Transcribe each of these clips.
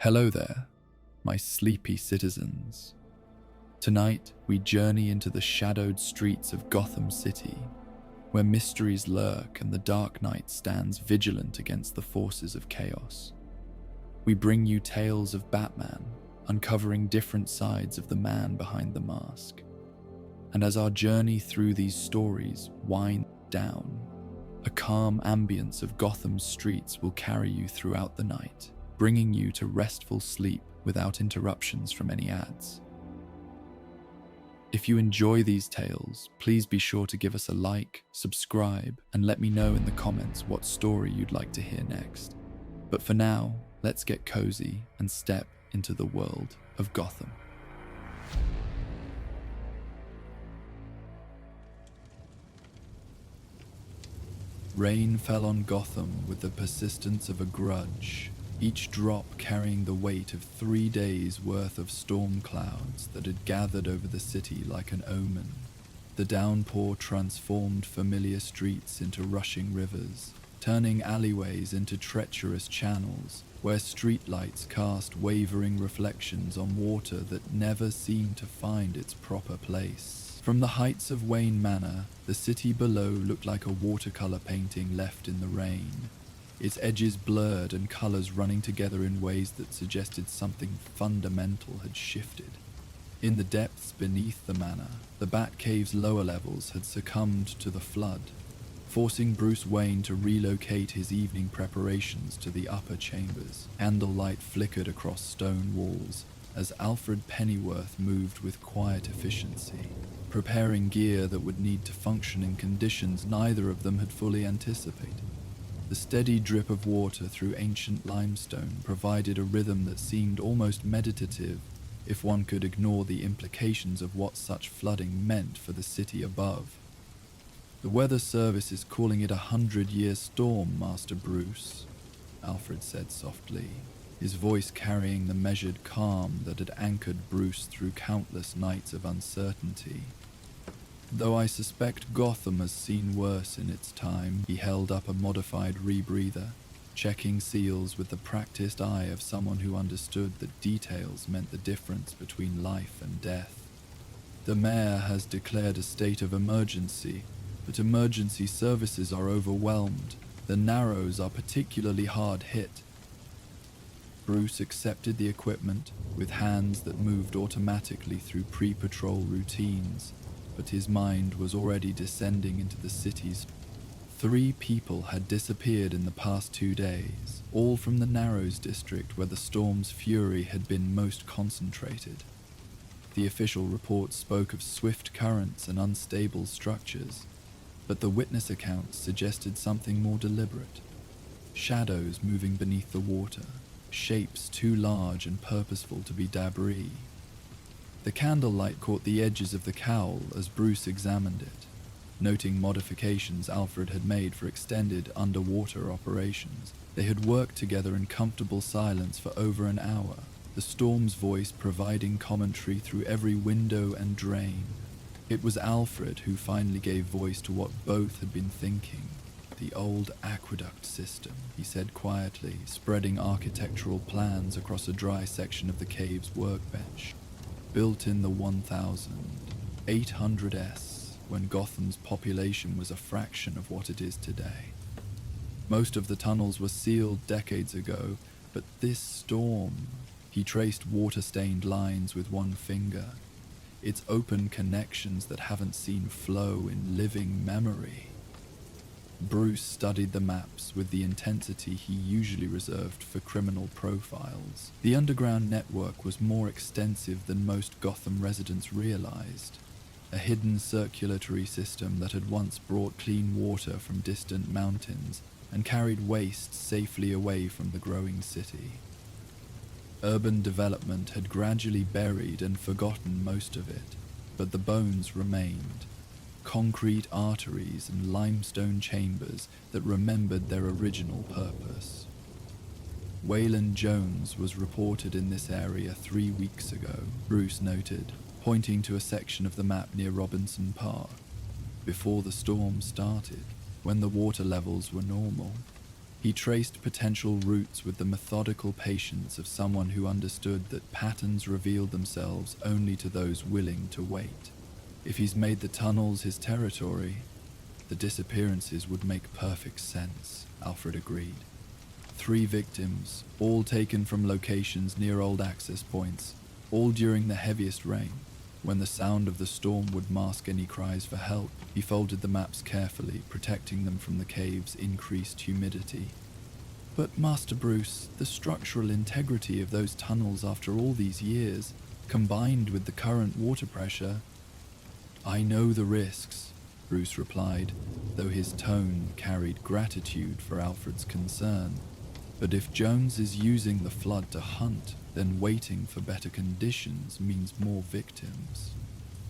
Hello there, my sleepy citizens. Tonight, we journey into the shadowed streets of Gotham City, where mysteries lurk and the Dark Knight stands vigilant against the forces of chaos. We bring you tales of Batman, uncovering different sides of the man behind the mask. And as our journey through these stories winds down, a calm ambience of Gotham's streets will carry you throughout the night, bringing you to restful sleep without interruptions from any ads. If you enjoy these tales, please be sure to give us a like, subscribe, and let me know in the comments what story you'd like to hear next. But for now, let's get cozy and step into the world of Gotham. Rain fell on Gotham with the persistence of a grudge, each drop carrying the weight of 3 days' worth of storm clouds that had gathered over the city like an omen. The downpour transformed familiar streets into rushing rivers, turning alleyways into treacherous channels, where streetlights cast wavering reflections on water that never seemed to find its proper place. From the heights of Wayne Manor, the city below looked like a watercolor painting left in the rain, its edges blurred and colors running together in ways that suggested something fundamental had shifted. In the depths beneath the manor, the Batcave's lower levels had succumbed to the flood, forcing Bruce Wayne to relocate his evening preparations to the upper chambers. Candlelight flickered across stone walls as Alfred Pennyworth moved with quiet efficiency, preparing gear that would need to function in conditions neither of them had fully anticipated. The steady drip of water through ancient limestone provided a rhythm that seemed almost meditative if one could ignore the implications of what such flooding meant for the city above. "The weather service is calling it a 100-year storm, Master Bruce," Alfred said softly, his voice carrying the measured calm that had anchored Bruce through countless nights of uncertainty. "Though I suspect Gotham has seen worse in its time." He held up a modified rebreather, checking seals with the practiced eye of someone who understood that details meant the difference between life and death. "The mayor has declared a state of emergency, but emergency services are overwhelmed. The Narrows are particularly hard hit." Bruce accepted the equipment with hands that moved automatically through pre-patrol routines, but his mind was already descending into the city's. 3 people had disappeared in the past 2 days, all from the Narrows district where the storm's fury had been most concentrated. The official report spoke of swift currents and unstable structures, but the witness accounts suggested something more deliberate. Shadows moving beneath the water, shapes too large and purposeful to be debris. The candlelight caught the edges of the cowl as Bruce examined it, noting modifications Alfred had made for extended underwater operations. They had worked together in comfortable silence for over an hour, the storm's voice providing commentary through every window and drain. It was Alfred who finally gave voice to what both had been thinking. "The old aqueduct system," he said quietly, spreading architectural plans across a dry section of the cave's workbench. "Built in the 1800s, when Gotham's population was a fraction of what it is today. Most of the tunnels were sealed decades ago, but this storm..." He traced water-stained lines with one finger. "It's opened connections that haven't seen flow in living memory." Bruce studied the maps with the intensity he usually reserved for criminal profiles. The underground network was more extensive than most Gotham residents realized. A hidden circulatory system that had once brought clean water from distant mountains and carried waste safely away from the growing city. Urban development had gradually buried and forgotten most of it, but the bones remained. Concrete arteries and limestone chambers that remembered their original purpose. Wayland Jones was reported in this area 3 weeks ago, Bruce noted, pointing to a section of the map near Robinson Park, before the storm started, when the water levels were normal. He traced potential routes with the methodical patience of someone who understood that patterns reveal themselves only to those willing to wait. If he's made the tunnels his territory, the disappearances would make perfect sense, Alfred agreed. 3 victims, all taken from locations near old access points, all during the heaviest rain. When the sound of the storm would mask any cries for help, he folded the maps carefully, protecting them from the cave's increased humidity. But Master Bruce, the structural integrity of those tunnels after all these years, combined with the current water pressure... I know the risks, Bruce replied, though his tone carried gratitude for Alfred's concern. But if Jones is using the flood to hunt, then waiting for better conditions means more victims.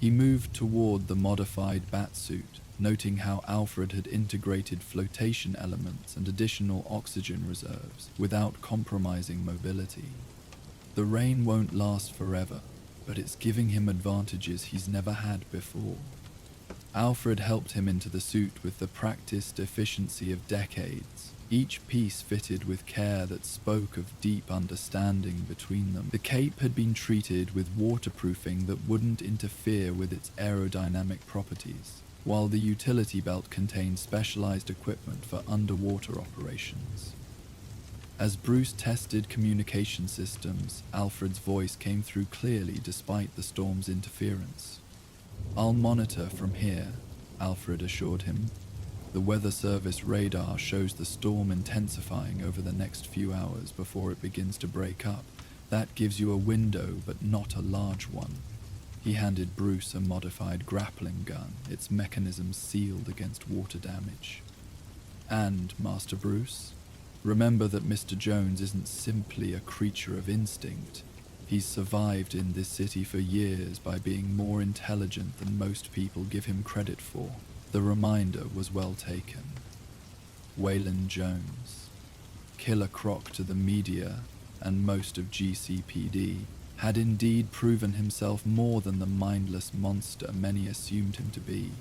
He moved toward the modified batsuit, noting how Alfred had integrated flotation elements and additional oxygen reserves without compromising mobility. The rain won't last forever, but it's giving him advantages he's never had before. Alfred helped him into the suit with the practiced efficiency of decades, each piece fitted with care that spoke of deep understanding between them. The cape had been treated with waterproofing that wouldn't interfere with its aerodynamic properties, while the utility belt contained specialized equipment for underwater operations. As Bruce tested communication systems, Alfred's voice came through clearly despite the storm's interference. "I'll monitor from here," Alfred assured him. "The Weather Service radar shows the storm intensifying over the next few hours before it begins to break up. That gives you a window, but not a large one." He handed Bruce a modified grappling gun, its mechanism sealed against water damage. "And, Master Bruce, remember that Mr. Jones isn't simply a creature of instinct. He's survived in this city for years by being more intelligent than most people give him credit for." The reminder was well taken. Waylon Jones, killer croc to the media and most of GCPD, had indeed proven himself more than the mindless monster many assumed him to be.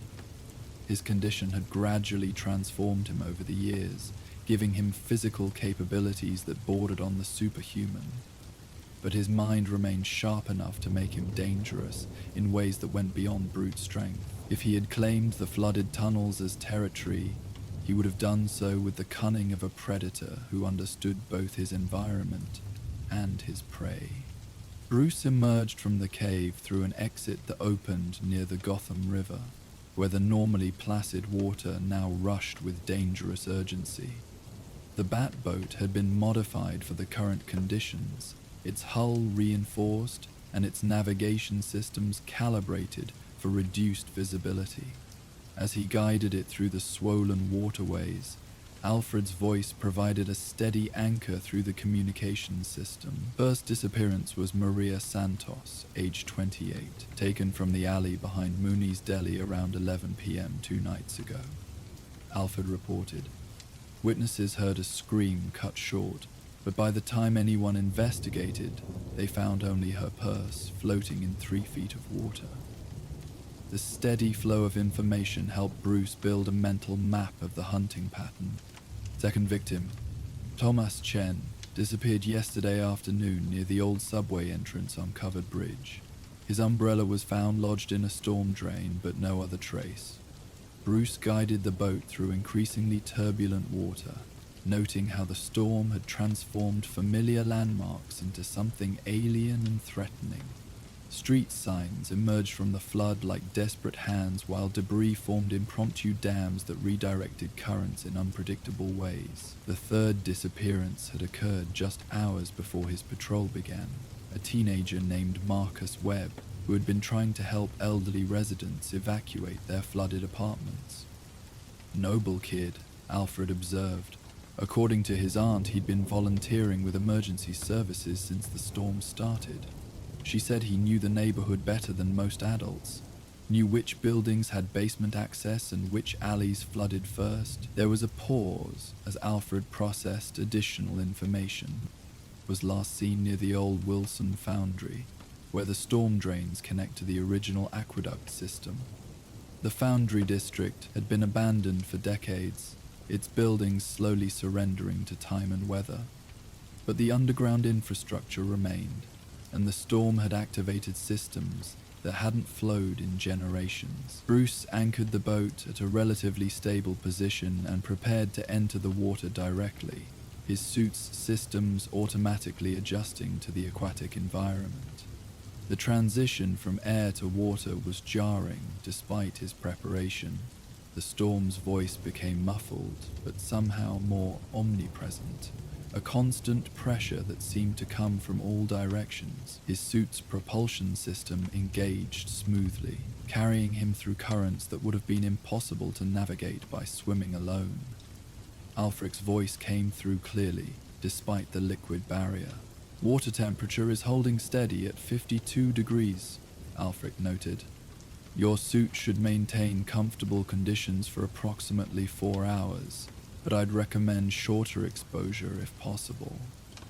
His condition had gradually transformed him over the years, giving him physical capabilities that bordered on the superhuman. But his mind remained sharp enough to make him dangerous in ways that went beyond brute strength. If he had claimed the flooded tunnels as territory, he would have done so with the cunning of a predator who understood both his environment and his prey. Bruce emerged from the cave through an exit that opened near the Gotham River, where the normally placid water now rushed with dangerous urgency. The Batboat had been modified for the current conditions, its hull reinforced and its navigation systems calibrated for reduced visibility. As he guided it through the swollen waterways, Alfred's voice provided a steady anchor through the communications system. First disappearance was Maria Santos, age 28, taken from the alley behind Mooney's Deli around 11 p.m. 2 nights ago. Alfred reported. Witnesses heard a scream cut short, but by the time anyone investigated, they found only her purse floating in 3 feet of water. The steady flow of information helped Bruce build a mental map of the hunting pattern. Second victim, Thomas Chen, disappeared yesterday afternoon near the old subway entrance on Covered Bridge. His umbrella was found lodged in a storm drain, but no other trace. Bruce guided the boat through increasingly turbulent water, noting how the storm had transformed familiar landmarks into something alien and threatening. Street signs emerged from the flood like desperate hands, while debris formed impromptu dams that redirected currents in unpredictable ways. The third disappearance had occurred just hours before his patrol began. A teenager named Marcus Webb, who had been trying to help elderly residents evacuate their flooded apartments. "Noble kid," Alfred observed. According to his aunt, he'd been volunteering with emergency services since the storm started. She said he knew the neighborhood better than most adults, knew which buildings had basement access and which alleys flooded first. There was a pause as Alfred processed additional information. Was last seen near the old Wilson Foundry, where the storm drains connect to the original aqueduct system. The Foundry district had been abandoned for decades, its buildings slowly surrendering to time and weather. But the underground infrastructure remained, and the storm had activated systems that hadn't flowed in generations. Bruce anchored the boat at a relatively stable position and prepared to enter the water directly, his suit's systems automatically adjusting to the aquatic environment. The transition from air to water was jarring despite his preparation. The storm's voice became muffled, but somehow more omnipresent. A constant pressure that seemed to come from all directions. His suit's propulsion system engaged smoothly, carrying him through currents that would have been impossible to navigate by swimming alone. Alfred's voice came through clearly, despite the liquid barrier. "Water temperature is holding steady at 52 degrees, Alfred noted. "Your suit should maintain comfortable conditions for approximately 4 hours. But I'd recommend shorter exposure if possible."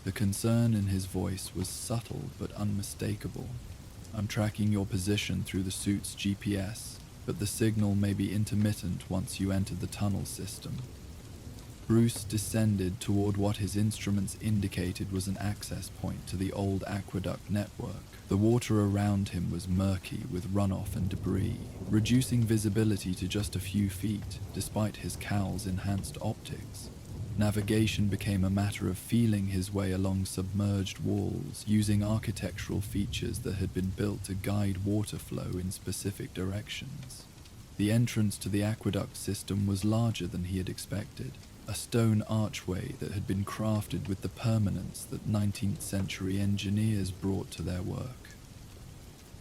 The concern in his voice was subtle but unmistakable. "I'm tracking your position through the suit's GPS, but the signal may be intermittent once you enter the tunnel system." Bruce descended toward what his instruments indicated was an access point to the old aqueduct network. The water around him was murky with runoff and debris, reducing visibility to just a few feet, despite his cowl's enhanced optics. Navigation became a matter of feeling his way along submerged walls, using architectural features that had been built to guide water flow in specific directions. The entrance to the aqueduct system was larger than he had expected, a stone archway that had been crafted with the permanence that 19th century engineers brought to their work.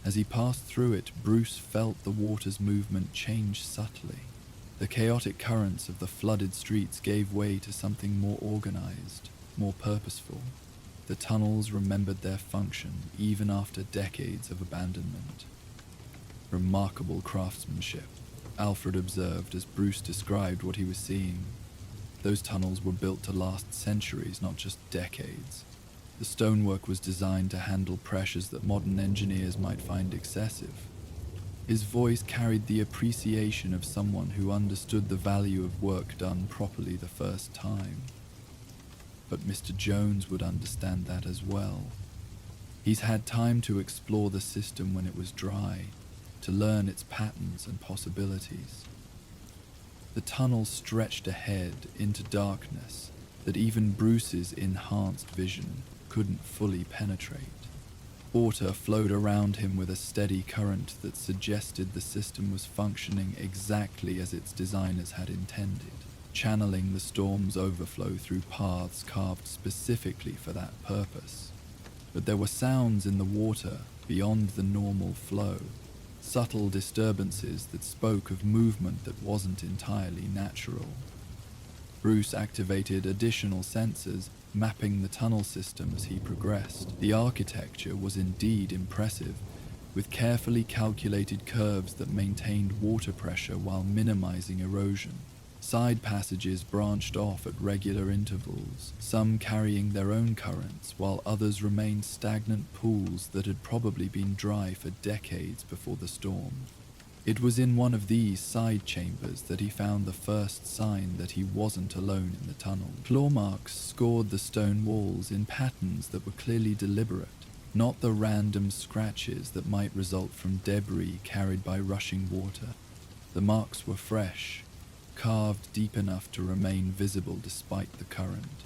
As he passed through it, Bruce felt the water's movement change subtly. The chaotic currents of the flooded streets gave way to something more organized, more purposeful. The tunnels remembered their function even after decades of abandonment. "Remarkable craftsmanship," Alfred observed as Bruce described what he was seeing. Those tunnels were built to last centuries, not just decades. The stonework was designed to handle pressures that modern engineers might find excessive. His voice carried the appreciation of someone who understood the value of work done properly the first time. But Mr. Jones would understand that as well. He's had time to explore the system when it was dry, to learn its patterns and possibilities. The tunnel stretched ahead into darkness that even Bruce's enhanced vision couldn't fully penetrate. Water flowed around him with a steady current that suggested the system was functioning exactly as its designers had intended, channeling the storm's overflow through paths carved specifically for that purpose. But there were sounds in the water beyond the normal flow, subtle disturbances that spoke of movement that wasn't entirely natural. Bruce activated additional sensors, mapping the tunnel system as he progressed. The architecture was indeed impressive, with carefully calculated curves that maintained water pressure while minimizing erosion. Side passages branched off at regular intervals, some carrying their own currents, while others remained stagnant pools that had probably been dry for decades before the storm. It was in one of these side chambers that he found the first sign that he wasn't alone in the tunnel. Claw marks scored the stone walls in patterns that were clearly deliberate, not the random scratches that might result from debris carried by rushing water. The marks were fresh, carved deep enough to remain visible despite the current.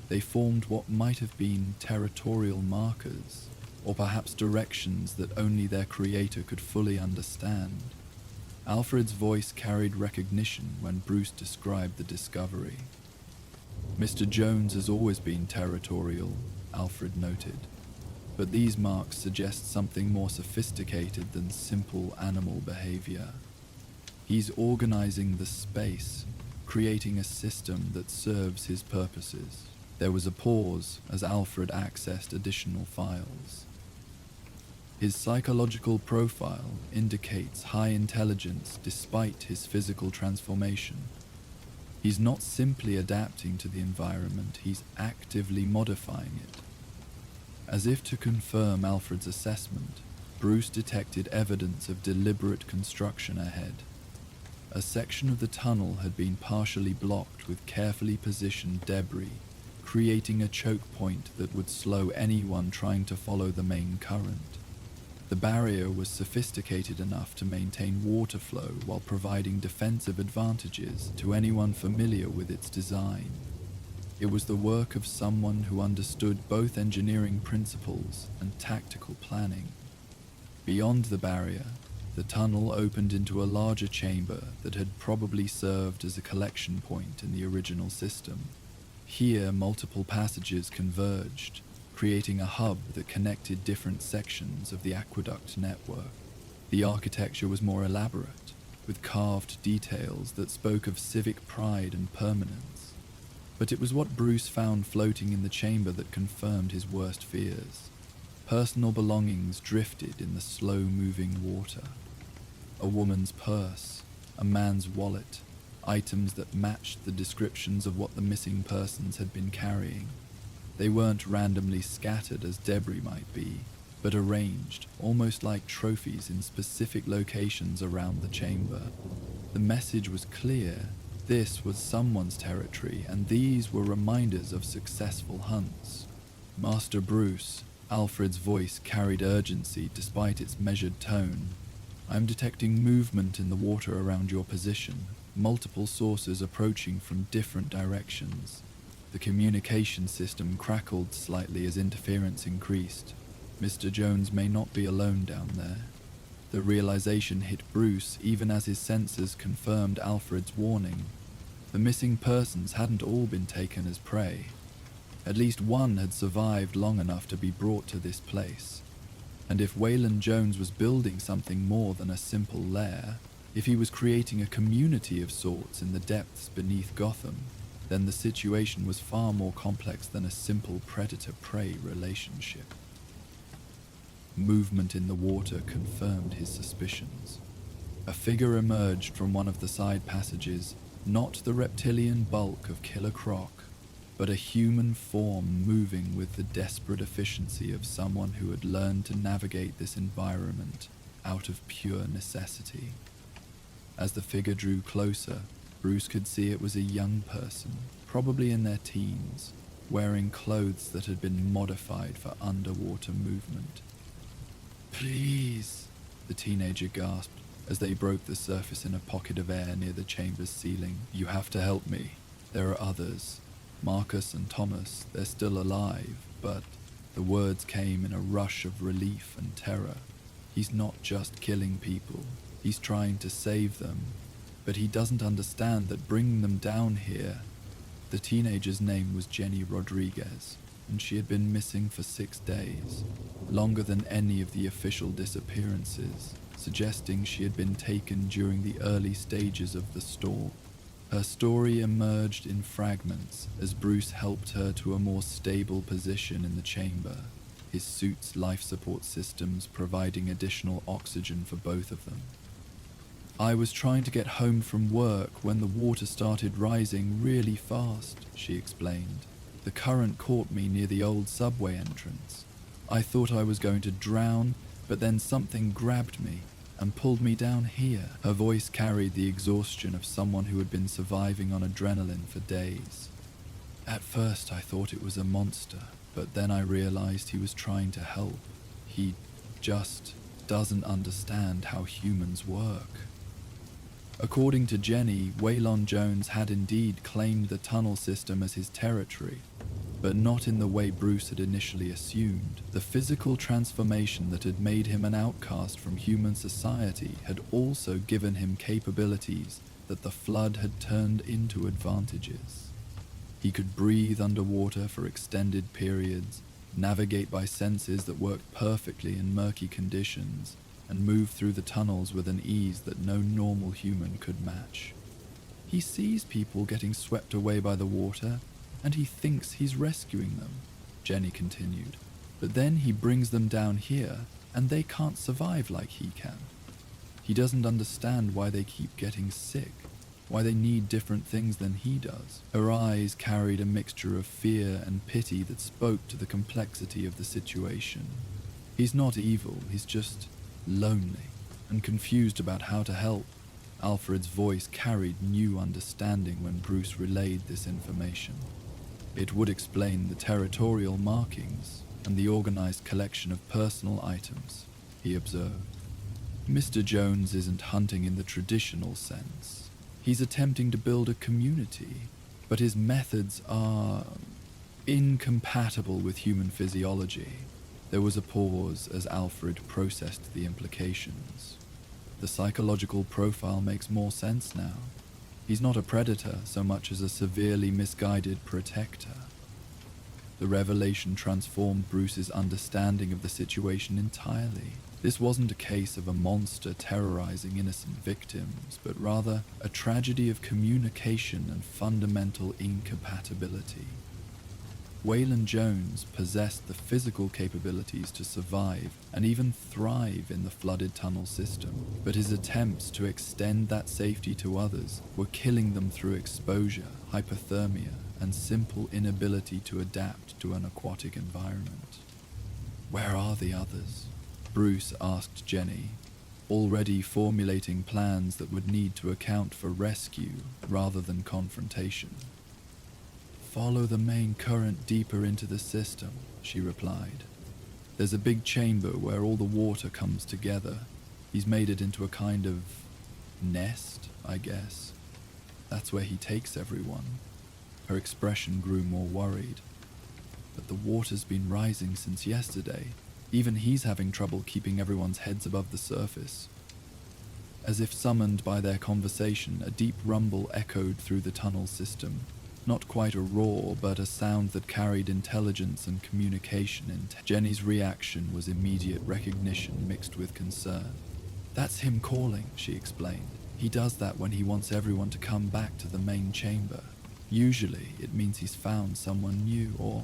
They formed what might have been territorial markers, or perhaps directions that only their creator could fully understand. Alfred's voice carried recognition when Bruce described the discovery. "Mr. Jones has always been territorial," Alfred noted, "but these marks suggest something more sophisticated than simple animal behavior. He's organizing the space, creating a system that serves his purposes." There was a pause as Alfred accessed additional files. "His psychological profile indicates high intelligence despite his physical transformation. He's not simply adapting to the environment, he's actively modifying it." As if to confirm Alfred's assessment, Bruce detected evidence of deliberate construction ahead. A section of the tunnel had been partially blocked with carefully positioned debris, creating a choke point that would slow anyone trying to follow the main current. The barrier was sophisticated enough to maintain water flow while providing defensive advantages to anyone familiar with its design. It was the work of someone who understood both engineering principles and tactical planning. Beyond the barrier, the tunnel opened into a larger chamber that had probably served as a collection point in the original system. Here, multiple passages converged, creating a hub that connected different sections of the aqueduct network. The architecture was more elaborate, with carved details that spoke of civic pride and permanence. But it was what Bruce found floating in the chamber that confirmed his worst fears. Personal belongings drifted in the slow-moving water. A woman's purse, a man's wallet, items that matched the descriptions of what the missing persons had been carrying. They weren't randomly scattered as debris might be, but arranged, almost like trophies in specific locations around the chamber. The message was clear. This was someone's territory, and these were reminders of successful hunts. Master Bruce, Alfred's voice carried urgency despite its measured tone. I'm detecting movement in the water around your position, multiple sources approaching from different directions. The communication system crackled slightly as interference increased. Mr. Jones may not be alone down there. The realization hit Bruce even as his senses confirmed Alfred's warning. The missing persons hadn't all been taken as prey. At least one had survived long enough to be brought to this place. And if Waylon Jones was building something more than a simple lair, if he was creating a community of sorts in the depths beneath Gotham, then the situation was far more complex than a simple predator-prey relationship. Movement in the water confirmed his suspicions. A figure emerged from one of the side passages, not the reptilian bulk of Killer Croc, but a human form moving with the desperate efficiency of someone who had learned to navigate this environment out of pure necessity. As the figure drew closer, Bruce could see it was a young person, probably in their teens, wearing clothes that had been modified for underwater movement. "Please," the teenager gasped as they broke the surface in a pocket of air near the chamber's ceiling. "You have to help me. There are others. Marcus and Thomas, they're still alive, but..." The words came in a rush of relief and terror. "He's not just killing people. He's trying to save them. But he doesn't understand that bringing them down here..." The teenager's name was Jenny Rodriguez, and she had been missing for 6 days, longer than any of the official disappearances, suggesting she had been taken during the early stages of the storm. Her story emerged in fragments as Bruce helped her to a more stable position in the chamber, his suit's life support systems providing additional oxygen for both of them. "I was trying to get home from work when the water started rising really fast," she explained. "The current caught me near the old subway entrance. I thought I was going to drown, but then something grabbed me and pulled me down here." Her voice carried the exhaustion of someone who had been surviving on adrenaline for days. "At first I thought it was a monster, but then I realized he was trying to help. He just doesn't understand how humans work." According to Jenny, Waylon Jones had indeed claimed the tunnel system as his territory, but not in the way Bruce had initially assumed. The physical transformation that had made him an outcast from human society had also given him capabilities that the flood had turned into advantages. He could breathe underwater for extended periods, navigate by senses that worked perfectly in murky conditions, and move through the tunnels with an ease that no normal human could match. "He sees people getting swept away by the water, and he thinks he's rescuing them," Jenny continued. "But then he brings them down here, and they can't survive like he can. He doesn't understand why they keep getting sick, why they need different things than he does." Her eyes carried a mixture of fear and pity that spoke to the complexity of the situation. "He's not evil, he's just lonely and confused about how to help. Alfred's voice carried new understanding when Bruce relayed this information. It would explain the territorial markings and the organized collection of personal items, he observed. Mr. Jones isn't hunting in the traditional sense. He's attempting to build a community, but his methods are incompatible with human physiology. There was a pause as Alfred processed the implications. The psychological profile makes more sense now. He's not a predator so much as a severely misguided protector. The revelation transformed Bruce's understanding of the situation entirely. This wasn't a case of a monster terrorizing innocent victims, but rather a tragedy of communication and fundamental incompatibility. Waylon Jones possessed the physical capabilities to survive and even thrive in the flooded tunnel system, but his attempts to extend that safety to others were killing them through exposure, hypothermia, and simple inability to adapt to an aquatic environment. Where are the others? Bruce asked Jenny, already formulating plans that would need to account for rescue rather than confrontation. Follow the main current deeper into the system, she replied. There's a big chamber where all the water comes together. He's made it into a kind of nest, I guess. That's where he takes everyone. Her expression grew more worried. But the water's been rising since yesterday. Even he's having trouble keeping everyone's heads above the surface. As if summoned by their conversation, a deep rumble echoed through the tunnel system. Not quite a roar, but a sound that carried intelligence and communication. Jenny's reaction was immediate recognition mixed with concern. That's him calling, she explained. He does that when he wants everyone to come back to the main chamber. Usually, it means he's found someone new or...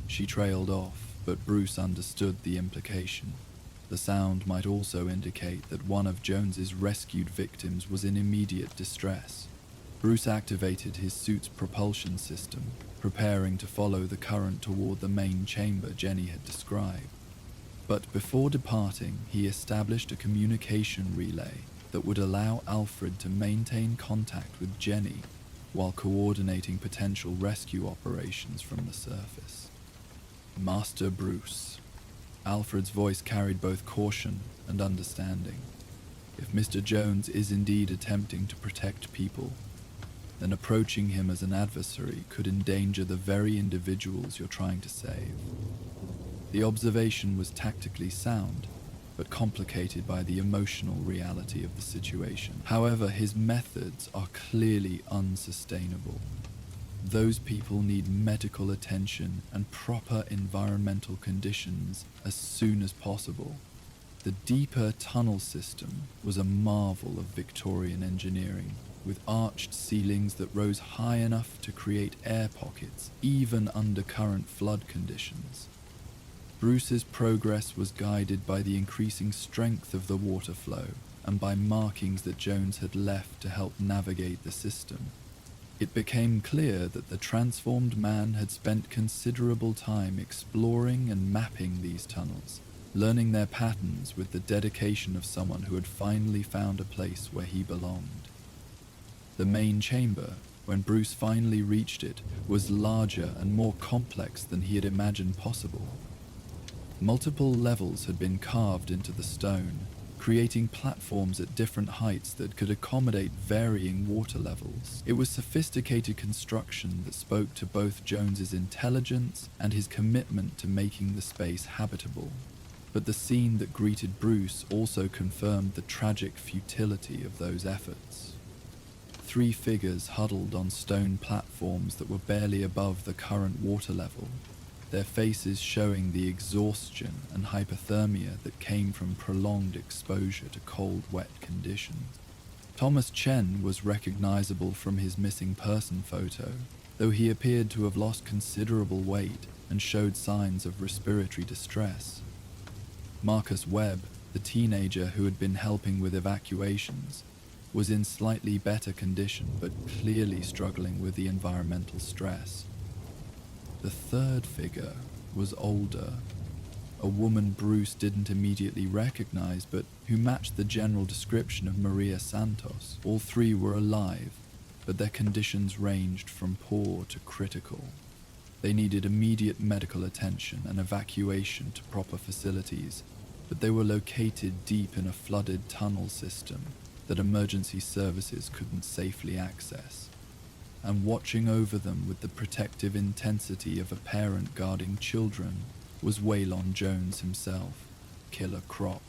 She trailed off, but Bruce understood the implication. The sound might also indicate that one of Jones's rescued victims was in immediate distress. Bruce activated his suit's propulsion system, preparing to follow the current toward the main chamber Jenny had described. But before departing, he established a communication relay that would allow Alfred to maintain contact with Jenny while coordinating potential rescue operations from the surface. Master Bruce. Alfred's voice carried both caution and understanding. If Mr. Jones is indeed attempting to protect people, then approaching him as an adversary could endanger the very individuals you're trying to save. The observation was tactically sound, but complicated by the emotional reality of the situation. However, his methods are clearly unsustainable. Those people need medical attention and proper environmental conditions as soon as possible. The deeper tunnel system was a marvel of Victorian engineering, with arched ceilings that rose high enough to create air pockets even under current flood conditions. Bruce's progress was guided by the increasing strength of the water flow and by markings that Jones had left to help navigate the system. It became clear that the transformed man had spent considerable time exploring and mapping these tunnels, learning their patterns with the dedication of someone who had finally found a place where he belonged. The main chamber, when Bruce finally reached it, was larger and more complex than he had imagined possible. Multiple levels had been carved into the stone, creating platforms at different heights that could accommodate varying water levels. It was sophisticated construction that spoke to both Jones's intelligence and his commitment to making the space habitable. But the scene that greeted Bruce also confirmed the tragic futility of those efforts. 3 figures huddled on stone platforms that were barely above the current water level, their faces showing the exhaustion and hypothermia that came from prolonged exposure to cold, wet conditions. Thomas Chen was recognizable from his missing person photo, though he appeared to have lost considerable weight and showed signs of respiratory distress. Marcus Webb, the teenager who had been helping with evacuations, was in slightly better condition but clearly struggling with the environmental stress. The third figure was older, a woman Bruce didn't immediately recognize, but who matched the general description of Maria Santos. All three were alive, but their conditions ranged from poor to critical. They needed immediate medical attention and evacuation to proper facilities, but they were located deep in a flooded tunnel system that emergency services couldn't safely access. And watching over them with the protective intensity of a parent guarding children was Waylon Jones himself, Killer Croc,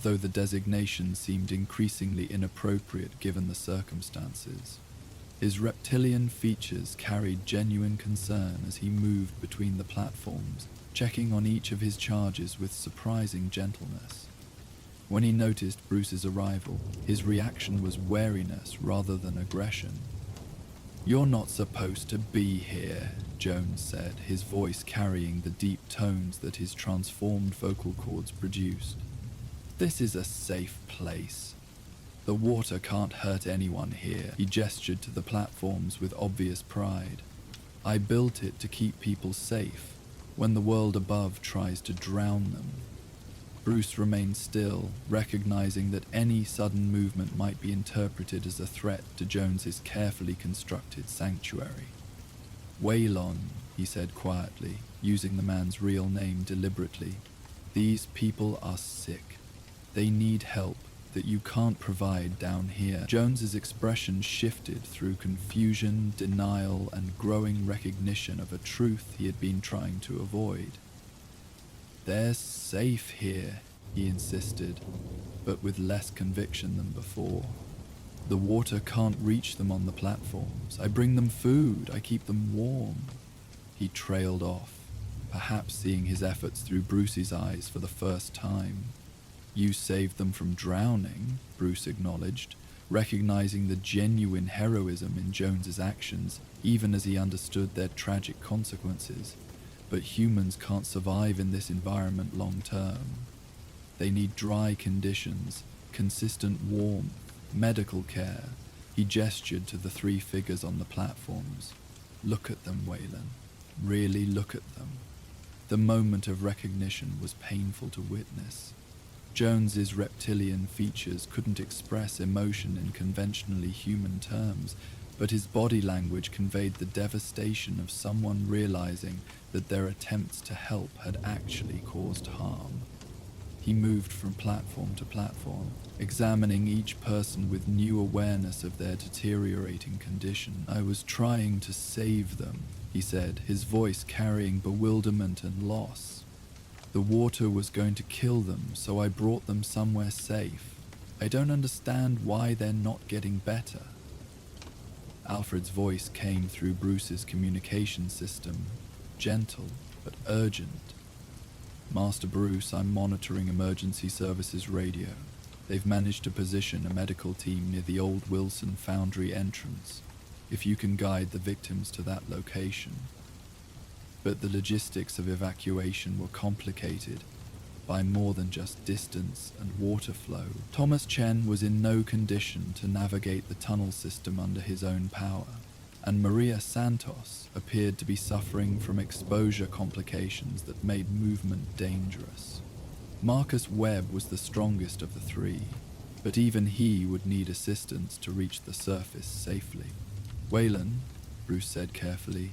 though the designation seemed increasingly inappropriate given the circumstances. His reptilian features carried genuine concern as he moved between the platforms, checking on each of his charges with surprising gentleness. When he noticed Bruce's arrival, his reaction was wariness rather than aggression. "You're not supposed to be here," Jones said, his voice carrying the deep tones that his transformed vocal cords produced. "This is a safe place. The water can't hurt anyone here." He gestured to the platforms with obvious pride. "I built it to keep people safe when the world above tries to drown them." Bruce remained still, recognizing that any sudden movement might be interpreted as a threat to Jones's carefully constructed sanctuary. "Waylon," he said quietly, using the man's real name deliberately, "these people are sick. They need help that you can't provide down here." Jones's expression shifted through confusion, denial, and growing recognition of a truth he had been trying to avoid. "They're safe here," he insisted, but with less conviction than before. "The water can't reach them on the platforms. I bring them food. I keep them warm." He trailed off, perhaps seeing his efforts through Bruce's eyes for the first time. "You saved them from drowning," Bruce acknowledged, recognizing the genuine heroism in Jones's actions, even as he understood their tragic consequences. "But humans can't survive in this environment long term. They need dry conditions, consistent warmth, medical care." He gestured to the three figures on the platforms. "Look at them, Waylon. Really look at them." The moment of recognition was painful to witness. Jones's reptilian features couldn't express emotion in conventionally human terms, but his body language conveyed the devastation of someone realizing that their attempts to help had actually caused harm. He moved from platform to platform, examining each person with new awareness of their deteriorating condition. "I was trying to save them," he said, his voice carrying bewilderment and loss. "The water was going to kill them, so I brought them somewhere safe. I don't understand why they're not getting better." Alfred's voice came through Bruce's communication system, gentle but urgent. "Master Bruce, I'm monitoring emergency services radio. They've managed to position a medical team near the old Wilson Foundry entrance. If you can guide the victims to that location." But the logistics of evacuation were complicated by more than just distance and water flow. Thomas Chen was in no condition to navigate the tunnel system under his own power, and Maria Santos appeared to be suffering from exposure complications that made movement dangerous. Marcus Webb was the strongest of the three, but even he would need assistance to reach the surface safely. "Waylon," Bruce said carefully,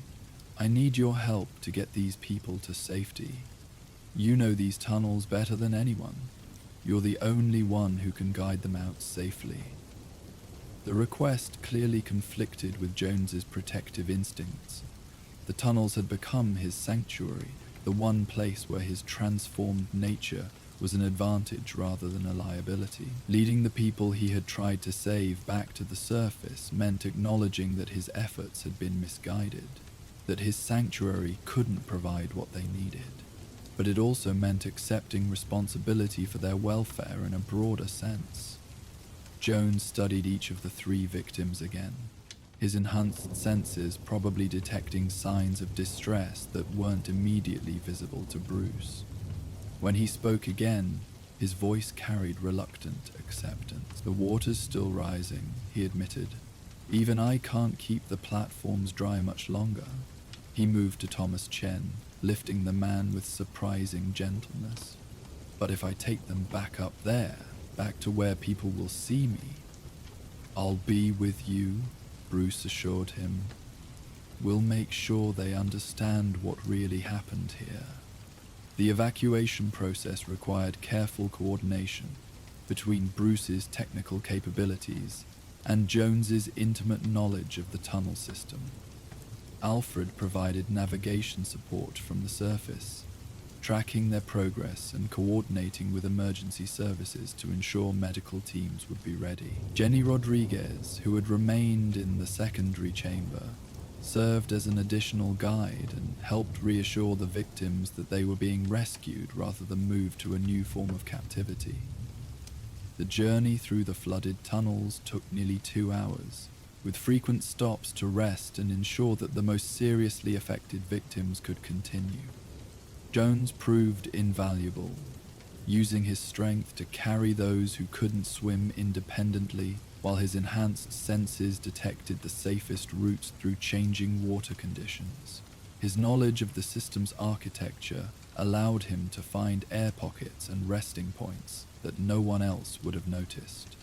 "I need your help to get these people to safety. You know these tunnels better than anyone. You're the only one who can guide them out safely." The request clearly conflicted with Jones's protective instincts. The tunnels had become his sanctuary, the one place where his transformed nature was an advantage rather than a liability. Leading the people he had tried to save back to the surface meant acknowledging that his efforts had been misguided, that his sanctuary couldn't provide what they needed. But it also meant accepting responsibility for their welfare in a broader sense. Jones studied each of the three victims again, his enhanced senses probably detecting signs of distress that weren't immediately visible to Bruce. When he spoke again, his voice carried reluctant acceptance. "The water's still rising," he admitted. "Even I can't keep the platforms dry much longer." He moved to Thomas Chen, lifting the man with surprising gentleness. "But if I take them back up there, back to where people will see me..." "I'll be with you," Bruce assured him. "We'll make sure they understand what really happened here." The evacuation process required careful coordination between Bruce's technical capabilities and Jones's intimate knowledge of the tunnel system. Alfred provided navigation support from the surface, tracking their progress and coordinating with emergency services to ensure medical teams would be ready. Jenny Rodriguez, who had remained in the secondary chamber, served as an additional guide and helped reassure the victims that they were being rescued rather than moved to a new form of captivity. The journey through the flooded tunnels took nearly 2 hours, with frequent stops to rest and ensure that the most seriously affected victims could continue. Jones proved invaluable, using his strength to carry those who couldn't swim independently, while his enhanced senses detected the safest routes through changing water conditions. His knowledge of the system's architecture allowed him to find air pockets and resting points that no one else would have noticed.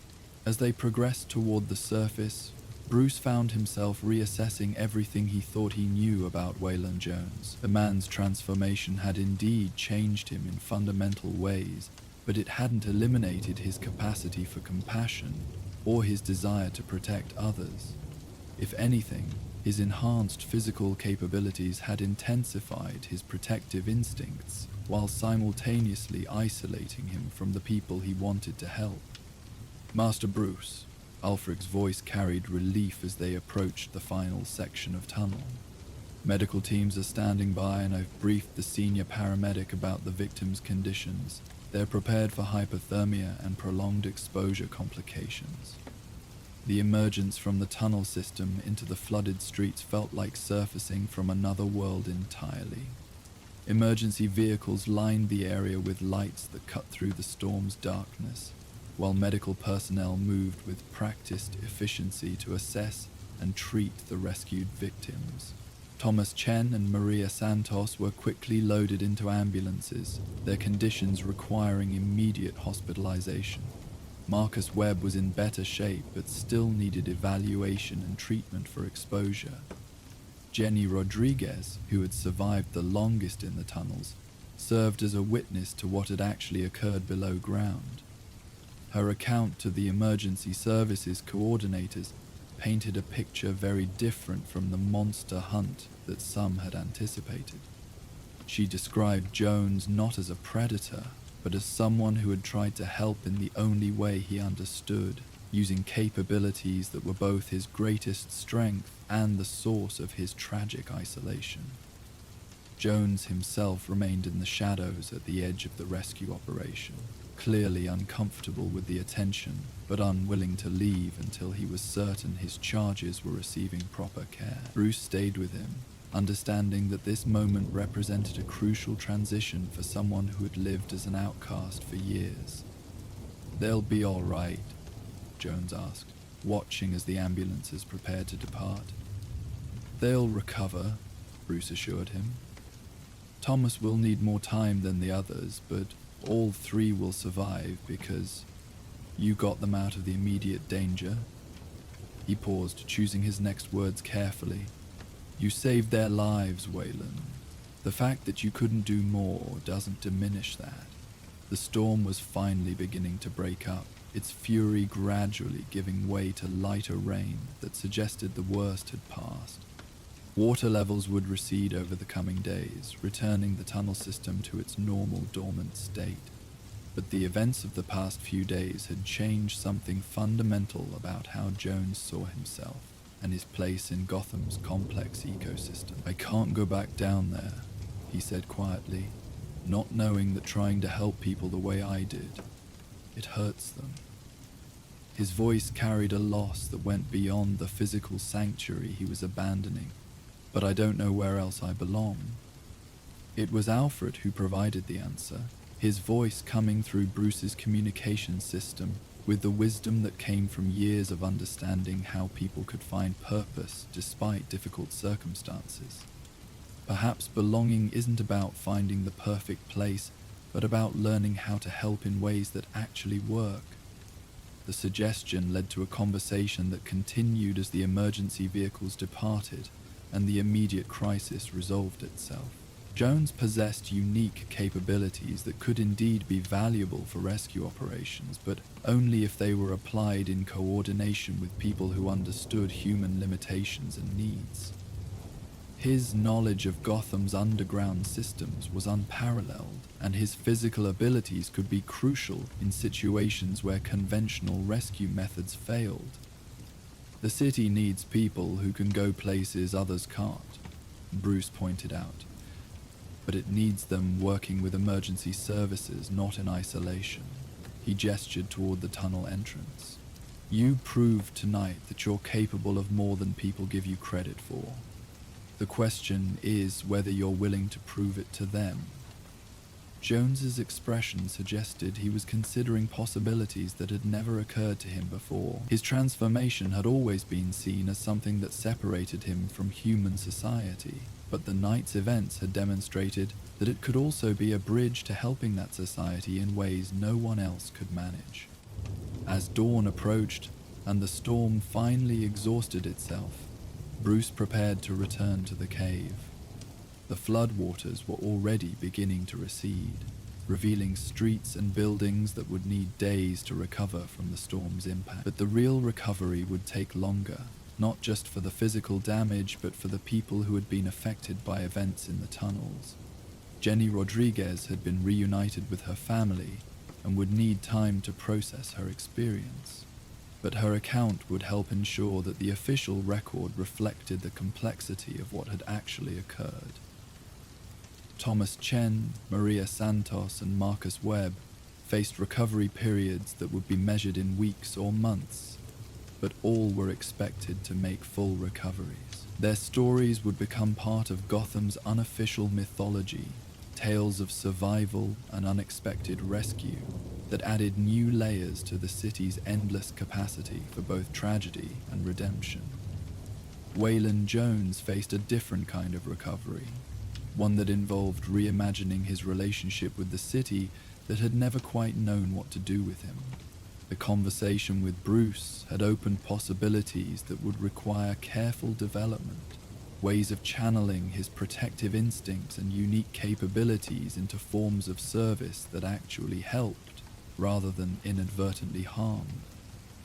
As they progressed toward the surface, Bruce found himself reassessing everything he thought he knew about Waylon Jones. The man's transformation had indeed changed him in fundamental ways, but it hadn't eliminated his capacity for compassion or his desire to protect others. If anything, his enhanced physical capabilities had intensified his protective instincts while simultaneously isolating him from the people he wanted to help. "Master Bruce," Alfred's voice carried relief as they approached the final section of tunnel. "Medical teams are standing by and I've briefed the senior paramedic about the victim's conditions. They're prepared for hypothermia and prolonged exposure complications." The emergence from the tunnel system into the flooded streets felt like surfacing from another world entirely. Emergency vehicles lined the area with lights that cut through the storm's darkness, while medical personnel moved with practiced efficiency to assess and treat the rescued victims. Thomas Chen and Maria Santos were quickly loaded into ambulances, their conditions requiring immediate hospitalization. Marcus Webb was in better shape but still needed evaluation and treatment for exposure. Jenny Rodriguez, who had survived the longest in the tunnels, served as a witness to what had actually occurred below ground. Her account to the emergency services coordinators painted a picture very different from the monster hunt that some had anticipated. She described Jones not as a predator, but as someone who had tried to help in the only way he understood, using capabilities that were both his greatest strength and the source of his tragic isolation. Jones himself remained in the shadows at the edge of the rescue operation, clearly uncomfortable with the attention, but unwilling to leave until he was certain his charges were receiving proper care. Bruce stayed with him, understanding that this moment represented a crucial transition for someone who had lived as an outcast for years. "They'll be all right," Jones asked, watching as the ambulances prepared to depart. "They'll recover," Bruce assured him. "Thomas will need more time than the others, but all 3 will survive because you got them out of the immediate danger." He paused, choosing his next words carefully. "You saved their lives, Waylon. The fact that you couldn't do more doesn't diminish that." The storm was finally beginning to break up, its fury gradually giving way to lighter rain that suggested the worst had passed. Water levels would recede over the coming days, returning the tunnel system to its normal dormant state. But the events of the past few days had changed something fundamental about how Jones saw himself and his place in Gotham's complex ecosystem. "I can't go back down there," he said quietly, not knowing that trying to help people the way I did, it hurts them. His voice carried a loss that went beyond the physical sanctuary he was abandoning. "But I don't know where else I belong." It was Alfred who provided the answer, his voice coming through Bruce's communication system with the wisdom that came from years of understanding how people could find purpose despite difficult circumstances. Perhaps belonging isn't about finding the perfect place, but about learning how to help in ways that actually work. The suggestion led to a conversation that continued as the emergency vehicles departed and the immediate crisis resolved itself. Jones possessed unique capabilities that could indeed be valuable for rescue operations, but only if they were applied in coordination with people who understood human limitations and needs. His knowledge of Gotham's underground systems was unparalleled, and his physical abilities could be crucial in situations where conventional rescue methods failed. The city needs people who can go places others can't, Bruce pointed out. But it needs them working with emergency services, not in isolation. He gestured toward the tunnel entrance. You proved tonight that you're capable of more than people give you credit for. The question is whether you're willing to prove it to them. Jones's expression suggested he was considering possibilities that had never occurred to him before. His transformation had always been seen as something that separated him from human society, but the night's events had demonstrated that it could also be a bridge to helping that society in ways no one else could manage. As dawn approached and the storm finally exhausted itself, Bruce prepared to return to the cave. The floodwaters were already beginning to recede, revealing streets and buildings that would need days to recover from the storm's impact. But the real recovery would take longer, not just for the physical damage, but for the people who had been affected by events in the tunnels. Jenny Rodriguez had been reunited with her family and would need time to process her experience. But her account would help ensure that the official record reflected the complexity of what had actually occurred. Thomas Chen, Maria Santos, and Marcus Webb faced recovery periods that would be measured in weeks or months, but all were expected to make full recoveries. Their stories would become part of Gotham's unofficial mythology, tales of survival and unexpected rescue that added new layers to the city's endless capacity for both tragedy and redemption. Waylon Jones faced a different kind of recovery, one that involved reimagining his relationship with the city that had never quite known what to do with him. The conversation with Bruce had opened possibilities that would require careful development, ways of channeling his protective instincts and unique capabilities into forms of service that actually helped, rather than inadvertently harmed.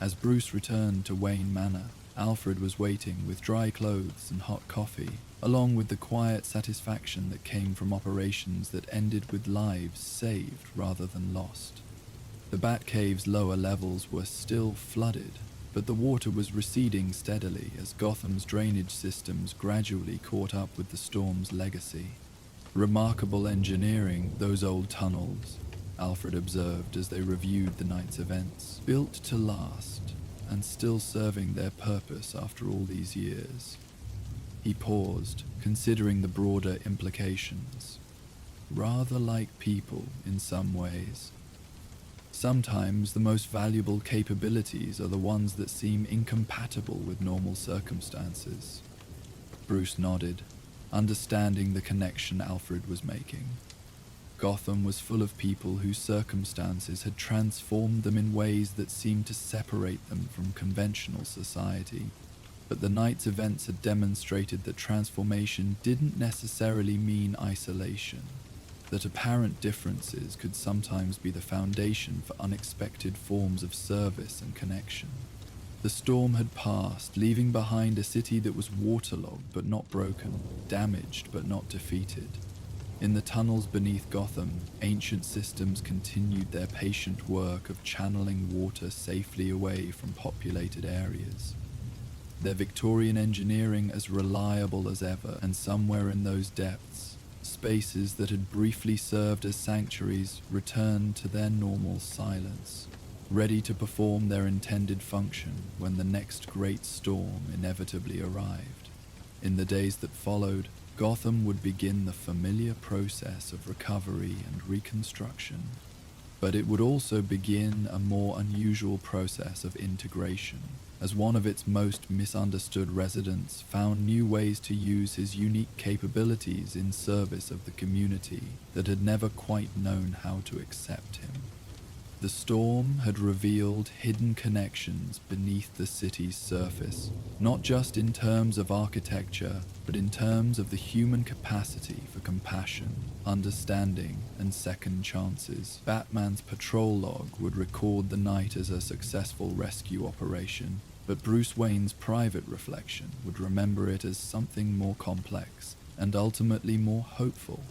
As Bruce returned to Wayne Manor, Alfred was waiting with dry clothes and hot coffee, along with the quiet satisfaction that came from operations that ended with lives saved rather than lost. The Batcave's lower levels were still flooded, but the water was receding steadily as Gotham's drainage systems gradually caught up with the storm's legacy. Remarkable engineering, those old tunnels, Alfred observed as they reviewed the night's events. Built to last, and still serving their purpose after all these years. He paused, considering the broader implications. Rather like people in some ways. Sometimes the most valuable capabilities are the ones that seem incompatible with normal circumstances. Bruce nodded, understanding the connection Alfred was making. Gotham was full of people whose circumstances had transformed them in ways that seemed to separate them from conventional society. But the night's events had demonstrated that transformation didn't necessarily mean isolation, that apparent differences could sometimes be the foundation for unexpected forms of service and connection. The storm had passed, leaving behind a city that was waterlogged but not broken, damaged but not defeated. In the tunnels beneath Gotham, ancient systems continued their patient work of channeling water safely away from populated areas. Their Victorian engineering as reliable as ever, and somewhere in those depths, spaces that had briefly served as sanctuaries returned to their normal silence, ready to perform their intended function when the next great storm inevitably arrived. In the days that followed, Gotham would begin the familiar process of recovery and reconstruction. But it would also begin a more unusual process of integration, as one of its most misunderstood residents found new ways to use his unique capabilities in service of the community that had never quite known how to accept him. The storm had revealed hidden connections beneath the city's surface, not just in terms of architecture, but in terms of the human capacity for compassion, understanding, and second chances. Batman's patrol log would record the night as a successful rescue operation, but Bruce Wayne's private reflection would remember it as something more complex and ultimately more hopeful,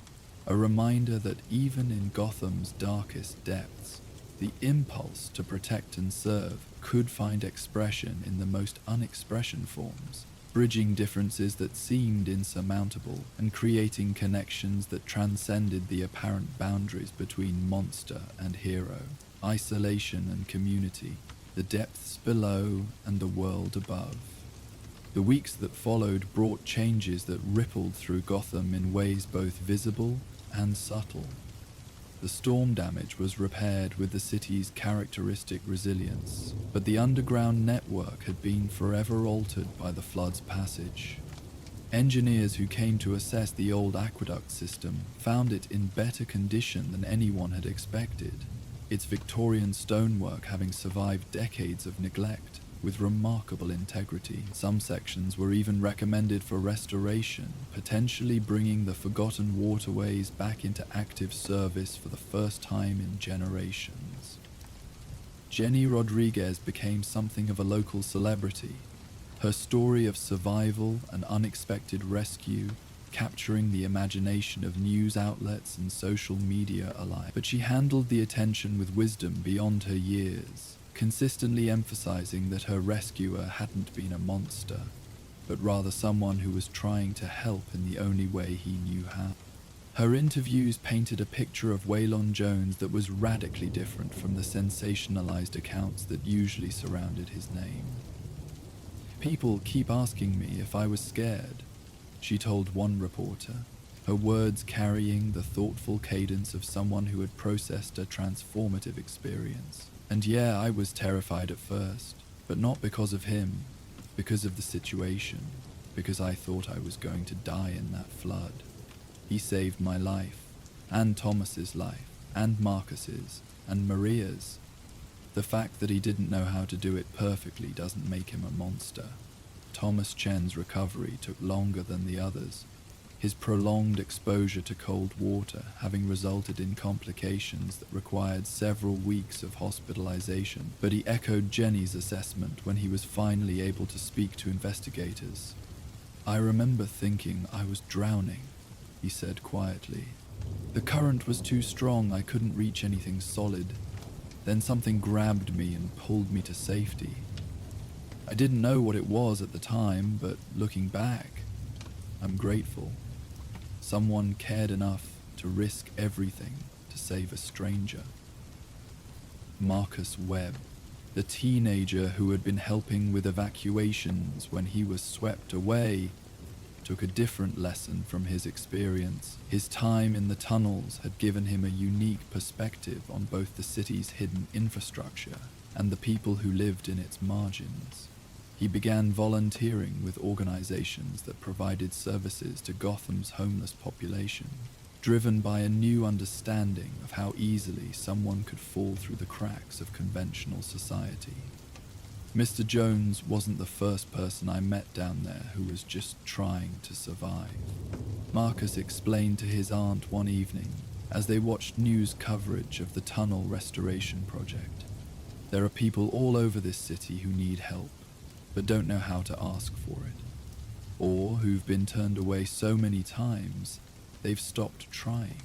a reminder that even in Gotham's darkest depths, the impulse to protect and serve could find expression in the most unexpression forms, bridging differences that seemed insurmountable and creating connections that transcended the apparent boundaries between monster and hero, isolation and community, the depths below and the world above. The weeks that followed brought changes that rippled through Gotham in ways both visible and subtle. The storm damage was repaired with the city's characteristic resilience, but the underground network had been forever altered by the flood's passage. Engineers who came to assess the old aqueduct system found it in better condition than anyone had expected, its Victorian stonework having survived decades of neglect with remarkable integrity. Some sections were even recommended for restoration, potentially bringing the forgotten waterways back into active service for the first time in generations. Jenny Rodriguez became something of a local celebrity, her story of survival and unexpected rescue capturing the imagination of news outlets and social media alike. But she handled the attention with wisdom beyond her years, consistently emphasizing that her rescuer hadn't been a monster, but rather someone who was trying to help in the only way he knew how. Her interviews painted a picture of Waylon Jones that was radically different from the sensationalized accounts that usually surrounded his name. "People keep asking me if I was scared," she told one reporter, her words carrying the thoughtful cadence of someone who had processed a transformative experience. "And yeah, I was terrified at first, but not because of him, because of the situation, because I thought I was going to die in that flood. He saved my life, and Thomas's life, and Marcus's, and Maria's. The fact that he didn't know how to do it perfectly doesn't make him a monster. Thomas Chen's recovery took longer than the others, his prolonged exposure to cold water having resulted in complications that required several weeks of hospitalization. But he echoed Jenny's assessment when he was finally able to speak to investigators. "I remember thinking I was drowning," he said quietly. "The current was too strong, I couldn't reach anything solid. Then something grabbed me and pulled me to safety. I didn't know what it was at the time, but looking back, I'm grateful. Someone cared enough to risk everything to save a stranger." Marcus Webb, the teenager who had been helping with evacuations when he was swept away, took a different lesson from his experience. His time in the tunnels had given him a unique perspective on both the city's hidden infrastructure and the people who lived in its margins. He began volunteering with organizations that provided services to Gotham's homeless population, driven by a new understanding of how easily someone could fall through the cracks of conventional society. Mr. Jones wasn't the first person I met down there who was just trying to survive. Marcus explained to his aunt one evening as they watched news coverage of the tunnel restoration project. "There are people all over this city who need help, but don't know how to ask for it, or who've been turned away so many times they've stopped trying.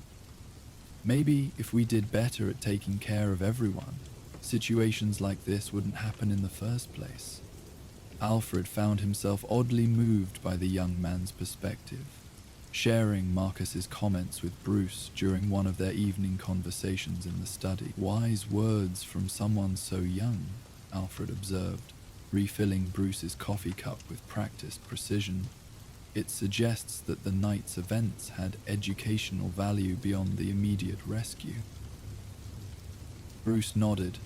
Maybe if we did better at taking care of everyone, situations like this wouldn't happen in the first place." Alfred found himself oddly moved by the young man's perspective, sharing Marcus's comments with Bruce during one of their evening conversations in the study. "Wise words from someone so young," Alfred observed, refilling Bruce's coffee cup with practiced precision. "It suggests that the night's events had educational value beyond the immediate rescue." Bruce nodded.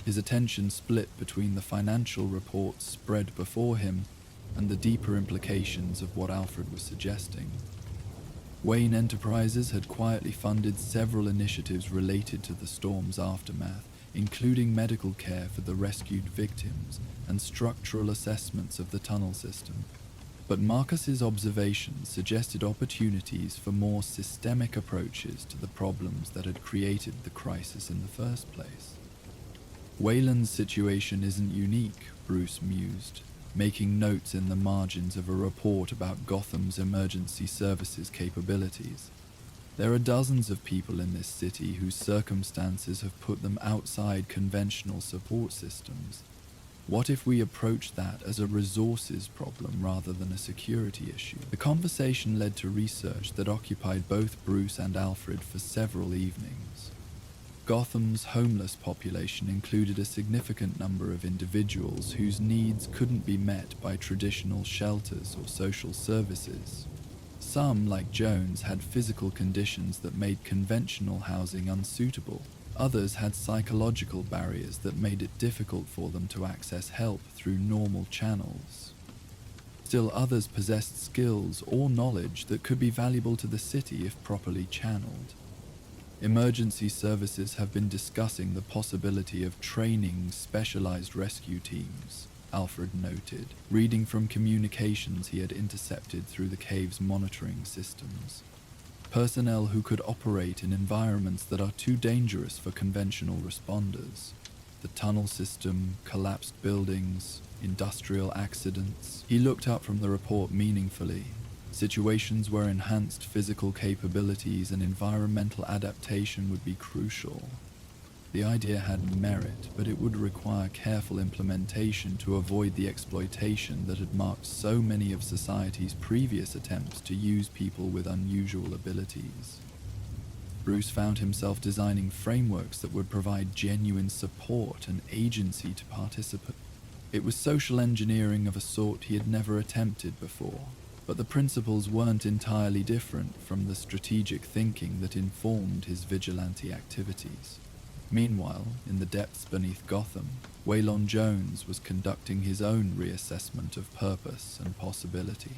His attention split between the financial reports spread before him and the deeper implications of what Alfred was suggesting. Wayne Enterprises had quietly funded several initiatives related to the storm's aftermath, including medical care for the rescued victims and structural assessments of the tunnel system. But Marcus's observations suggested opportunities for more systemic approaches to the problems that had created the crisis in the first place. Wayland's situation isn't unique, Bruce mused, making notes in the margins of a report about Gotham's emergency services capabilities. There are dozens of people in this city whose circumstances have put them outside conventional support systems. What if we approach that as a resources problem rather than a security issue? The conversation led to research that occupied both Bruce and Alfred for several evenings. Gotham's homeless population included a significant number of individuals whose needs couldn't be met by traditional shelters or social services. Some, like Jones, had physical conditions that made conventional housing unsuitable. Others had psychological barriers that made it difficult for them to access help through normal channels. Still others possessed skills or knowledge that could be valuable to the city if properly channeled. Emergency services have been discussing the possibility of training specialized rescue teams, Alfred noted, reading from communications he had intercepted through the cave's monitoring systems. Personnel who could operate in environments that are too dangerous for conventional responders. The tunnel system, collapsed buildings, industrial accidents. He looked up from the report meaningfully. Situations where enhanced physical capabilities and environmental adaptation would be crucial. The idea had merit, but it would require careful implementation to avoid the exploitation that had marked so many of society's previous attempts to use people with unusual abilities. Bruce found himself designing frameworks that would provide genuine support and agency to participants. It was social engineering of a sort he had never attempted before. But the principles weren't entirely different from the strategic thinking that informed his vigilante activities. Meanwhile, in the depths beneath Gotham, Waylon Jones was conducting his own reassessment of purpose and possibility.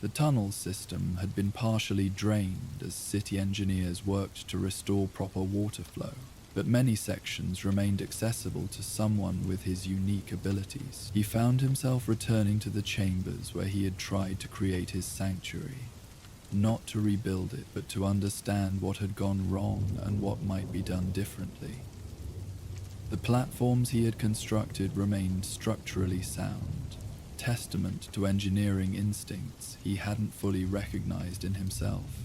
The tunnel system had been partially drained as city engineers worked to restore proper water flow, but many sections remained accessible to someone with his unique abilities. He found himself returning to the chambers where he had tried to create his sanctuary, not to rebuild it, but to understand what had gone wrong and what might be done differently. The platforms he had constructed remained structurally sound, testament to engineering instincts he hadn't fully recognized in himself.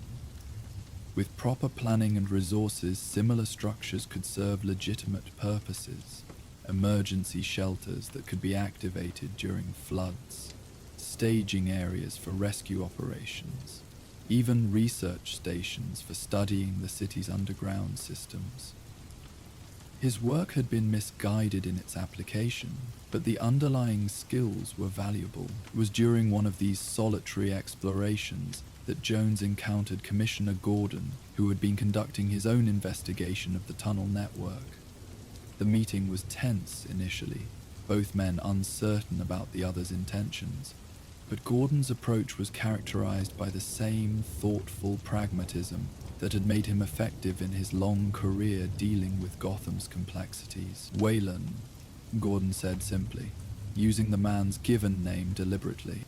With proper planning and resources, similar structures could serve legitimate purposes. Emergency shelters that could be activated during floods, staging areas for rescue operations, even research stations for studying the city's underground systems. His work had been misguided in its application, but the underlying skills were valuable. It was during one of these solitary explorations that Jones encountered Commissioner Gordon, who had been conducting his own investigation of the tunnel network. The meeting was tense initially, both men uncertain about the other's intentions, but Gordon's approach was characterized by the same thoughtful pragmatism that had made him effective in his long career dealing with Gotham's complexities. Wayland, Gordon said simply, using the man's given name deliberately.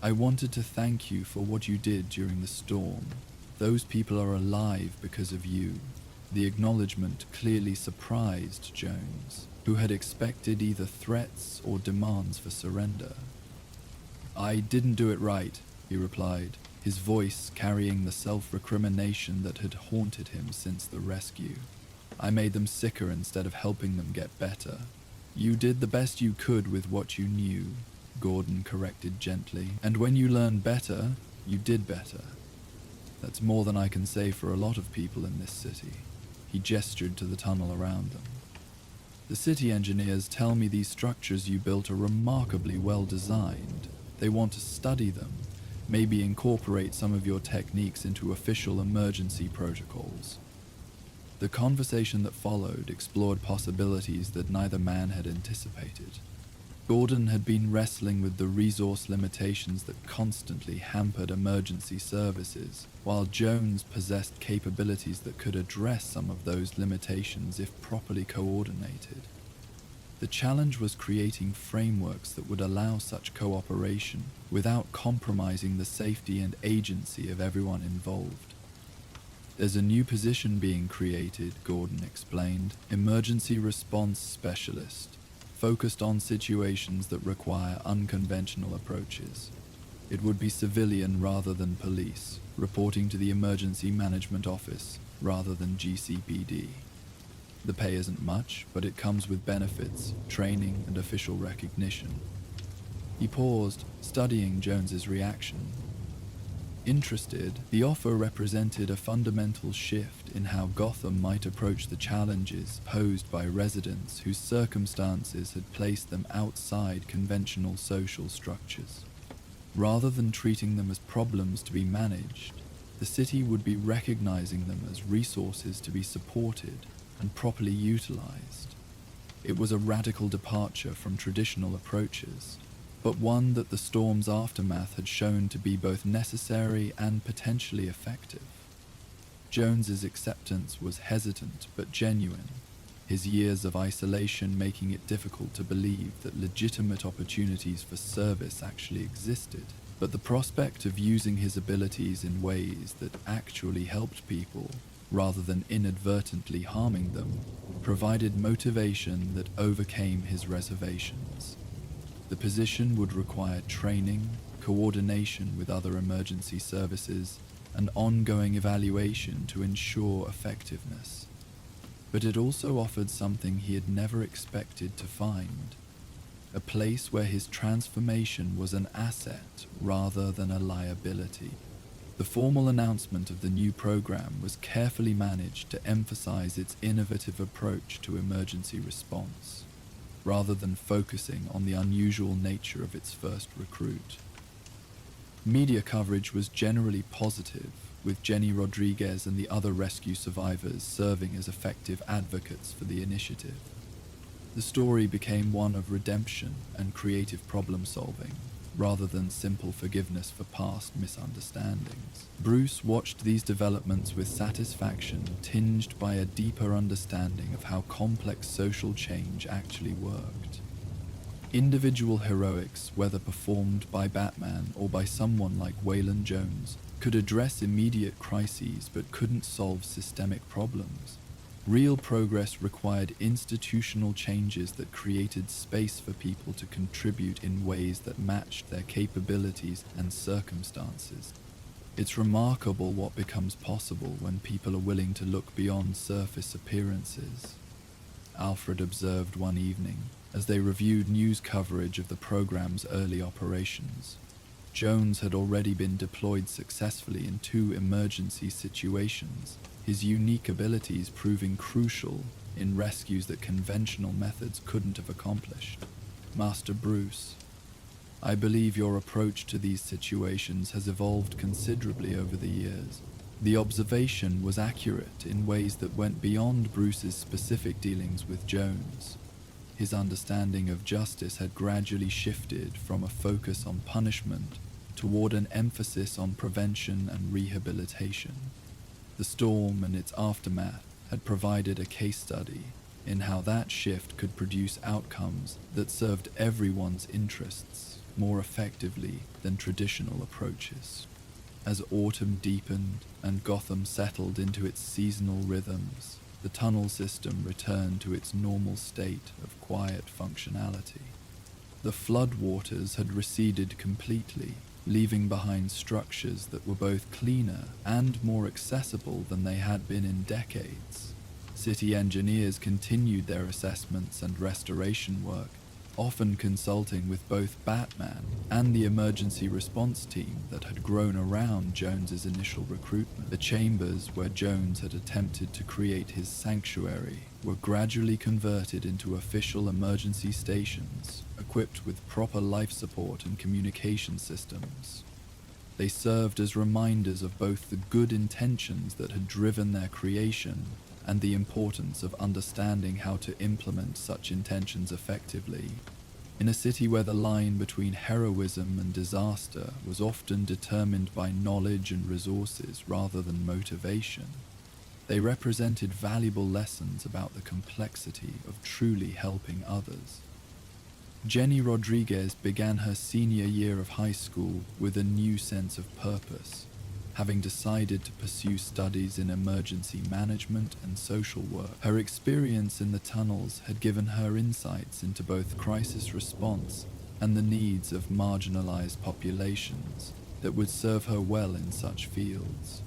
I wanted to thank you for what you did during the storm. Those people are alive because of you. The acknowledgement clearly surprised Jones, who had expected either threats or demands for surrender. I didn't do it right, he replied, his voice carrying the self-recrimination that had haunted him since the rescue. I made them sicker instead of helping them get better. You did the best you could with what you knew, Gordon corrected gently, and when you learned better, you did better. That's more than I can say for a lot of people in this city. He gestured to the tunnel around them. The city engineers tell me these structures you built are remarkably well designed. They want to study them, maybe incorporate some of your techniques into official emergency protocols. The conversation that followed explored possibilities that neither man had anticipated. Gordon had been wrestling with the resource limitations that constantly hampered emergency services, while Jones possessed capabilities that could address some of those limitations if properly coordinated. The challenge was creating frameworks that would allow such cooperation without compromising the safety and agency of everyone involved. There's a new position being created, Gordon explained, emergency response specialist, focused on situations that require unconventional approaches. It would be civilian rather than police, reporting to the Emergency Management Office rather than GCPD. The pay isn't much, but it comes with benefits, training, and official recognition. He paused, studying Jones's reaction. Interested, the offer represented a fundamental shift in how Gotham might approach the challenges posed by residents whose circumstances had placed them outside conventional social structures. Rather than treating them as problems to be managed, the city would be recognizing them as resources to be supported and properly utilized. It was a radical departure from traditional approaches, but one that the storm's aftermath had shown to be both necessary and potentially effective. Jones's acceptance was hesitant but genuine, his years of isolation making it difficult to believe that legitimate opportunities for service actually existed. But the prospect of using his abilities in ways that actually helped people, rather than inadvertently harming them, provided motivation that overcame his reservations. The position would require training, coordination with other emergency services, and ongoing evaluation to ensure effectiveness. But it also offered something he had never expected to find: a place where his transformation was an asset rather than a liability. The formal announcement of the new program was carefully managed to emphasize its innovative approach to emergency response, rather than focusing on the unusual nature of its first recruit. Media coverage was generally positive, with Jenny Rodriguez and the other rescue survivors serving as effective advocates for the initiative. The story became one of redemption and creative problem-solving, rather than simple forgiveness for past misunderstandings. Bruce watched these developments with satisfaction, tinged by a deeper understanding of how complex social change actually worked. Individual heroics, whether performed by Batman or by someone like Waylon Jones, could address immediate crises but couldn't solve systemic problems. Real progress required institutional changes that created space for people to contribute in ways that matched their capabilities and circumstances. It's remarkable what becomes possible when people are willing to look beyond surface appearances, Alfred observed one evening as they reviewed news coverage of the program's early operations. Jones had already been deployed successfully in 2 emergency situations, his unique abilities proving crucial in rescues that conventional methods couldn't have accomplished. Master Bruce, I believe your approach to these situations has evolved considerably over the years. The observation was accurate in ways that went beyond Bruce's specific dealings with Jones. His understanding of justice had gradually shifted from a focus on punishment toward an emphasis on prevention and rehabilitation. The storm and its aftermath had provided a case study in how that shift could produce outcomes that served everyone's interests more effectively than traditional approaches. As autumn deepened and Gotham settled into its seasonal rhythms, the tunnel system returned to its normal state of quiet functionality. The floodwaters had receded completely, leaving behind structures that were both cleaner and more accessible than they had been in decades. City engineers continued their assessments and restoration work, often consulting with both Batman and the emergency response team that had grown around Jones's initial recruitment. The chambers where Jones had attempted to create his sanctuary were gradually converted into official emergency stations, equipped with proper life support and communication systems. They served as reminders of both the good intentions that had driven their creation and the importance of understanding how to implement such intentions effectively. In a city where the line between heroism and disaster was often determined by knowledge and resources rather than motivation, they represented valuable lessons about the complexity of truly helping others. Jenny Rodriguez began her senior year of high school with a new sense of purpose, having decided to pursue studies in emergency management and social work. Her experience in the tunnels had given her insights into both crisis response and the needs of marginalized populations that would serve her well in such fields.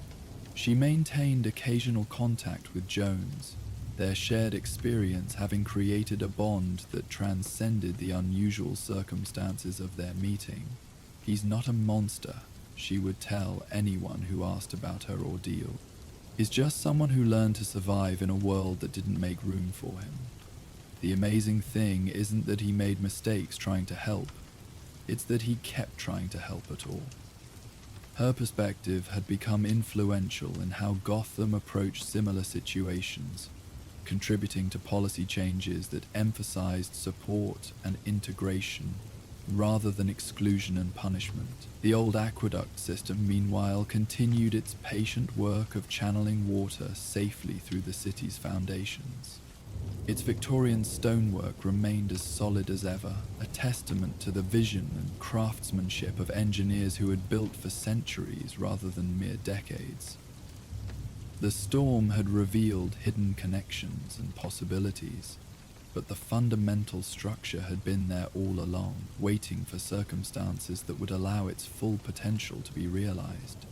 She maintained occasional contact with Jones, their shared experience having created a bond that transcended the unusual circumstances of their meeting. "He's not a monster," she would tell anyone who asked about her ordeal. "He's just someone who learned to survive in a world that didn't make room for him. The amazing thing isn't that he made mistakes trying to help, it's that he kept trying to help at all." Her perspective had become influential in how Gotham approached similar situations, contributing to policy changes that emphasized support and integration rather than exclusion and punishment. The old aqueduct system, meanwhile, continued its patient work of channeling water safely through the city's foundations. Its Victorian stonework remained as solid as ever, a testament to the vision and craftsmanship of engineers who had built for centuries rather than mere decades. The storm had revealed hidden connections and possibilities, but the fundamental structure had been there all along, waiting for circumstances that would allow its full potential to be realized.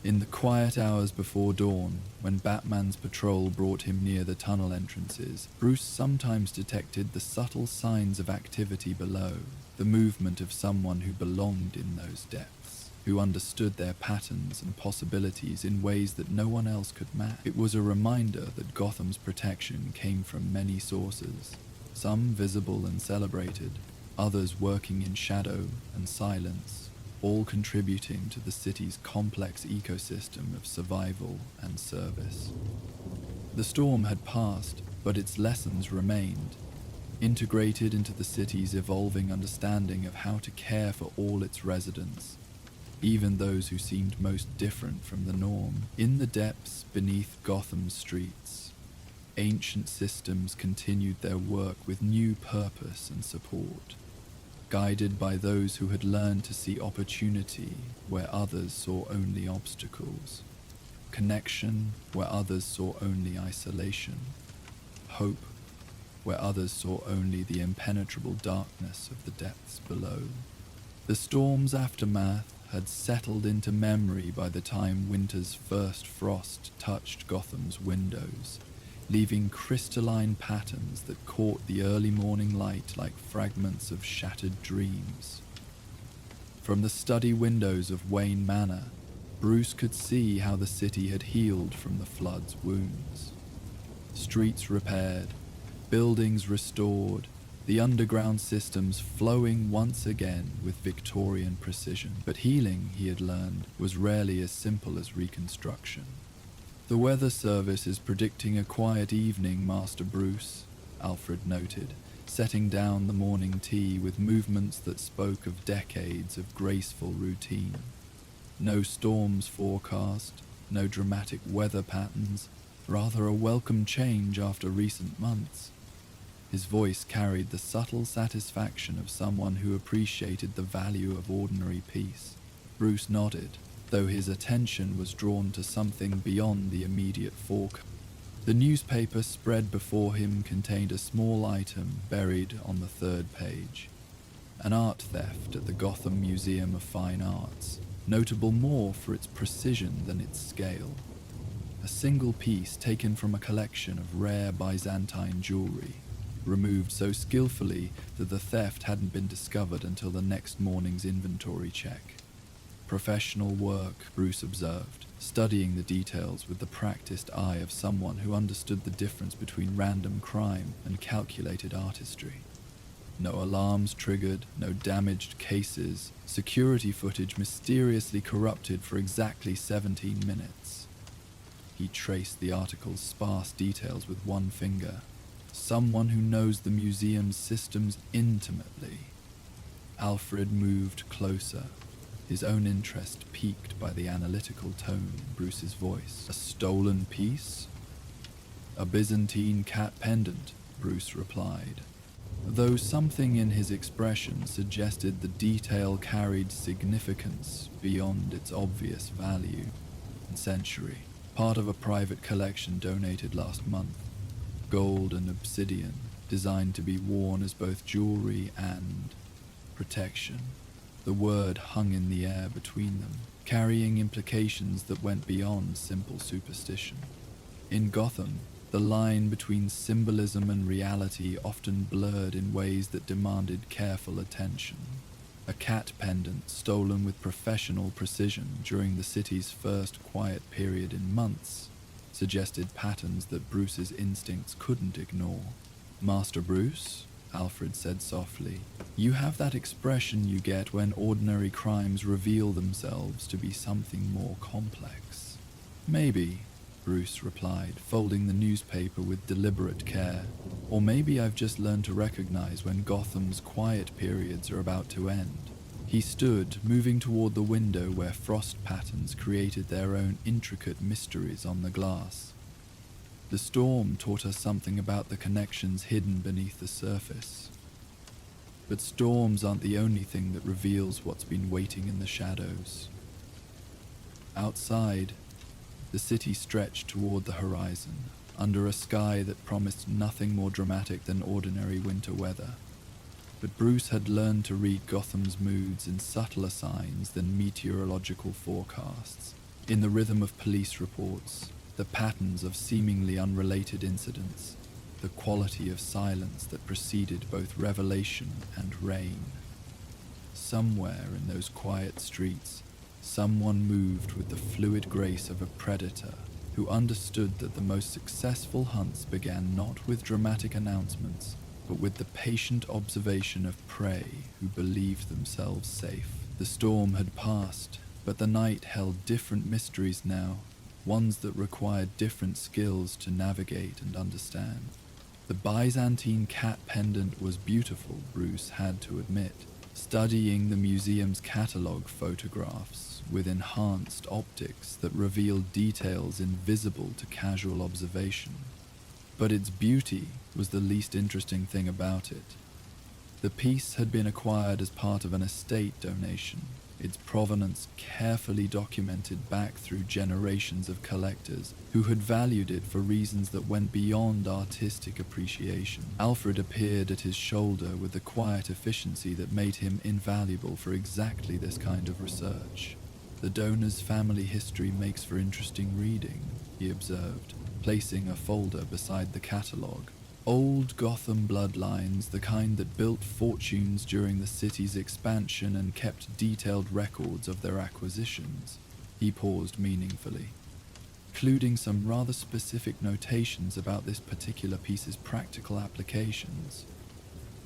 In the quiet hours before dawn, when Batman's patrol brought him near the tunnel entrances, Bruce sometimes detected the subtle signs of activity below, the movement of someone who belonged in those depths, who understood their patterns and possibilities in ways that no one else could match. It was a reminder that Gotham's protection came from many sources, some visible and celebrated, others working in shadow and silence, all contributing to the city's complex ecosystem of survival and service. The storm had passed, but its lessons remained, integrated into the city's evolving understanding of how to care for all its residents, even those who seemed most different from the norm. In the depths beneath Gotham's streets, ancient systems continued their work with new purpose and support, guided by those who had learned to see opportunity where others saw only obstacles, connection where others saw only isolation, hope where others saw only the impenetrable darkness of the depths below. The storm's aftermath had settled into memory by the time winter's first frost touched Gotham's windows, leaving crystalline patterns that caught the early morning light like fragments of shattered dreams. From the study windows of Wayne Manor, Bruce could see how the city had healed from the flood's wounds. Streets repaired, buildings restored, the underground systems flowing once again with Victorian precision. But healing, he had learned, was rarely as simple as reconstruction. "The weather service is predicting a quiet evening, Master Bruce," Alfred noted, setting down the morning tea with movements that spoke of decades of graceful routine. No storms forecast, no dramatic weather patterns, rather a welcome change after recent months. His voice carried the subtle satisfaction of someone who appreciated the value of ordinary peace. Bruce nodded, though his attention was drawn to something beyond the immediate forecast. The newspaper spread before him contained a small item buried on the third page. An art theft at the Gotham Museum of Fine Arts, notable more for its precision than its scale. A single piece taken from a collection of rare Byzantine jewelry, removed so skillfully that the theft hadn't been discovered until the next morning's inventory check. Professional work, Bruce observed, studying the details with the practiced eye of someone who understood the difference between random crime and calculated artistry. No alarms triggered, no damaged cases, security footage mysteriously corrupted for exactly 17 minutes. He traced the article's sparse details with one finger. Someone who knows the museum's systems intimately. Alfred moved closer, his own interest piqued by the analytical tone in Bruce's voice. A stolen piece? A Byzantine cat pendant, Bruce replied, though something in his expression suggested the detail carried significance beyond its obvious value. Century, part of a private collection donated last month. Gold and obsidian, designed to be worn as both jewelry and protection. The word hung in the air between them, carrying implications that went beyond simple superstition. In Gotham, the line between symbolism and reality often blurred in ways that demanded careful attention. A cat pendant stolen with professional precision during the city's first quiet period in months suggested patterns that Bruce's instincts couldn't ignore. "Master Bruce," Alfred said softly, "you have that expression you get when ordinary crimes reveal themselves to be something more complex." "Maybe," Bruce replied, folding the newspaper with deliberate care. "Or maybe I've just learned to recognize when Gotham's quiet periods are about to end." He stood, moving toward the window where frost patterns created their own intricate mysteries on the glass. "The storm taught us something about the connections hidden beneath the surface. But storms aren't the only thing that reveals what's been waiting in the shadows." Outside, the city stretched toward the horizon, under a sky that promised nothing more dramatic than ordinary winter weather. But Bruce had learned to read Gotham's moods in subtler signs than meteorological forecasts, in the rhythm of police reports, the patterns of seemingly unrelated incidents, the quality of silence that preceded both revelation and rain. Somewhere in those quiet streets, someone moved with the fluid grace of a predator who understood that the most successful hunts began not with dramatic announcements, but with the patient observation of prey who believed themselves safe. The storm had passed, but the night held different mysteries now, ones that required different skills to navigate and understand. The Byzantine cat pendant was beautiful, Bruce had to admit, studying the museum's catalogue photographs with enhanced optics that revealed details invisible to casual observation. But its beauty was the least interesting thing about it. The piece had been acquired as part of an estate donation, its provenance carefully documented back through generations of collectors who had valued it for reasons that went beyond artistic appreciation. Alfred appeared at his shoulder with the quiet efficiency that made him invaluable for exactly this kind of research. "The donor's family history makes for interesting reading," he observed, placing a folder beside the catalogue. "Old Gotham bloodlines, the kind that built fortunes during the city's expansion and kept detailed records of their acquisitions." He paused meaningfully, including some rather specific notations about this particular piece's practical applications.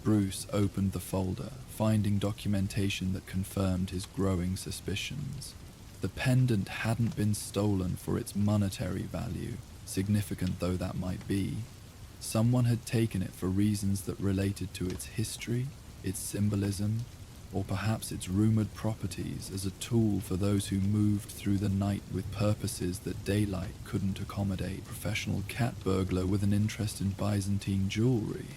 Bruce opened the folder, finding documentation that confirmed his growing suspicions. The pendant hadn't been stolen for its monetary value, significant though that might be. Someone had taken it for reasons that related to its history, its symbolism, or perhaps its rumored properties as a tool for those who moved through the night with purposes that daylight couldn't accommodate. "Professional cat burglar with an interest in Byzantine jewelry,"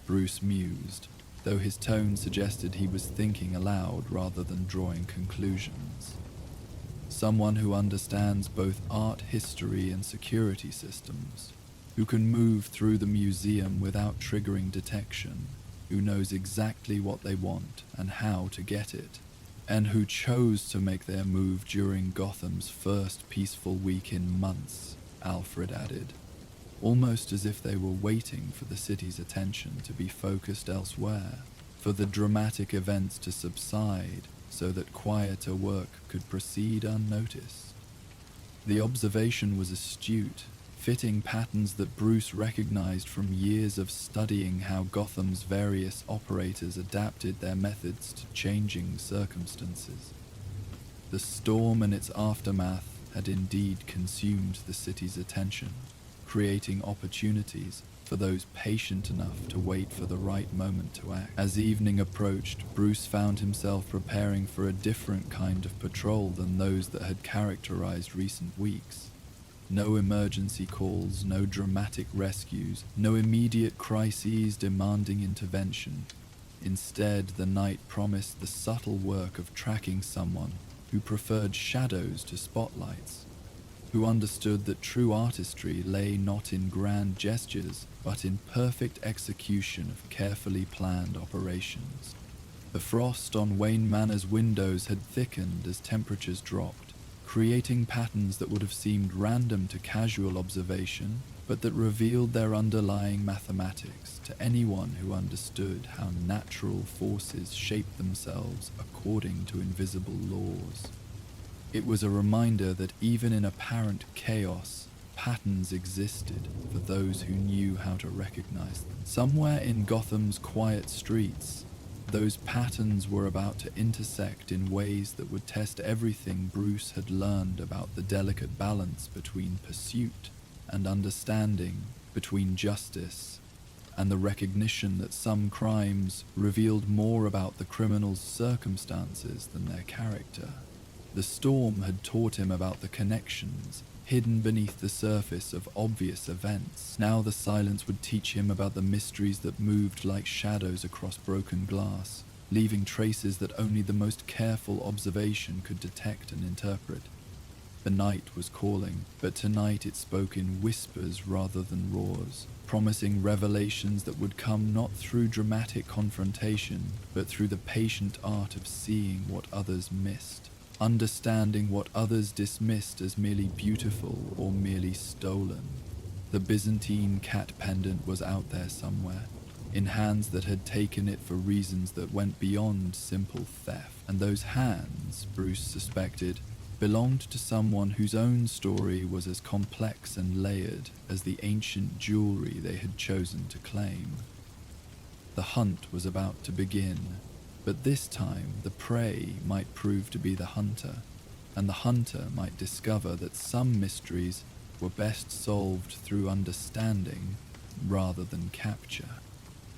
Bruce mused, though his tone suggested he was thinking aloud rather than drawing conclusions. "Someone who understands both art history and security systems, who can move through the museum without triggering detection, who knows exactly what they want and how to get it, and who chose to make their move during Gotham's first peaceful week in months," Alfred added, almost as if they were waiting for the city's attention to be focused elsewhere, for the dramatic events to subside so that quieter work could proceed unnoticed. The observation was astute, fitting patterns that Bruce recognized from years of studying how Gotham's various operators adapted their methods to changing circumstances. The storm and its aftermath, had indeed consumed the city's attention, creating opportunities for those patient enough to wait for the right moment to act. As evening approached, Bruce found himself preparing for a different kind of patrol than those that had characterized recent weeks. No emergency calls, no dramatic rescues, no immediate crises demanding intervention. Instead, the night promised the subtle work of tracking someone who preferred shadows to spotlights, who understood that true artistry lay not in grand gestures, but in perfect execution of carefully planned operations. The frost on Wayne Manor's windows had thickened as temperatures dropped, creating patterns that would have seemed random to casual observation, but that revealed their underlying mathematics to anyone who understood how natural forces shape themselves according to invisible laws. It was a reminder that even in apparent chaos, patterns existed for those who knew how to recognize them. Somewhere in Gotham's quiet streets, those patterns were about to intersect in ways that would test everything Bruce had learned about the delicate balance between pursuit and understanding, between justice and the recognition that some crimes revealed more about the criminal's circumstances than their character. The storm had taught him about the connections hidden beneath the surface of obvious events. Now the silence would teach him about the mysteries that moved like shadows across broken glass, leaving traces that only the most careful observation could detect and interpret. The night was calling, but tonight it spoke in whispers rather than roars, promising revelations that would come not through dramatic confrontation, but through the patient art of seeing what others missed, understanding what others dismissed as merely beautiful or merely stolen. The Byzantine cat pendant was out there somewhere, in hands that had taken it for reasons that went beyond simple theft. And those hands, Bruce suspected, belonged to someone whose own story was as complex and layered as the ancient jewelry they had chosen to claim. The hunt was about to begin, but this time the prey might prove to be the hunter, and the hunter might discover that some mysteries were best solved through understanding rather than capture.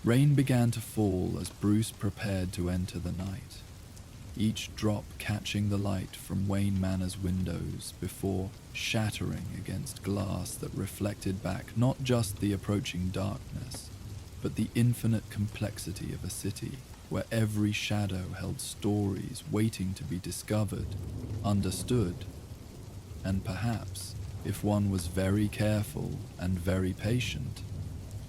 Rain began to fall as Bruce prepared to enter the night, each drop catching the light from Wayne Manor's windows before shattering against glass that reflected back not just the approaching darkness, but the infinite complexity of a city where every shadow held stories waiting to be discovered, understood, and perhaps, if one was very careful and very patient,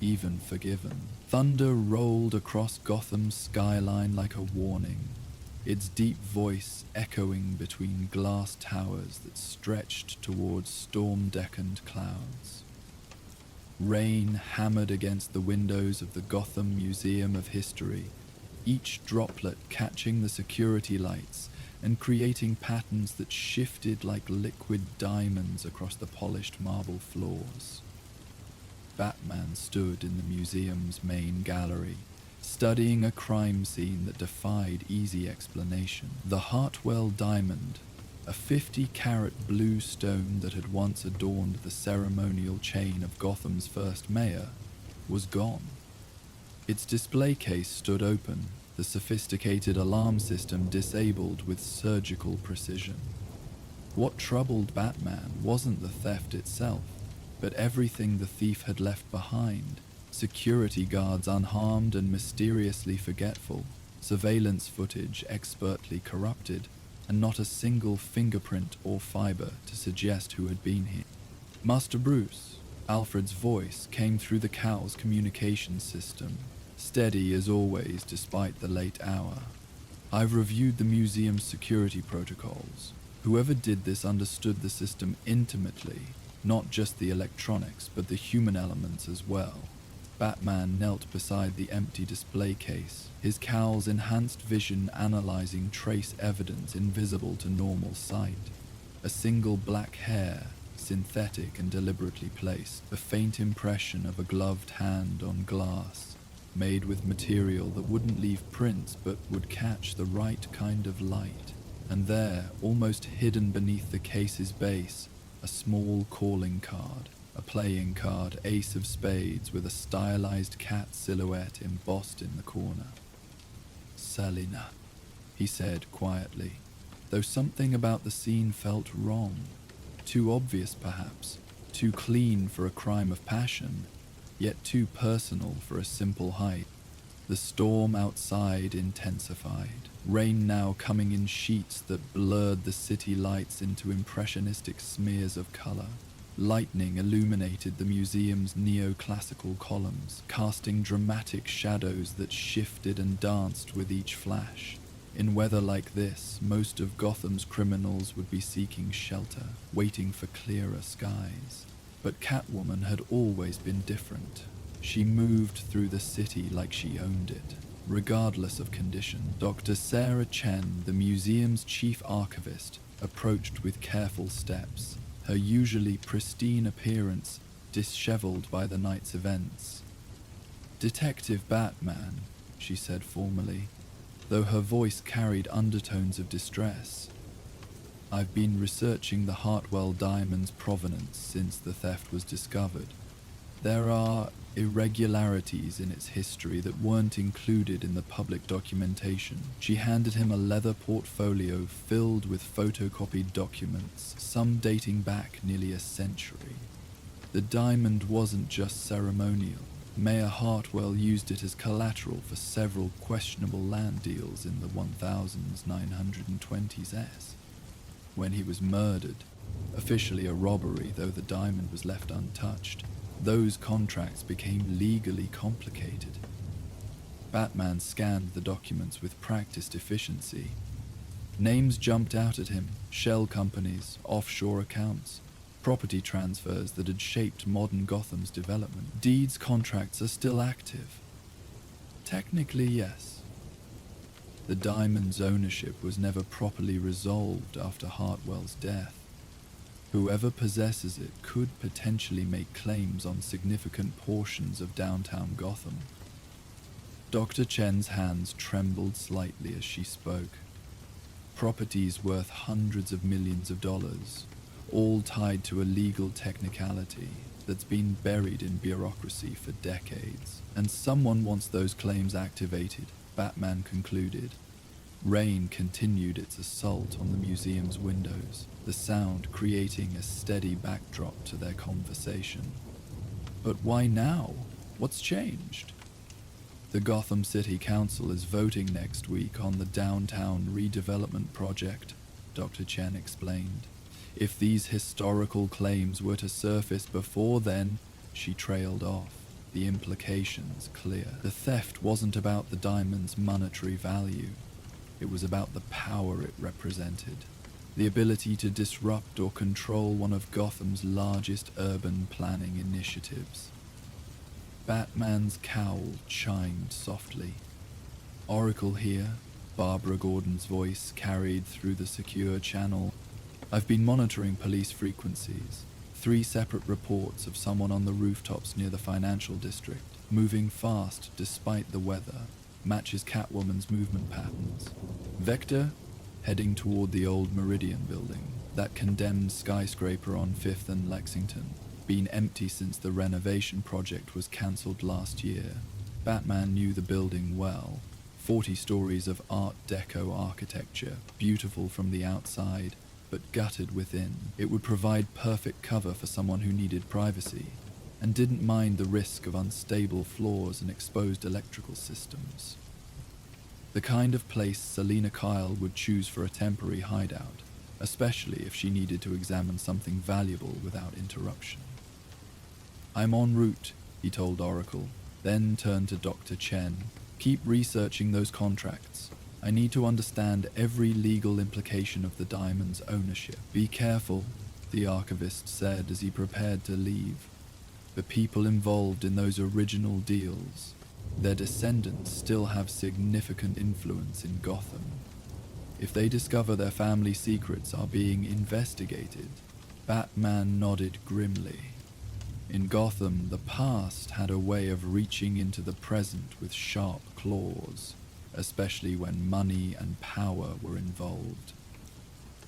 even forgiven. Thunder rolled across Gotham's skyline like a warning, its deep voice echoing between glass towers that stretched towards storm-deafened clouds. Rain hammered against the windows of the Gotham Museum of History, each droplet catching the security lights and creating patterns that shifted like liquid diamonds across the polished marble floors. Batman stood in the museum's main gallery, studying a crime scene that defied easy explanation. The Hartwell diamond, a 50-carat blue stone that had once adorned the ceremonial chain of Gotham's first mayor, was gone. Its display case stood open, the sophisticated alarm system disabled with surgical precision. What troubled Batman wasn't the theft itself, but everything the thief had left behind. Security guards unharmed and mysteriously forgetful, surveillance footage expertly corrupted, and not a single fingerprint or fiber to suggest who had been here. Master Bruce, Alfred's voice came through the cow's communications system, steady as always despite the late hour. I've reviewed the museum's security protocols. Whoever did this understood the system intimately, not just the electronics, but the human elements as well. Batman knelt beside the empty display case, his cowl's enhanced vision analyzing trace evidence invisible to normal sight. A single black hair, synthetic and deliberately placed, a faint impression of a gloved hand on glass, made with material that wouldn't leave prints but would catch the right kind of light And there, almost hidden beneath the case's base, a small calling card, a playing card, ace of spades with a stylized cat silhouette embossed in the corner. Selina, he said quietly, though something about the scene felt wrong. Too obvious, perhaps, too clean for a crime of passion, yet too personal for a simple height. The storm outside intensified, rain now coming in sheets that blurred the city lights into impressionistic smears of color. Lightning illuminated the museum's neoclassical columns, casting dramatic shadows that shifted and danced with each flash. In weather like this, most of Gotham's criminals would be seeking shelter, waiting for clearer skies. But Catwoman had always been different. She moved through the city like she owned it, regardless of condition. Dr. Sarah Chen, the museum's chief archivist, approached with careful steps, her usually pristine appearance disheveled by the night's events. "Detective Batman," she said formally, though her voice carried undertones of distress. "I've been researching the Hartwell diamond's provenance since the theft was discovered. There are irregularities in its history that weren't included in the public documentation." She handed him a leather portfolio filled with photocopied documents, some dating back nearly a century. The diamond wasn't just ceremonial. Mayor Hartwell used it as collateral for several questionable land deals in the 1920s. When he was murdered, officially a robbery though the diamond was left untouched, those contracts became legally complicated. Batman scanned the documents with practiced efficiency. Names jumped out at him: shell companies, offshore accounts, property transfers that had shaped modern Gotham's development. "Deeds contracts are still active." "Technically, yes. The diamond's ownership was never properly resolved after Hartwell's death. Whoever possesses it could potentially make claims on significant portions of downtown Gotham." Dr. Chen's hands trembled slightly as she spoke. Properties worth hundreds of millions of dollars, all tied to a legal technicality that's been buried in bureaucracy for decades. "And someone wants those claims activated," Batman concluded. Rain continued its assault on the museum's windows, the sound creating a steady backdrop to their conversation. "But why now? What's changed?" "The Gotham City Council is voting next week on the downtown redevelopment project," Dr. Chen explained. "If these historical claims were to surface before then," she trailed off, the implications clear. The theft wasn't about the diamond's monetary value. It was about the power it represented, the ability to disrupt or control one of Gotham's largest urban planning initiatives. Batman's cowl chimed softly. "Oracle here," Barbara Gordon's voice carried through the secure channel. "I've been monitoring police frequencies. 3 separate reports of someone on the rooftops near the financial district, moving fast despite the weather. Matches Catwoman's movement patterns. Vector, heading toward the old Meridian building, that condemned skyscraper on 5th and Lexington. Been empty since the renovation project was cancelled last year." Batman knew the building well. 40 stories of Art Deco architecture, beautiful from the outside, but gutted within. It would provide perfect cover for someone who needed privacy, and didn't mind the risk of unstable floors and exposed electrical systems. The kind of place Selina Kyle would choose for a temporary hideout, especially if she needed to examine something valuable without interruption. "I'm en route," he told Oracle, then turned to Dr. Chen. "Keep researching those contracts. I need to understand every legal implication of the diamond's ownership." "Be careful," the archivist said as he prepared to leave. "The people involved in those original deals, their descendants still have significant influence in Gotham. If they discover their family secrets are being investigated..." Batman nodded grimly. In Gotham, the past had a way of reaching into the present with sharp claws, especially when money and power were involved.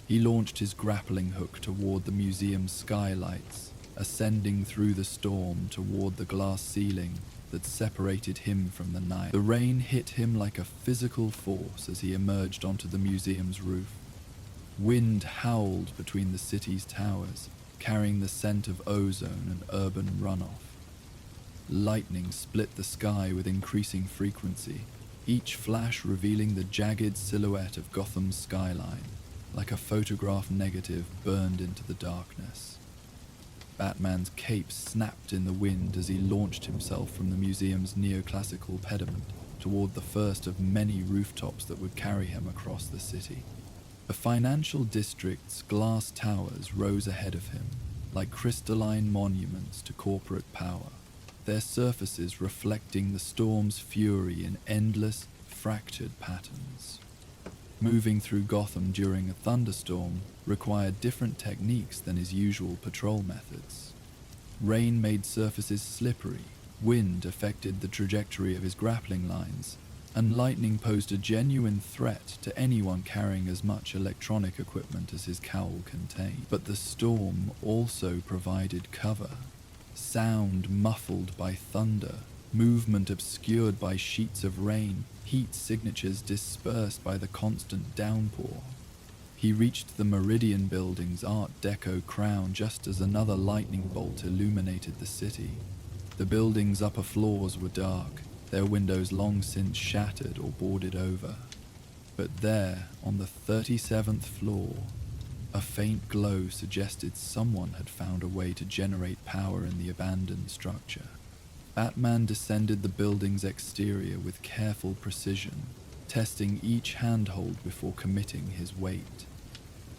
He launched his grappling hook toward the museum's skylights, ascending through the storm toward the glass ceiling that separated him from the night. The rain hit him like a physical force as he emerged onto the museum's roof. Wind howled between the city's towers, carrying the scent of ozone and urban runoff. Lightning split the sky with increasing frequency, each flash revealing the jagged silhouette of Gotham's skyline, like a photograph negative burned into the darkness. Batman's cape snapped in the wind as he launched himself from the museum's neoclassical pediment toward the first of many rooftops that would carry him across the city. The financial district's glass towers rose ahead of him, like crystalline monuments to corporate power, their surfaces reflecting the storm's fury in endless, fractured patterns. Moving through Gotham during a thunderstorm required different techniques than his usual patrol methods. Rain made surfaces slippery, wind affected the trajectory of his grappling lines, and lightning posed a genuine threat to anyone carrying as much electronic equipment as his cowl contained. But the storm also provided cover. Sound muffled by thunder, movement obscured by sheets of rain, heat signatures dispersed by the constant downpour. He reached the Meridian Building's Art Deco crown just as another lightning bolt illuminated the city. The building's upper floors were dark, their windows long since shattered or boarded over. But there, on the 37th floor, a faint glow suggested someone had found a way to generate power in the abandoned structure. Batman descended the building's exterior with careful precision, testing each handhold before committing his weight.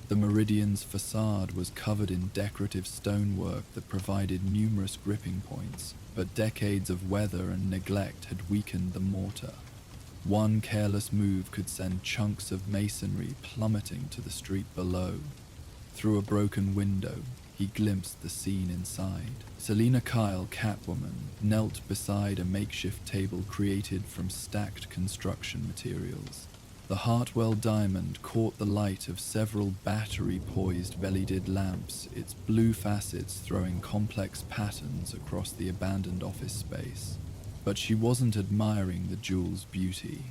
The Meridian's facade was covered in decorative stonework that provided numerous gripping points, but decades of weather and neglect had weakened the mortar. One careless move could send chunks of masonry plummeting to the street below. Through a broken window, he glimpsed the scene inside. Selina Kyle, Catwoman, knelt beside a makeshift table created from stacked construction materials. The Hartwell diamond caught the light of several battery-poised vellied lamps, its blue facets throwing complex patterns across the abandoned office space. But she wasn't admiring the jewel's beauty.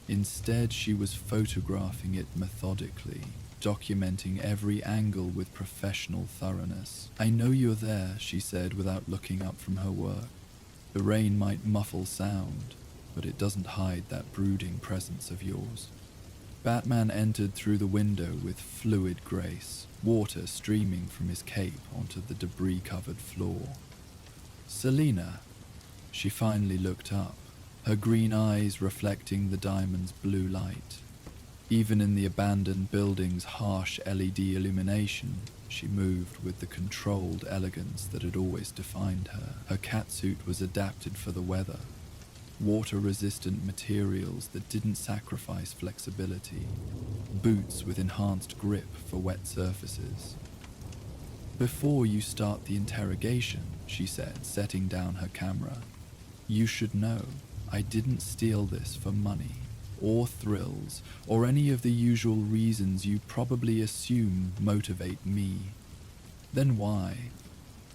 Instead, she was photographing it methodically, documenting every angle with professional thoroughness. "I know you're there," she said without looking up from her work. "The rain might muffle sound, but it doesn't hide that brooding presence of yours." Batman entered through the window with fluid grace, water streaming from his cape onto the debris-covered floor. "Selina." She finally looked up, her green eyes reflecting the diamond's blue light. Even in the abandoned building's harsh LED illumination, she moved with the controlled elegance that had always defined her. Her catsuit was adapted for the weather, water-resistant materials that didn't sacrifice flexibility, boots with enhanced grip for wet surfaces. "Before you start the interrogation," she said, setting down her camera, "you should know I didn't steal this for money, or thrills, or any of the usual reasons you probably assume motivate me." "Then why?"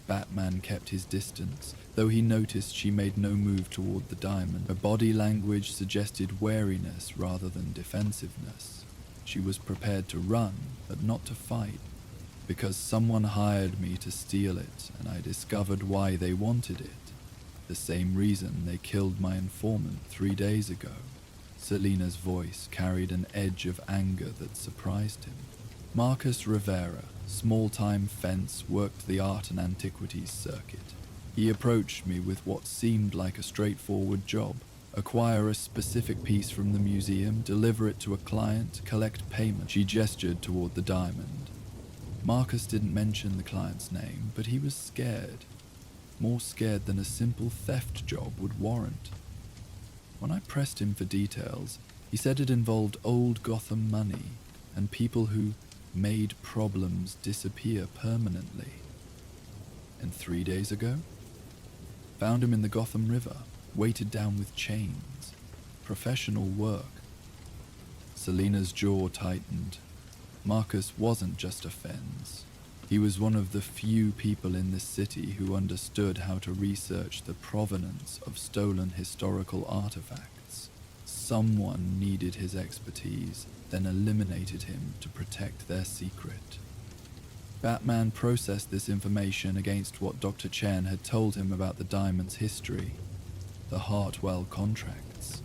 Batman kept his distance, though he noticed she made no move toward the diamond. Her body language suggested wariness rather than defensiveness. She was prepared to run, but not to fight. "Because someone hired me to steal it, and I discovered why they wanted it. The same reason they killed my informant 3 days ago." Selina's voice carried an edge of anger that surprised him. "Marcus Rivera, small-time fence, worked the art and antiquities circuit. He approached me with what seemed like a straightforward job: acquire a specific piece from the museum, deliver it to a client, collect payment." She gestured toward the diamond. Marcus didn't mention the client's name, but he was scared. More scared than a simple theft job would warrant. When I pressed him for details, he said it involved old Gotham money and people who made problems disappear permanently. "And 3 days ago?" "Found him in the Gotham River, weighted down with chains. Professional work." Selina's jaw tightened. Marcus wasn't just a fence. He was one of the few people in this city who understood how to research the provenance of stolen historical artifacts. Someone needed his expertise, then eliminated him to protect their secret. Batman processed this information against what Dr. Chen had told him about the diamond's history, the Hartwell contracts.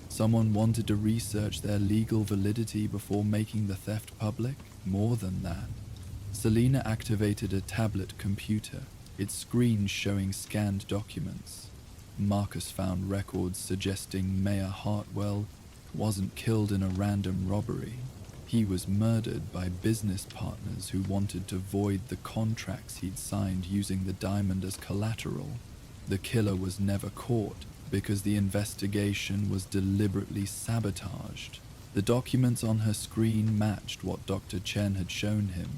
Someone wanted to research their legal validity before making the theft public. More than that, Selina activated a tablet computer, its screen showing scanned documents. Marcus found records suggesting Mayor Hartwell wasn't killed in a random robbery. He was murdered by business partners who wanted to void the contracts he'd signed using the diamond as collateral. The killer was never caught because the investigation was deliberately sabotaged. The documents on her screen matched what Dr. Chen had shown him,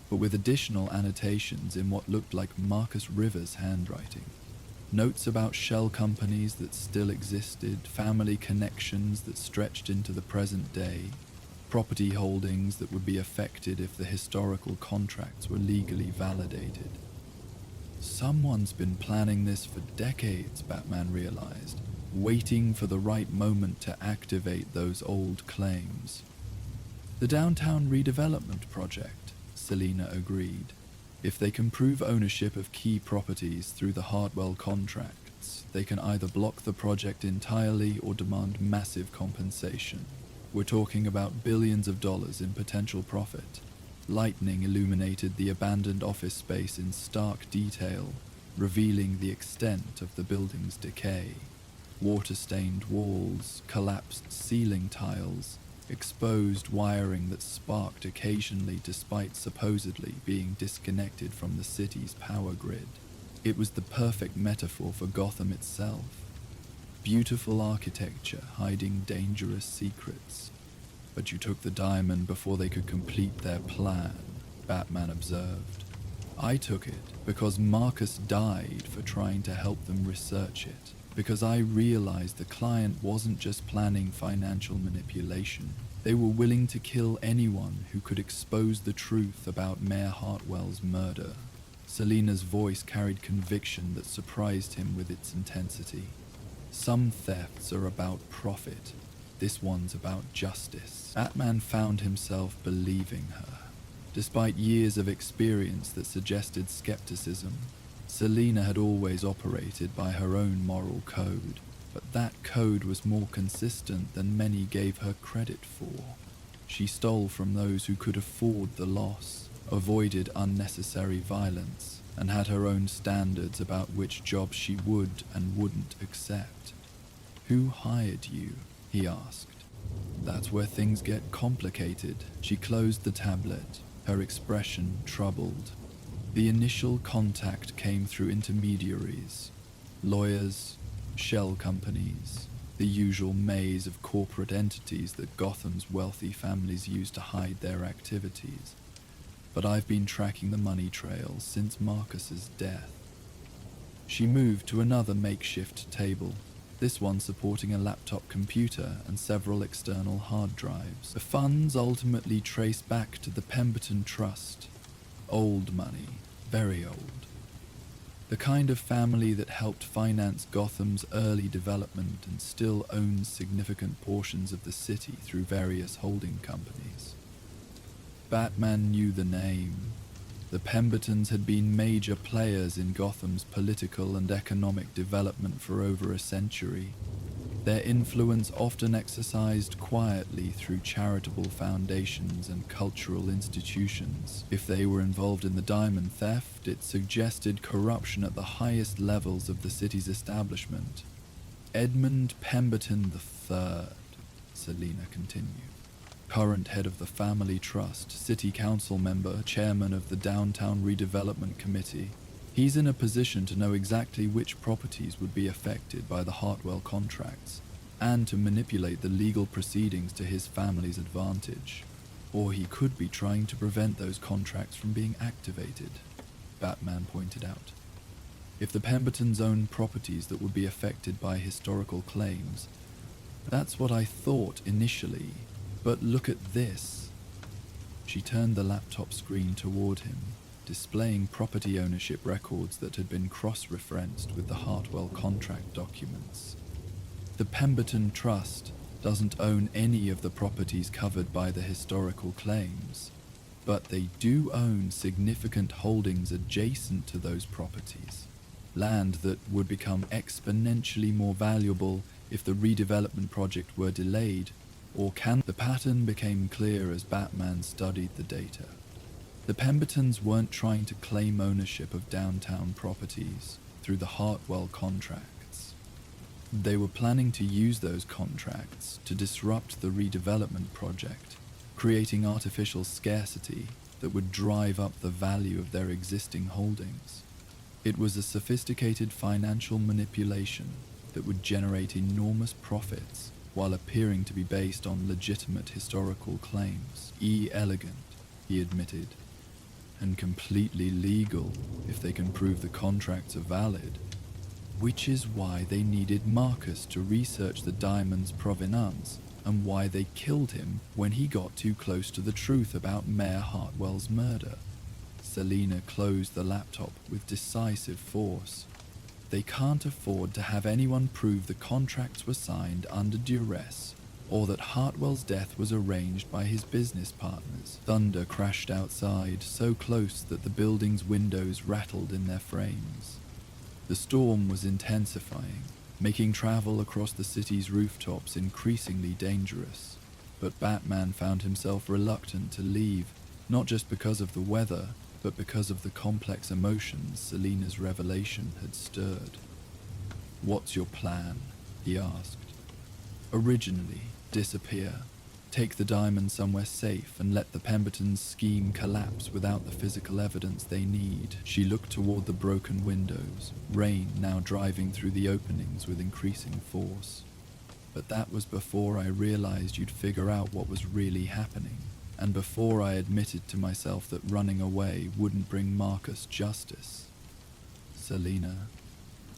but with additional annotations in what looked like Marcus Rivers' handwriting. Notes about shell companies that still existed, family connections that stretched into the present day, property holdings that would be affected if the historical contracts were legally validated. Someone's been planning this for decades, Batman realized, waiting for the right moment to activate those old claims. The downtown redevelopment project, Selina agreed. If they can prove ownership of key properties through the Hartwell contracts, they can either block the project entirely or demand massive compensation. We're talking about billions of dollars in potential profit. Lightning illuminated the abandoned office space in stark detail, revealing the extent of the building's decay. Water-stained walls, collapsed ceiling tiles, exposed wiring that sparked occasionally despite supposedly being disconnected from the city's power grid. It was the perfect metaphor for Gotham itself. Beautiful architecture hiding dangerous secrets. But you took the diamond before they could complete their plan, Batman observed. I took it because Marcus died for trying to help them research it, because I realized the client wasn't just planning financial manipulation. They were willing to kill anyone who could expose the truth about Mayor Hartwell's murder. Selina's voice carried conviction that surprised him with its intensity. Some thefts are about profit. This one's about justice. Batman found himself believing her. Despite years of experience that suggested skepticism, Selina had always operated by her own moral code, but that code was more consistent than many gave her credit for. She stole from those who could afford the loss, avoided unnecessary violence, and had her own standards about which jobs she would and wouldn't accept. "Who hired you?" he asked. "That's where things get complicated." She closed the tablet, her expression troubled. The initial contact came through intermediaries, lawyers, shell companies, the usual maze of corporate entities that Gotham's wealthy families use to hide their activities. But I've been tracking the money trail since Marcus's death. She moved to another makeshift table, this one supporting a laptop computer and several external hard drives. The funds ultimately trace back to the Pemberton Trust. Old money, very old. The kind of family that helped finance Gotham's early development and still owns significant portions of the city through various holding companies. Batman knew the name. The Pembertons had been major players in Gotham's political and economic development for over a century. Their influence often exercised quietly through charitable foundations and cultural institutions. If they were involved in the diamond theft, it suggested corruption at the highest levels of the city's establishment. Edmund Pemberton III, Selina continued. Current head of the family trust, city council member, chairman of the downtown redevelopment committee. He's in a position to know exactly which properties would be affected by the Hartwell contracts, and to manipulate the legal proceedings to his family's advantage. Or he could be trying to prevent those contracts from being activated, Batman pointed out. If the Pembertons own properties that would be affected by historical claims, that's what I thought initially. But look at this. She turned the laptop screen toward him, displaying property ownership records that had been cross-referenced with the Hartwell contract documents. The Pemberton Trust doesn't own any of the properties covered by the historical claims, but they do own significant holdings adjacent to those properties, land that would become exponentially more valuable if the redevelopment project were delayed, or can. The pattern became clear as Batman studied the data. The Pembertons weren't trying to claim ownership of downtown properties through the Hartwell contracts. They were planning to use those contracts to disrupt the redevelopment project, creating artificial scarcity that would drive up the value of their existing holdings. It was a sophisticated financial manipulation that would generate enormous profits while appearing to be based on legitimate historical claims. Elegant, he admitted, and completely legal if they can prove the contracts are valid, which is why they needed Marcus to research the diamond's provenance and why they killed him when he got too close to the truth about Mayor Hartwell's murder. Selina closed the laptop with decisive force. They can't afford to have anyone prove the contracts were signed under duress, or that Hartwell's death was arranged by his business partners. Thunder crashed outside, so close that the building's windows rattled in their frames. The storm was intensifying, making travel across the city's rooftops increasingly dangerous. But Batman found himself reluctant to leave, not just because of the weather, but because of the complex emotions Selina's revelation had stirred. "What's your plan?" he asked. "Originally, disappear. Take the diamond somewhere safe and let the Pembertons' scheme collapse without the physical evidence they need." She looked toward the broken windows, rain now driving through the openings with increasing force. "But that was before I realized you'd figure out what was really happening, and before I admitted to myself that running away wouldn't bring Marcus justice." "Selina,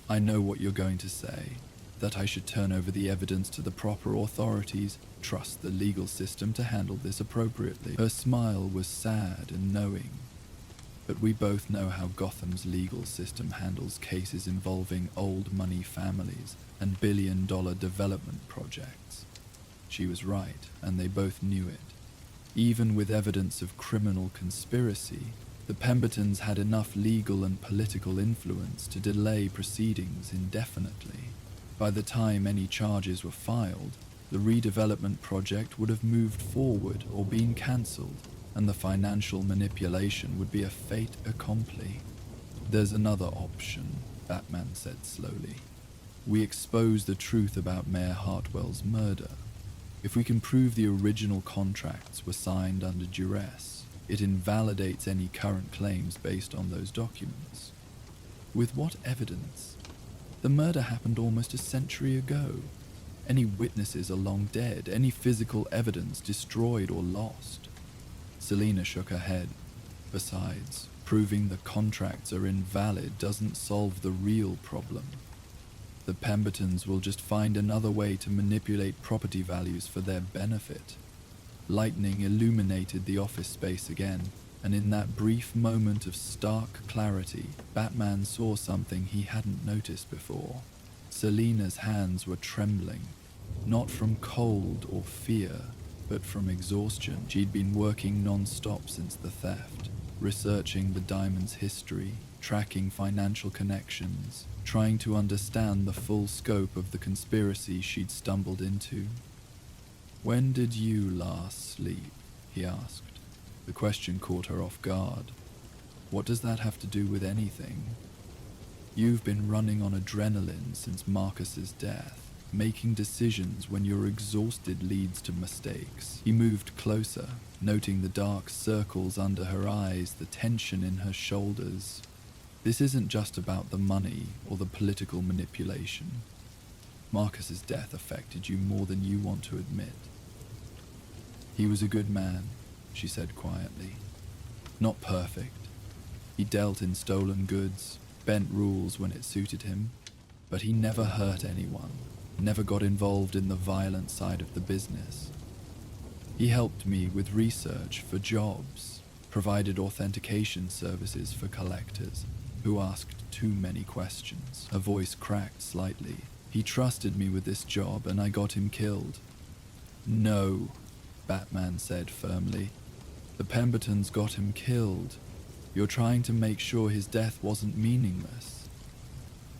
I know what you're going to say, that I should turn over the evidence to the proper authorities, trust the legal system to handle this appropriately." Her smile was sad and knowing. "But we both know how Gotham's legal system handles cases involving old money families and billion-dollar development projects." She was right, and they both knew it. Even with evidence of criminal conspiracy, the Pembertons had enough legal and political influence to delay proceedings indefinitely. By the time any charges were filed, the redevelopment project would have moved forward or been cancelled, and the financial manipulation would be a fait accompli. "There's another option," Batman said slowly. "We expose the truth about Mayor Hartwell's murder. If we can prove the original contracts were signed under duress, it invalidates any current claims based on those documents." "With what evidence? The murder happened almost a century ago. Any witnesses are long dead, any physical evidence destroyed or lost." Selina shook her head. "Besides, proving the contracts are invalid doesn't solve the real problem. The Pembertons will just find another way to manipulate property values for their benefit." Lightning illuminated the office space again, and in that brief moment of stark clarity, Batman saw something he hadn't noticed before. Selina's hands were trembling, not from cold or fear, but from exhaustion. She'd been working non-stop since the theft, researching the diamond's history, tracking financial connections, trying to understand the full scope of the conspiracy she'd stumbled into. "When did you last sleep?" he asked. The question caught her off guard. "What does that have to do with anything?" "You've been running on adrenaline since Marcus's death. Making decisions when you're exhausted leads to mistakes." He moved closer, noting the dark circles under her eyes, the tension in her shoulders. "This isn't just about the money or the political manipulation. Marcus's death affected you more than you want to admit." "He was a good man," she said quietly. "Not perfect. He dealt in stolen goods, bent rules when it suited him, but he never hurt anyone, never got involved in the violent side of the business. He helped me with research for jobs, provided authentication services for collectors who asked too many questions. Her voice cracked slightly. He trusted me with this job and I got him killed. No, Batman said firmly. The Pembertons got him killed. You're trying to make sure his death wasn't meaningless.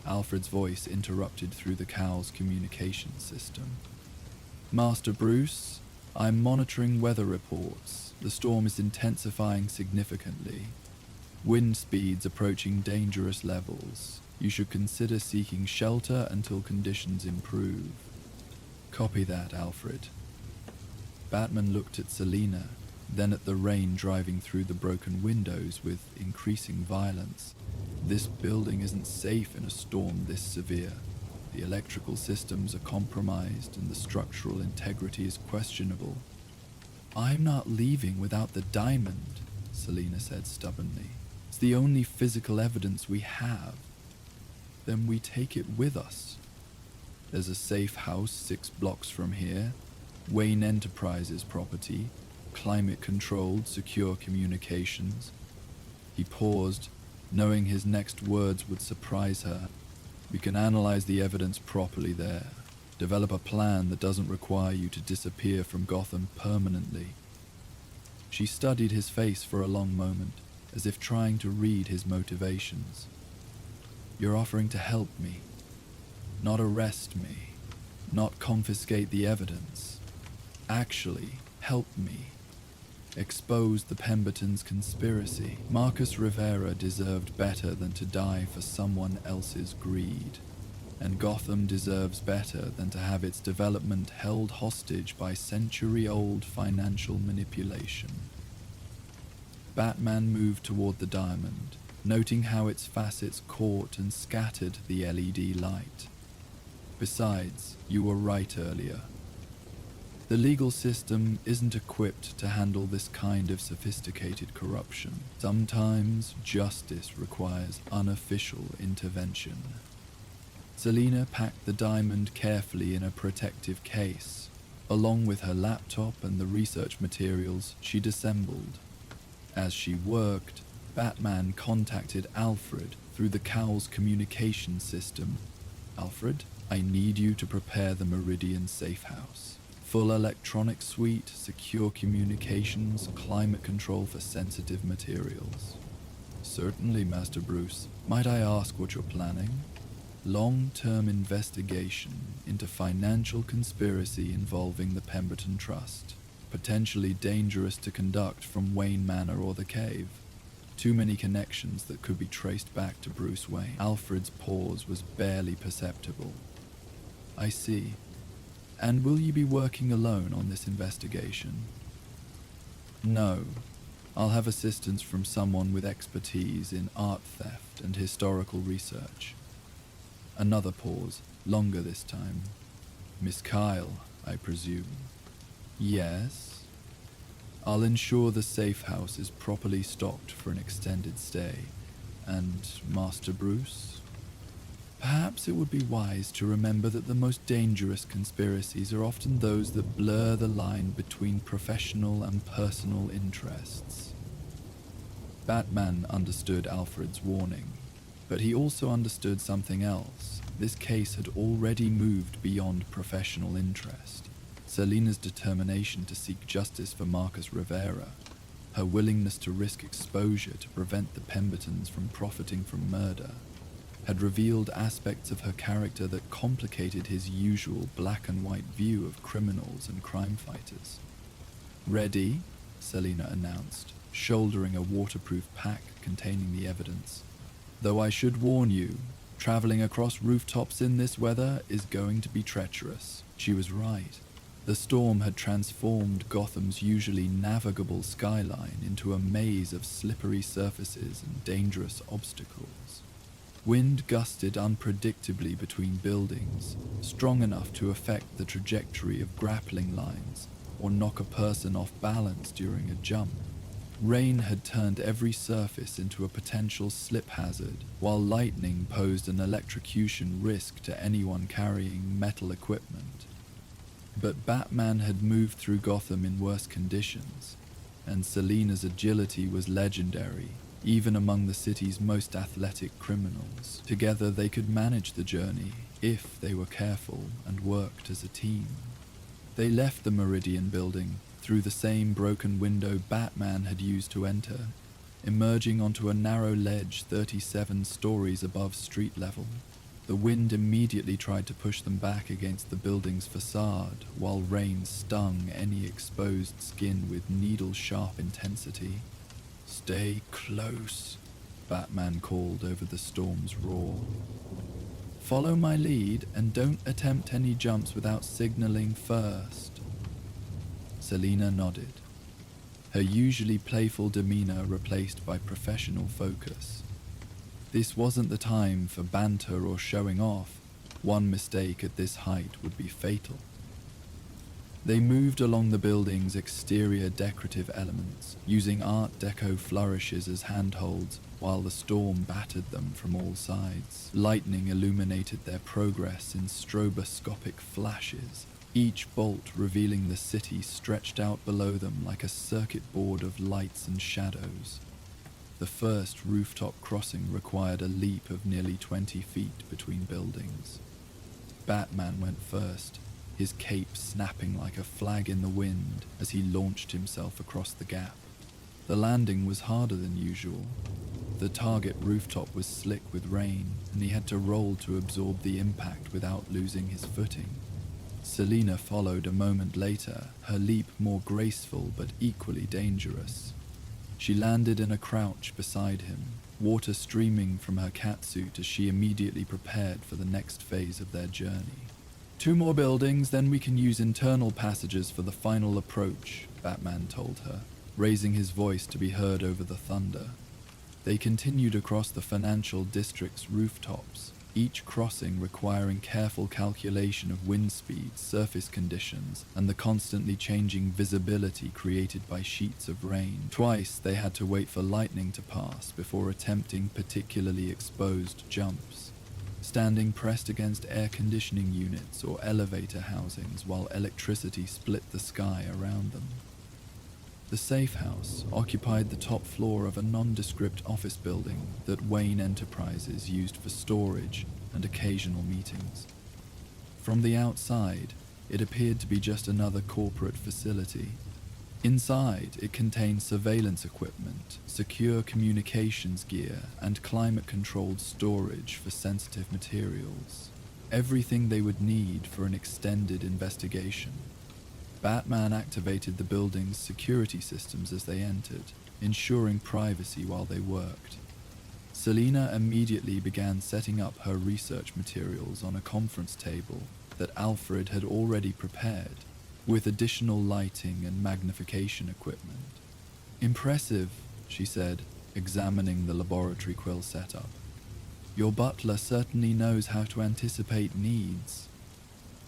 Alfred's voice interrupted through the cow's communication system. Master Bruce, I'm monitoring weather reports. The storm is intensifying significantly. Wind speeds approaching dangerous levels. You should consider seeking shelter until conditions improve. Copy that, Alfred. Batman looked at Selina, then at the rain driving through the broken windows with increasing violence. This building isn't safe in a storm this severe. The electrical systems are compromised and the structural integrity is questionable. I'm not leaving without the diamond, Selina said stubbornly. It's the only physical evidence we have. Then we take it with us. There's a safe house 6 blocks from here, Wayne Enterprises property, climate-controlled, secure communications. He paused, knowing his next words would surprise her. We can analyze the evidence properly there, develop a plan that doesn't require you to disappear from Gotham permanently. She studied his face for a long moment, as if trying to read his motivations. You're offering to help me, not arrest me, not confiscate the evidence. Actually, help me. Expose the Pembertons' conspiracy. Marcus Rivera deserved better than to die for someone else's greed. And Gotham deserves better than to have its development held hostage by century-old financial manipulation. Batman moved toward the diamond, noting how its facets caught and scattered the LED light. Besides, you were right earlier. The legal system isn't equipped to handle this kind of sophisticated corruption. Sometimes justice requires unofficial intervention. Selina packed the diamond carefully in a protective case. Along with her laptop and the research materials she'd assembled. As she worked, Batman contacted Alfred through the cow's communication system. Alfred, I need you to prepare the Meridian safe house. Full electronic suite, secure communications, climate control for sensitive materials. Certainly, Master Bruce. Might I ask what you're planning? Long-term investigation into financial conspiracy involving the Pemberton Trust. Potentially dangerous to conduct from Wayne Manor or the cave. Too many connections that could be traced back to Bruce Wayne. Alfred's pause was barely perceptible. I see. And will you be working alone on this investigation? No. I'll have assistance from someone with expertise in art theft and historical research. Another pause, longer this time. Miss Kyle, I presume. Yes? I'll ensure the safe house is properly stocked for an extended stay. And Master Bruce? Perhaps it would be wise to remember that the most dangerous conspiracies are often those that blur the line between professional and personal interests. Batman understood Alfred's warning, but he also understood something else. This case had already moved beyond professional interest. Selina's determination to seek justice for Marcus Rivera, her willingness to risk exposure to prevent the Pembertons from profiting from murder, had revealed aspects of her character that complicated his usual black and white view of criminals and crime fighters. Ready? Selina announced, shouldering a waterproof pack containing the evidence. Though I should warn you, traveling across rooftops in this weather is going to be treacherous. She was right. The storm had transformed Gotham's usually navigable skyline into a maze of slippery surfaces and dangerous obstacles. Wind gusted unpredictably between buildings, strong enough to affect the trajectory of grappling lines or knock a person off balance during a jump. Rain had turned every surface into a potential slip hazard, while lightning posed an electrocution risk to anyone carrying metal equipment. But Batman had moved through Gotham in worse conditions, and Selina's agility was legendary, even among the city's most athletic criminals. Together they could manage the journey if they were careful and worked as a team. They left the Meridian building through the same broken window Batman had used to enter, emerging onto a narrow ledge 37 stories above street level. The wind immediately tried to push them back against the building's facade, while rain stung any exposed skin with needle-sharp intensity. "Stay close," Batman called over the storm's roar. "Follow my lead and don't attempt any jumps without signaling first." Selina nodded, her usually playful demeanor replaced by professional focus. This wasn't the time for banter or showing off. One mistake at this height would be fatal. They moved along the building's exterior decorative elements, using Art Deco flourishes as handholds while the storm battered them from all sides. Lightning illuminated their progress in stroboscopic flashes, each bolt revealing the city stretched out below them like a circuit board of lights and shadows. The first rooftop crossing required a leap of nearly 20 feet between buildings. Batman went first, his cape snapping like a flag in the wind as he launched himself across the gap. The landing was harder than usual. The target rooftop was slick with rain, and he had to roll to absorb the impact without losing his footing. Selina followed a moment later, her leap more graceful but equally dangerous. She landed in a crouch beside him, water streaming from her catsuit as she immediately prepared for the next phase of their journey. "2 more buildings, then we can use internal passages for the final approach," Batman told her, raising his voice to be heard over the thunder. They continued across the financial district's rooftops, each crossing requiring careful calculation of wind speeds, surface conditions, and the constantly changing visibility created by sheets of rain. Twice they had to wait for lightning to pass before attempting particularly exposed jumps, standing pressed against air conditioning units or elevator housings while electricity split the sky around them. The safe house occupied the top floor of a nondescript office building that Wayne Enterprises used for storage and occasional meetings. From the outside, it appeared to be just another corporate facility. Inside, it contained surveillance equipment, secure communications gear, and climate-controlled storage for sensitive materials. Everything they would need for an extended investigation. Batman activated the building's security systems as they entered, ensuring privacy while they worked. Selina immediately began setting up her research materials on a conference table that Alfred had already prepared, with additional lighting and magnification equipment. "Impressive," she said, examining the laboratory quill setup. "Your butler certainly knows how to anticipate needs."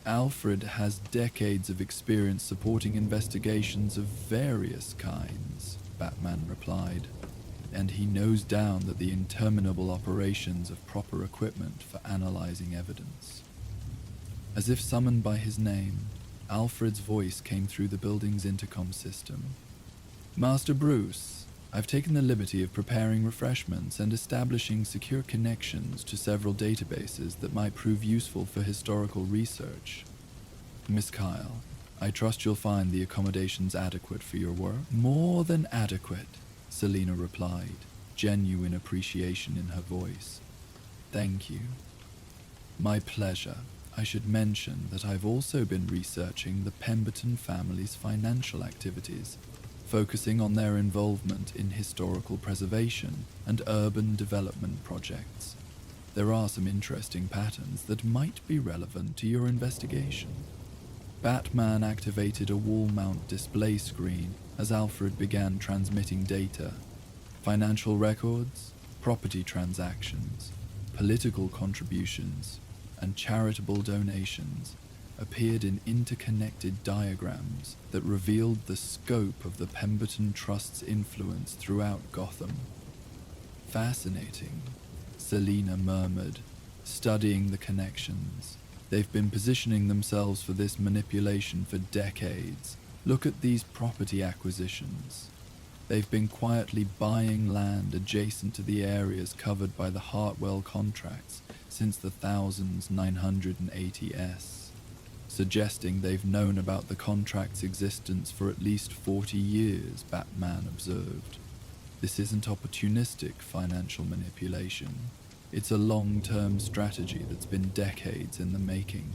"Alfred has decades of experience supporting investigations of various kinds," Batman replied, "and he knows down that the interminable operations of proper equipment for analyzing evidence." As if summoned by his name, Alfred's voice came through the building's intercom system. "Master Bruce, I've taken the liberty of preparing refreshments and establishing secure connections to several databases that might prove useful for historical research. Miss Kyle, I trust you'll find the accommodations adequate for your work." "More than adequate," Selina replied, genuine appreciation in her voice. "Thank you." "My pleasure. I should mention that I've also been researching the Pemberton family's financial activities, focusing on their involvement in historical preservation and urban development projects. There are some interesting patterns that might be relevant to your investigation." Batman activated a wall-mount display screen as Alfred began transmitting data. Financial records, property transactions, political contributions, and charitable donations appeared in interconnected diagrams that revealed the scope of the Pemberton Trust's influence throughout Gotham. "Fascinating," Selina murmured, studying the connections. They've been positioning themselves for this manipulation for decades. Look at these property acquisitions. They've been quietly buying land adjacent to the areas covered by the Hartwell contracts since the 1980s, suggesting they've known about the contract's existence for at least 40 years, Batman observed. This isn't opportunistic financial manipulation. It's a long-term strategy that's been decades in the making.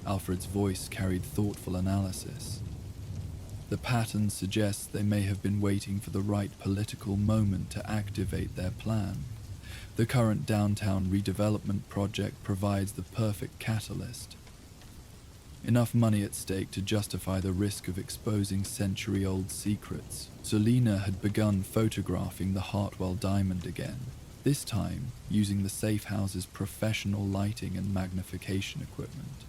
Alfred's voice carried thoughtful analysis. The pattern suggests they may have been waiting for the right political moment to activate their plan. The current downtown redevelopment project provides the perfect catalyst. Enough money at stake to justify the risk of exposing century-old secrets. Selina had begun photographing the Hartwell diamond again, this time using the safe house's professional lighting and magnification equipment.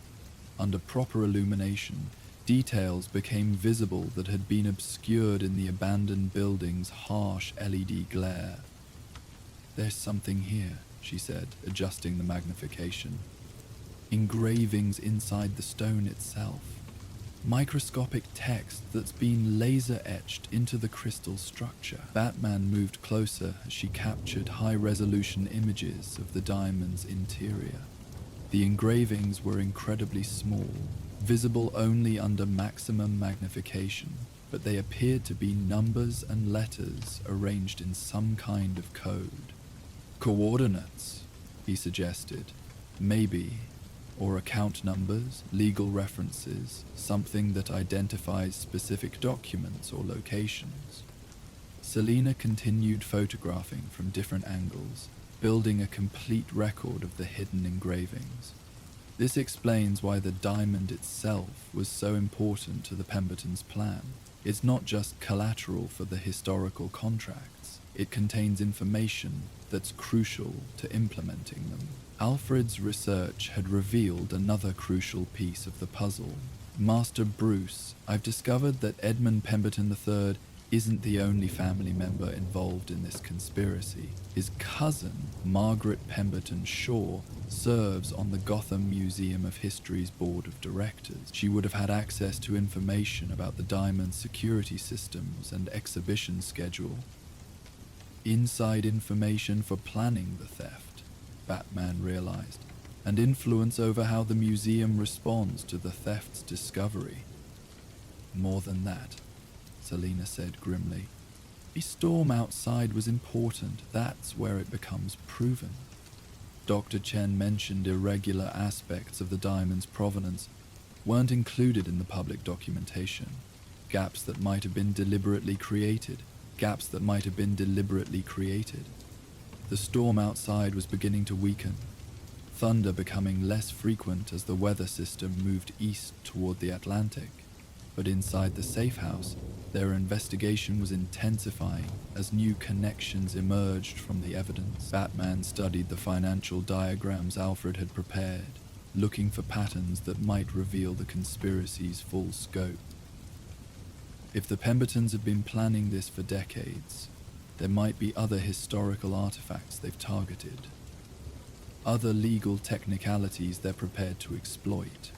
Under proper illumination, details became visible that had been obscured in the abandoned building's harsh LED glare. "There's something here," she said, adjusting the magnification. "Engravings inside the stone itself. Microscopic text that's been laser-etched into the crystal structure." Batman moved closer as she captured high-resolution images of the diamond's interior. The engravings were incredibly small, visible only under maximum magnification, but they appeared to be numbers and letters arranged in some kind of code. "Coordinates," he suggested. "Maybe. Or account numbers, legal references, something that identifies specific documents or locations." Selina continued photographing from different angles, building a complete record of the hidden engravings. This explains why the diamond itself was so important to the Pembertons' plan. It's not just collateral for the historical contracts. It contains information that's crucial to implementing them. Alfred's research had revealed another crucial piece of the puzzle. "Master Bruce, I've discovered that Edmund Pemberton III isn't the only family member involved in this conspiracy. His cousin, Margaret Pemberton Shaw, serves on the Gotham Museum of History's board of directors. She would have had access to information about the diamond security systems and exhibition schedule. Inside information for planning the theft," Batman realized, "and influence over how the museum responds to the theft's discovery." "More than that," Selina said grimly. "The storm outside was important. That's where it becomes proven." Dr. Chen mentioned irregular aspects of the diamond's provenance weren't included in the public documentation. Gaps that might have been deliberately created. The storm outside was beginning to weaken, thunder becoming less frequent as the weather system moved east toward the Atlantic. But inside the safe house, their investigation was intensifying as new connections emerged from the evidence. Batman studied the financial diagrams Alfred had prepared, looking for patterns that might reveal the conspiracy's full scope. If the Pembertons had been planning this for decades, there might be other historical artifacts they've targeted, other legal technicalities they're prepared to exploit.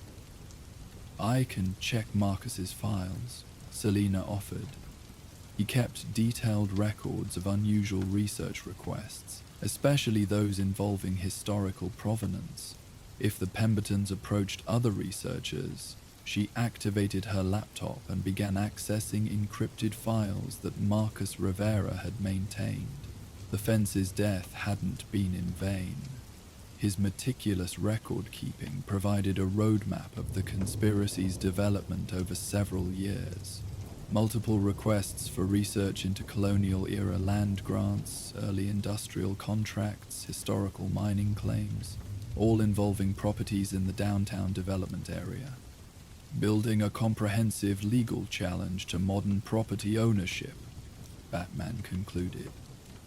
"I can check Marcus's files," Selina offered. He kept detailed records of unusual research requests, especially those involving historical provenance. If the Pembertons approached other researchers, she activated her laptop and began accessing encrypted files that Marcus Rivera had maintained. The Fence's death hadn't been in vain. His meticulous record-keeping provided a roadmap of the conspiracy's development over several years. Multiple requests for research into colonial-era land grants, early industrial contracts, historical mining claims, all involving properties in the downtown development area. Building a comprehensive legal challenge to modern property ownership, Batman concluded.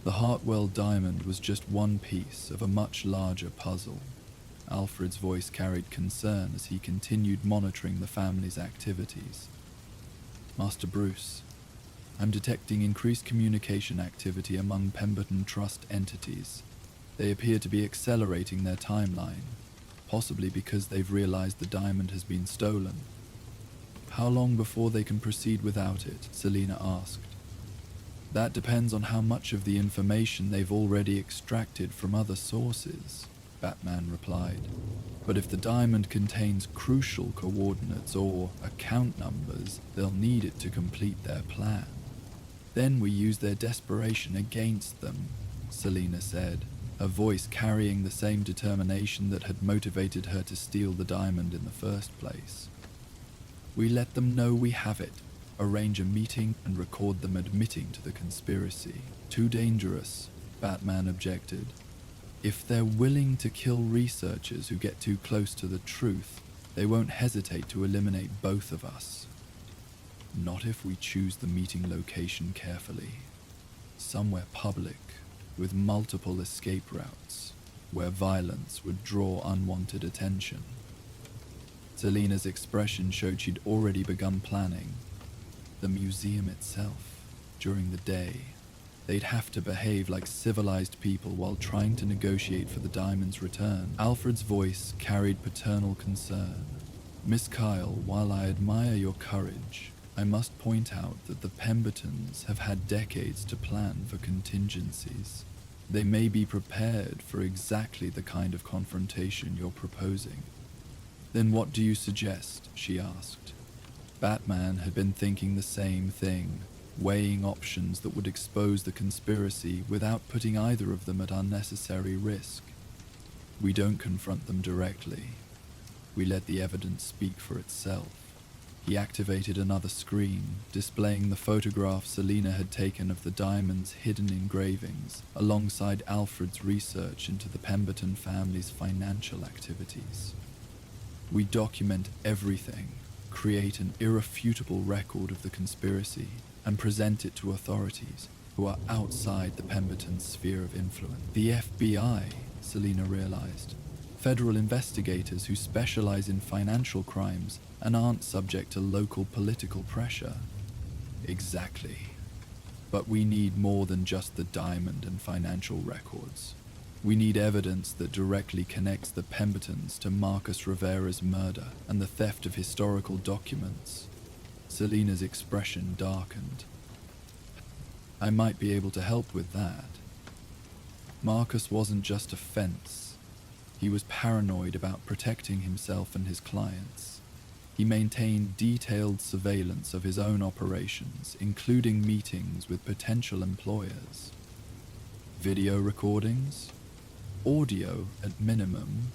The Hartwell diamond was just one piece of a much larger puzzle. Alfred's voice carried concern as he continued monitoring the family's activities. "Master Bruce, I'm detecting increased communication activity among Pemberton Trust entities. They appear to be accelerating their timeline. possibly because they've realized the diamond has been stolen. How long before they can proceed without it? Selina asked. That depends on how much of the information they've already extracted from other sources, Batman replied. But if the diamond contains crucial coordinates or account numbers, they'll need it to complete their plan. Then we use their desperation against them, Selina said, her voice carrying the same determination that had motivated her to steal the diamond in the first place. We let them know we have it, arrange a meeting and record them admitting to the conspiracy. Too dangerous, Batman objected. If they're willing to kill researchers who get too close to the truth, they won't hesitate to eliminate both of us. Not if we choose the meeting location carefully. Somewhere public, with multiple escape routes, where violence would draw unwanted attention. Selina's expression showed she'd already begun planning. The museum itself, during the day, they'd have to behave like civilized people while trying to negotiate for the diamond's return. Alfred's voice carried paternal concern. Miss Kyle, while I admire your courage, I must point out that the Pembertons have had decades to plan for contingencies. They may be prepared for exactly the kind of confrontation you're proposing. Then what do you suggest? She asked. Batman had been thinking the same thing, weighing options that would expose the conspiracy without putting either of them at unnecessary risk. We don't confront them directly. We let the evidence speak for itself. He activated another screen, displaying the photograph Selina had taken of the diamond's hidden engravings, alongside Alfred's research into the Pemberton family's financial activities. We document everything, create an irrefutable record of the conspiracy, and present it to authorities who are outside the Pemberton sphere of influence. The FBI, Selina realized. Federal investigators who specialize in financial crimes and aren't subject to local political pressure. Exactly. But we need more than just the diamond and financial records. We need evidence that directly connects the Pembertons to Marcus Rivera's murder and the theft of historical documents. Selina's expression darkened. I might be able to help with that. Marcus wasn't just a fence. He was paranoid about protecting himself and his clients. He maintained detailed surveillance of his own operations, including meetings with potential employers. Video recordings? Audio at minimum.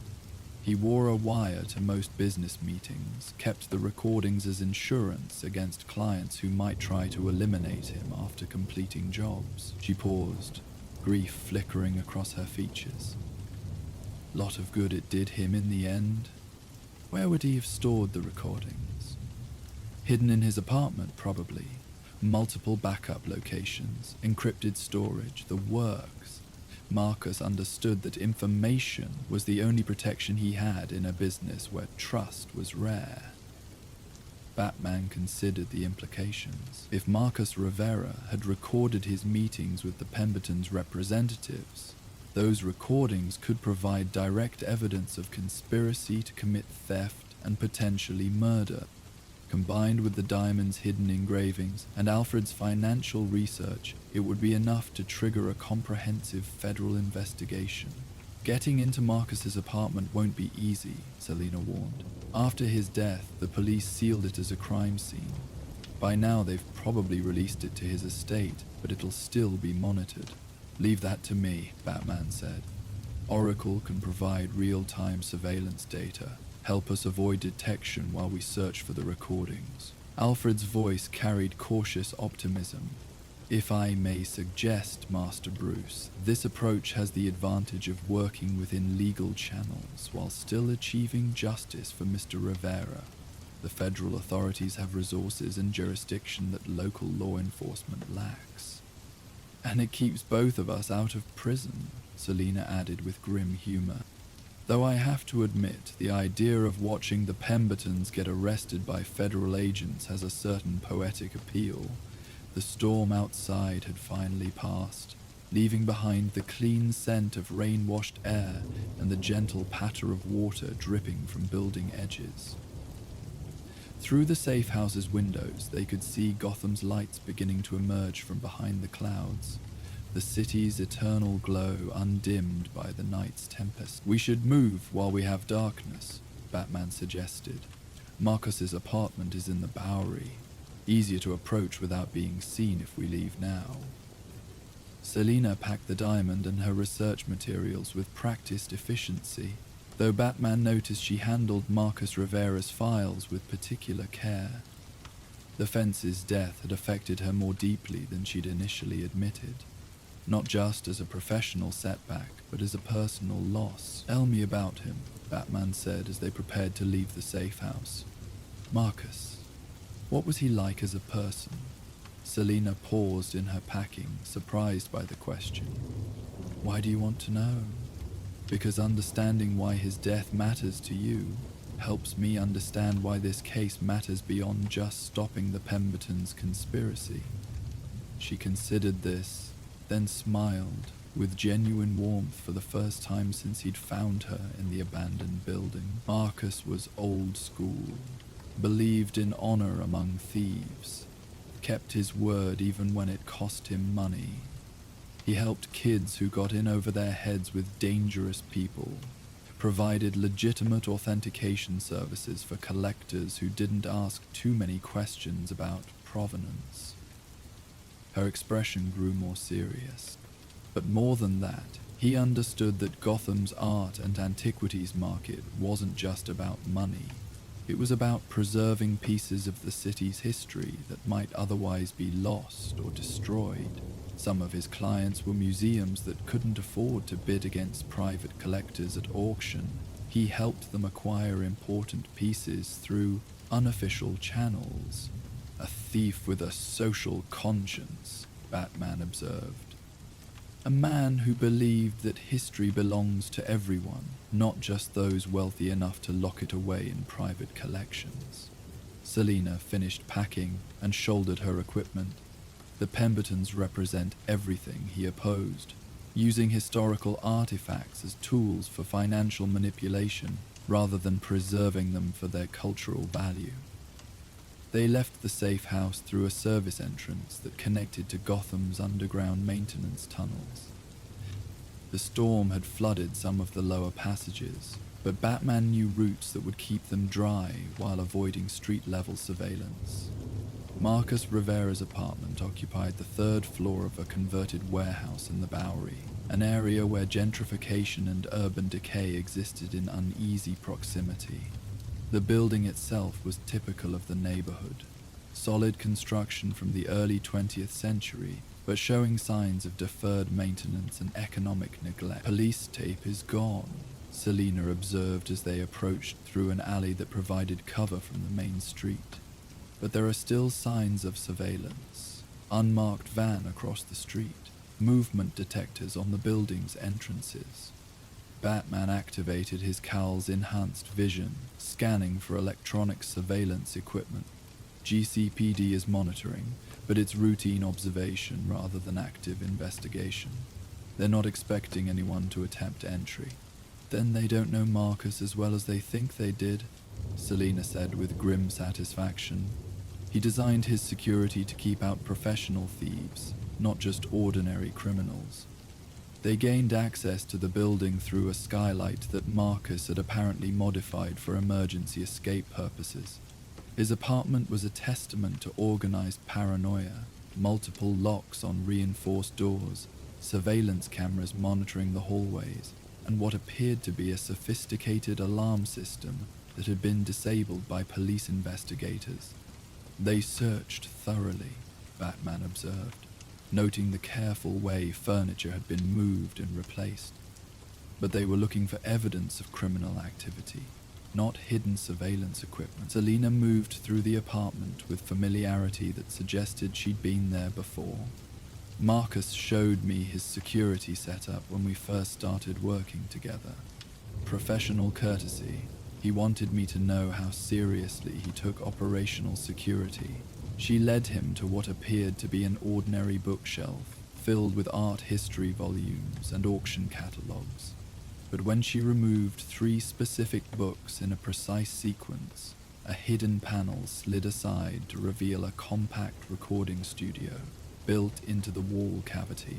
He wore a wire to most business meetings, kept the recordings as insurance against clients who might try to eliminate him after completing jobs. She paused, grief flickering across her features. Lot of good it did him in the end. Where would he have stored the recordings? Hidden in his apartment, probably. Multiple backup locations, encrypted storage, the works. Marcus understood that information was the only protection he had in a business where trust was rare. Batman considered the implications. If Marcus Rivera had recorded his meetings with the Pemberton's representatives, those recordings could provide direct evidence of conspiracy to commit theft and potentially murder. Combined with the diamond's hidden engravings and Alfred's financial research, it would be enough to trigger a comprehensive federal investigation. Getting into Marcus's apartment won't be easy, Selina warned. After his death, the police sealed it as a crime scene. By now they've probably released it to his estate, but it'll still be monitored. Leave that to me, Batman said. Oracle can provide real-time surveillance data, help us avoid detection while we search for the recordings. Alfred's voice carried cautious optimism. If I may suggest, Master Bruce, this approach has the advantage of working within legal channels while still achieving justice for Mr. Rivera. The federal authorities have resources and jurisdiction that local law enforcement lacks. And it keeps both of us out of prison, Selina added with grim humor. Though I have to admit, the idea of watching the Pembertons get arrested by federal agents has a certain poetic appeal. The storm outside had finally passed. leaving behind the clean scent of rain-washed air and the gentle patter of water dripping from building edges. Through the safe house's windows, they could see Gotham's lights beginning to emerge from behind the clouds, the city's eternal glow undimmed by the night's tempest. "We should move while we have darkness," Batman suggested. "Marcus's apartment is in the Bowery. Easier to approach without being seen if we leave now." Selina packed the diamond and her research materials with practiced efficiency, though Batman noticed she handled Marcus Rivera's files with particular care. The fence's death had affected her more deeply than she'd initially admitted, not just as a professional setback, but as a personal loss. "Tell me about him," Batman said as they prepared to leave the safe house. "Marcus, what was he like as a person?" Selina paused in her packing, surprised by the question. "Why do you want to know?" "Because understanding why his death matters to you helps me understand why this case matters beyond just stopping the Pemberton's conspiracy." She considered this, then smiled, with genuine warmth for the first time since he'd found her in the abandoned building. Marcus was old school, believed in honor among thieves, kept his word even when it cost him money. He helped kids who got in over their heads with dangerous people, provided legitimate authentication services for collectors who didn't ask too many questions about provenance. Her expression grew more serious. But more than that, he understood that Gotham's art and antiquities market wasn't just about money. It was about preserving pieces of the city's history that might otherwise be lost or destroyed. Some of his clients were museums that couldn't afford to bid against private collectors at auction. He helped them acquire important pieces through unofficial channels. "A thief with a social conscience," Batman observed. "A man who believed that history belongs to everyone, not just those wealthy enough to lock it away in private collections." Selina finished packing and shouldered her equipment. The Pembertons represent everything he opposed, using historical artifacts as tools for financial manipulation rather than preserving them for their cultural value. They left the safe house through a service entrance that connected to Gotham's underground maintenance tunnels. The storm had flooded some of the lower passages, but Batman knew routes that would keep them dry while avoiding street-level surveillance. Marcus Rivera's apartment occupied the third floor of a converted warehouse in the Bowery, an area where gentrification and urban decay existed in uneasy proximity. The building itself was typical of the neighborhood, solid construction from the early 20th century, but showing signs of deferred maintenance and economic neglect. "Police tape is gone," Selina observed as they approached through an alley that provided cover from the main street. "But there are still signs of surveillance. Unmarked van across the street, movement detectors on the building's entrances." Batman activated his cowl's enhanced vision, scanning for electronic surveillance equipment. "GCPD is monitoring, but it's routine observation rather than active investigation. They're not expecting anyone to attempt entry." "Then they don't know Marcus as well as they think they did," Selina said with grim satisfaction. "He designed his security to keep out professional thieves, not just ordinary criminals." They gained access to the building through a skylight that Marcus had apparently modified for emergency escape purposes. His apartment was a testament to organized paranoia, multiple locks on reinforced doors, surveillance cameras monitoring the hallways, and what appeared to be a sophisticated alarm system that had been disabled by police investigators. "They searched thoroughly," Batman observed, noting the careful way furniture had been moved and replaced. "But they were looking for evidence of criminal activity, not hidden surveillance equipment." Selina moved through the apartment with familiarity that suggested she'd been there before. "Marcus showed me his security setup when we first started working together. Professional courtesy. He wanted me to know how seriously he took operational security." She led him to what appeared to be an ordinary bookshelf, filled with art history volumes and auction catalogues. But when she removed 3 specific books in a precise sequence, a hidden panel slid aside to reveal a compact recording studio built into the wall cavity.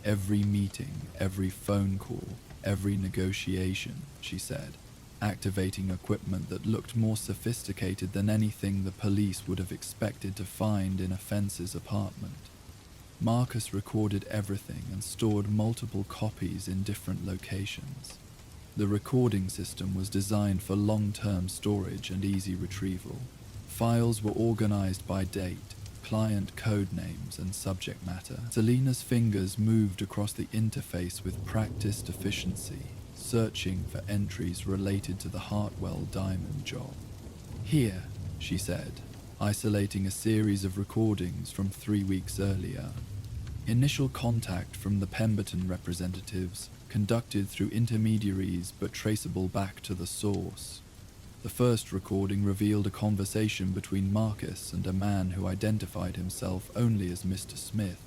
Every meeting, every phone call, every negotiation, she said, activating equipment that looked more sophisticated than anything the police would have expected to find in a fence's apartment. Marcus recorded everything and stored multiple copies in different locations. The recording system was designed for long-term storage and easy retrieval. Files were organized by date, client code names, and subject matter. Selena's fingers moved across the interface with practiced efficiency, searching for entries related to the Hartwell diamond job. "Here," she said, isolating a series of recordings from 3 weeks earlier. Initial contact from the Pemberton representatives, conducted through intermediaries but traceable back to the source. The first recording revealed a conversation between Marcus and a man who identified himself only as Mr. Smith,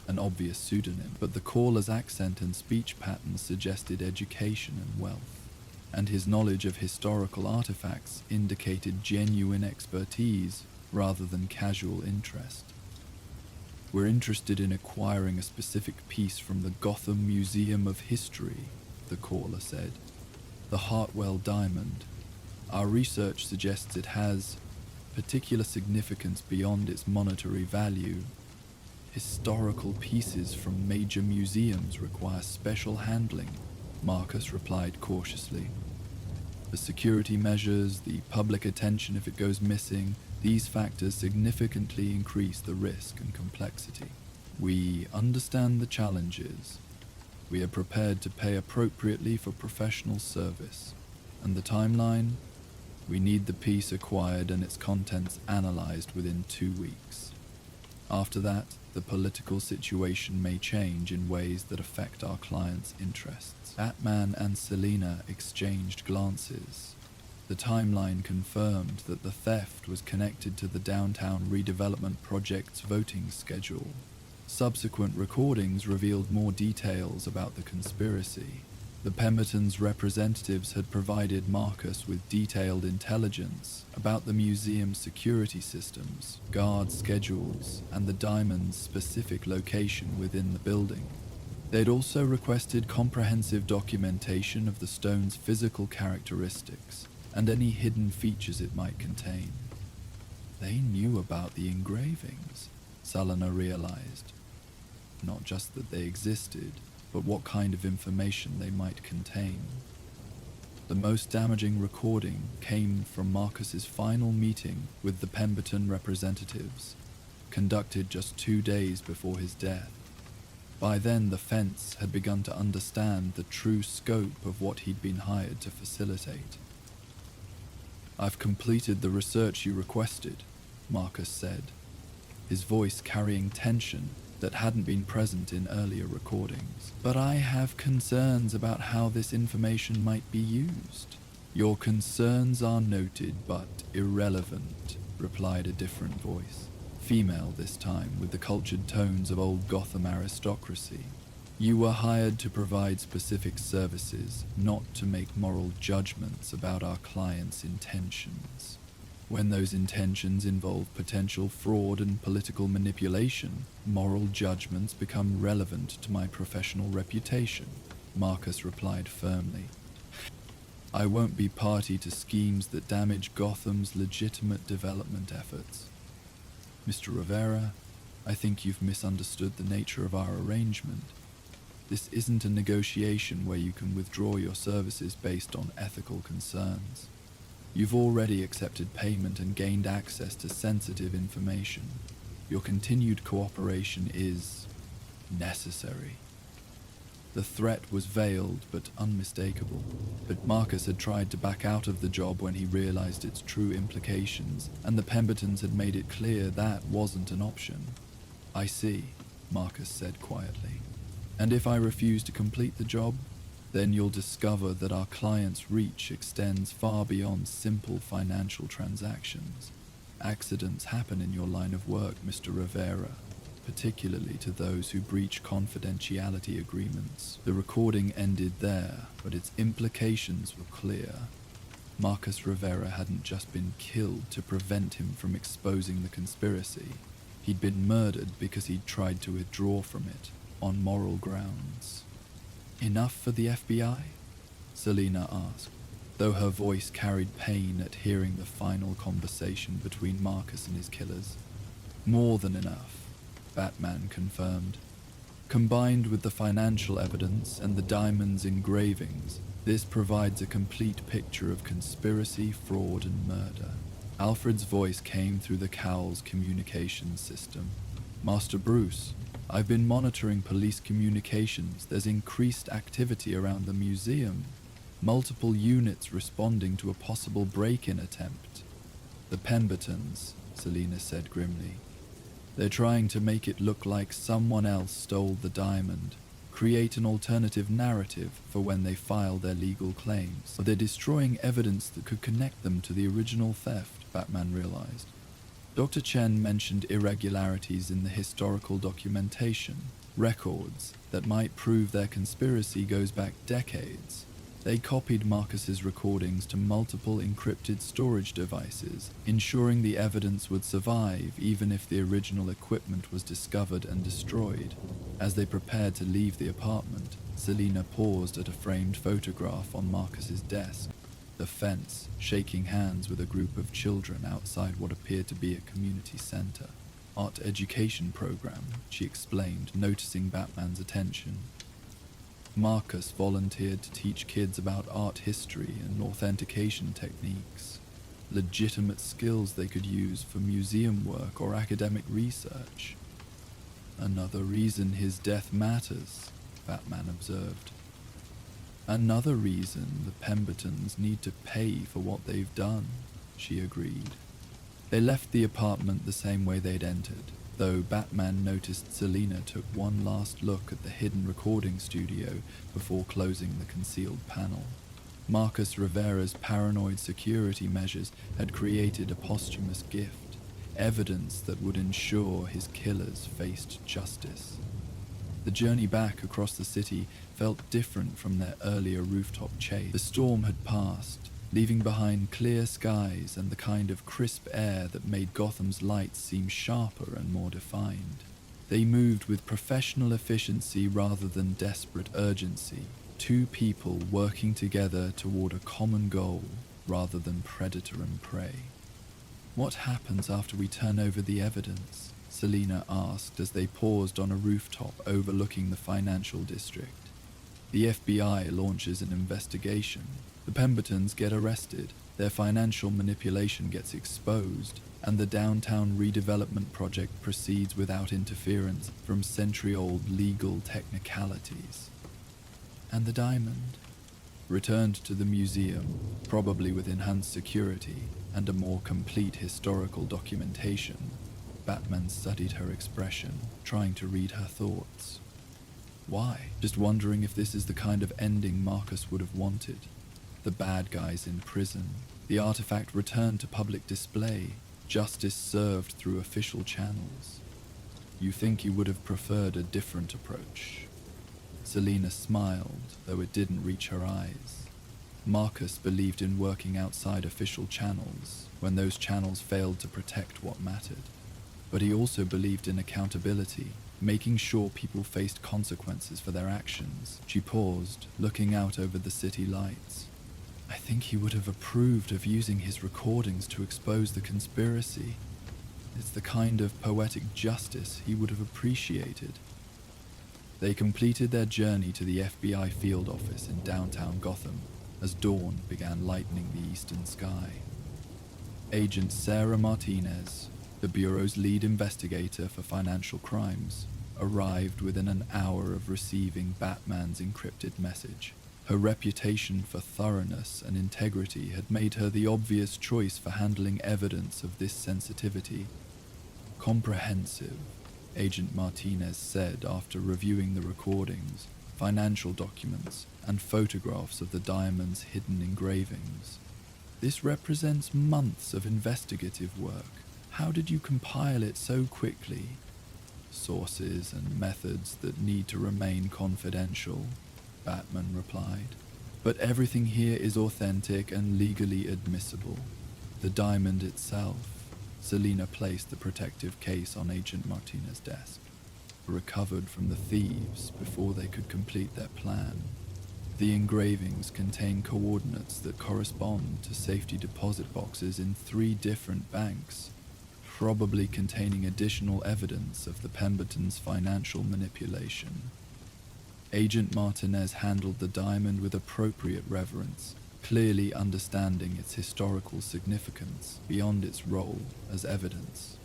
an obvious pseudonym, but the caller's accent and speech patterns suggested education and wealth, and his knowledge of historical artifacts indicated genuine expertise rather than casual interest. "We're interested in acquiring a specific piece from the Gotham Museum of History," the caller said. "The Hartwell diamond. Our research suggests it has particular significance beyond its monetary value. Historical pieces from major museums require special handling," Marcus replied cautiously. "The security measures, the public attention if it goes missing, these factors significantly increase the risk and complexity. We understand the challenges. We are prepared to pay appropriately for professional service. And the timeline? We need the piece acquired and its contents analyzed within 2 weeks. After that, the political situation may change in ways that affect our client's interests." Batman and Selina exchanged glances. The timeline confirmed that the theft was connected to the downtown redevelopment project's voting schedule. Subsequent recordings revealed more details about the conspiracy. The Pemberton's representatives had provided Marcus with detailed intelligence about the museum's security systems, guard schedules, and the diamond's specific location within the building. They'd also requested comprehensive documentation of the stone's physical characteristics and any hidden features it might contain. They knew about the engravings, Selina realized. Not just that they existed, but what kind of information they might contain. The most damaging recording came from Marcus's final meeting with the Pemberton representatives, conducted just 2 days before his death. By then, the fence had begun to understand the true scope of what he'd been hired to facilitate. "I've completed the research you requested," Marcus said, his voice carrying tension that hadn't been present in earlier recordings. "But I have concerns about how this information might be used." "Your concerns are noted but irrelevant," replied a different voice, female this time, with the cultured tones of old Gotham aristocracy. "You were hired to provide specific services, not to make moral judgments about our clients' intentions. When those intentions involve potential fraud and political manipulation, moral judgments become relevant to my professional reputation," Marcus replied firmly. "I won't be party to schemes that damage Gotham's legitimate development efforts. Mr. Rivera, I think you've misunderstood the nature of our arrangement. This isn't a negotiation where you can withdraw your services based on ethical concerns. You've already accepted payment and gained access to sensitive information. Your continued cooperation is necessary." The threat was veiled but unmistakable, but Marcus had tried to back out of the job when he realized its true implications, and the Pembertons had made it clear that wasn't an option. "I see," Marcus said quietly. "And if I refuse to complete the job, then you'll discover that our client's reach extends far beyond simple financial transactions. Accidents happen in your line of work, Mr. Rivera. particularly to those who breach confidentiality agreements. The recording ended there, but its implications were clear. Marcus Rivera hadn't just been killed to prevent him from exposing the conspiracy. He'd been murdered because he'd tried to withdraw from it, on moral grounds. "Enough for the FBI?" Selina asked, though her voice carried pain at hearing the final conversation between Marcus and his killers. "More than enough," Batman confirmed. "Combined with the financial evidence and the diamond's engravings, this provides a complete picture of conspiracy, fraud, and murder." Alfred's voice came through the cowl's communications system. "Master Bruce, I've been monitoring police communications. There's increased activity around the museum. Multiple units responding to a possible break-in attempt." "The Pembertons," Selina said grimly. "They're trying to make it look like someone else stole the diamond, create an alternative narrative for when they file their legal claims. Or they're destroying evidence that could connect them to the original theft," Batman realized. Dr. Chen mentioned irregularities in the historical documentation, records that might prove their conspiracy goes back decades. They copied Marcus's recordings to multiple encrypted storage devices, ensuring the evidence would survive even if the original equipment was discovered and destroyed. As they prepared to leave the apartment, Selina paused at a framed photograph on Marcus's desk. The fence, shaking hands with a group of children outside what appeared to be a community center. "Art education program," she explained, noticing Batman's attention. Marcus volunteered to teach kids about art history and authentication techniques, legitimate skills they could use for museum work or academic research. "Another reason his death matters," Batman observed. "Another reason the Pembertons need to pay for what they've done," she agreed. They left the apartment the same way they'd entered, though Batman noticed Selina took one last look at the hidden recording studio before closing the concealed panel. Marcus Rivera's paranoid security measures had created a posthumous gift, evidence that would ensure his killers faced justice. The journey back across the city felt different from their earlier rooftop chase. The storm had passed, leaving behind clear skies and the kind of crisp air that made Gotham's lights seem sharper and more defined. They moved with professional efficiency rather than desperate urgency, two people working together toward a common goal rather than predator and prey. "What happens after we turn over the evidence?" Selina asked as they paused on a rooftop overlooking the financial district. "The FBI launches an investigation. The Pembertons get arrested, their financial manipulation gets exposed, and the downtown redevelopment project proceeds without interference from century-old legal technicalities." "And the diamond?" "Returned to the museum, probably with enhanced security and a more complete historical documentation." Batman studied her expression, trying to read her thoughts. "Why?" "Just wondering if this is the kind of ending Marcus would have wanted. The bad guys in prison, the artifact returned to public display, justice served through official channels. You think he would have preferred a different approach?" Selina smiled, though it didn't reach her eyes. Marcus believed in working outside official channels when those channels failed to protect what mattered. But he also believed in accountability, making sure people faced consequences for their actions. She paused, looking out over the city lights. "I think he would have approved of using his recordings to expose the conspiracy. It's the kind of poetic justice he would have appreciated." They completed their journey to the FBI field office in downtown Gotham as dawn began lightening the eastern sky. Agent Sarah Martinez, the Bureau's lead investigator for financial crimes, arrived within an hour of receiving Batman's encrypted message. Her reputation for thoroughness and integrity had made her the obvious choice for handling evidence of this sensitivity. "Comprehensive," Agent Martinez said after reviewing the recordings, financial documents, and photographs of the diamond's hidden engravings. "This represents months of investigative work. How did you compile it so quickly?" sources and methods that need to remain confidential, Batman replied. But everything here is authentic and legally admissible. The diamond itself, Selina placed the protective case on Agent Martinez's desk, recovered from the thieves before they could complete their plan. The engravings contain coordinates that correspond to safety deposit boxes in 3 different banks, probably containing additional evidence of the Pembertons' financial manipulation. Agent Martinez handled the diamond with appropriate reverence, clearly understanding its historical significance beyond its role as evidence.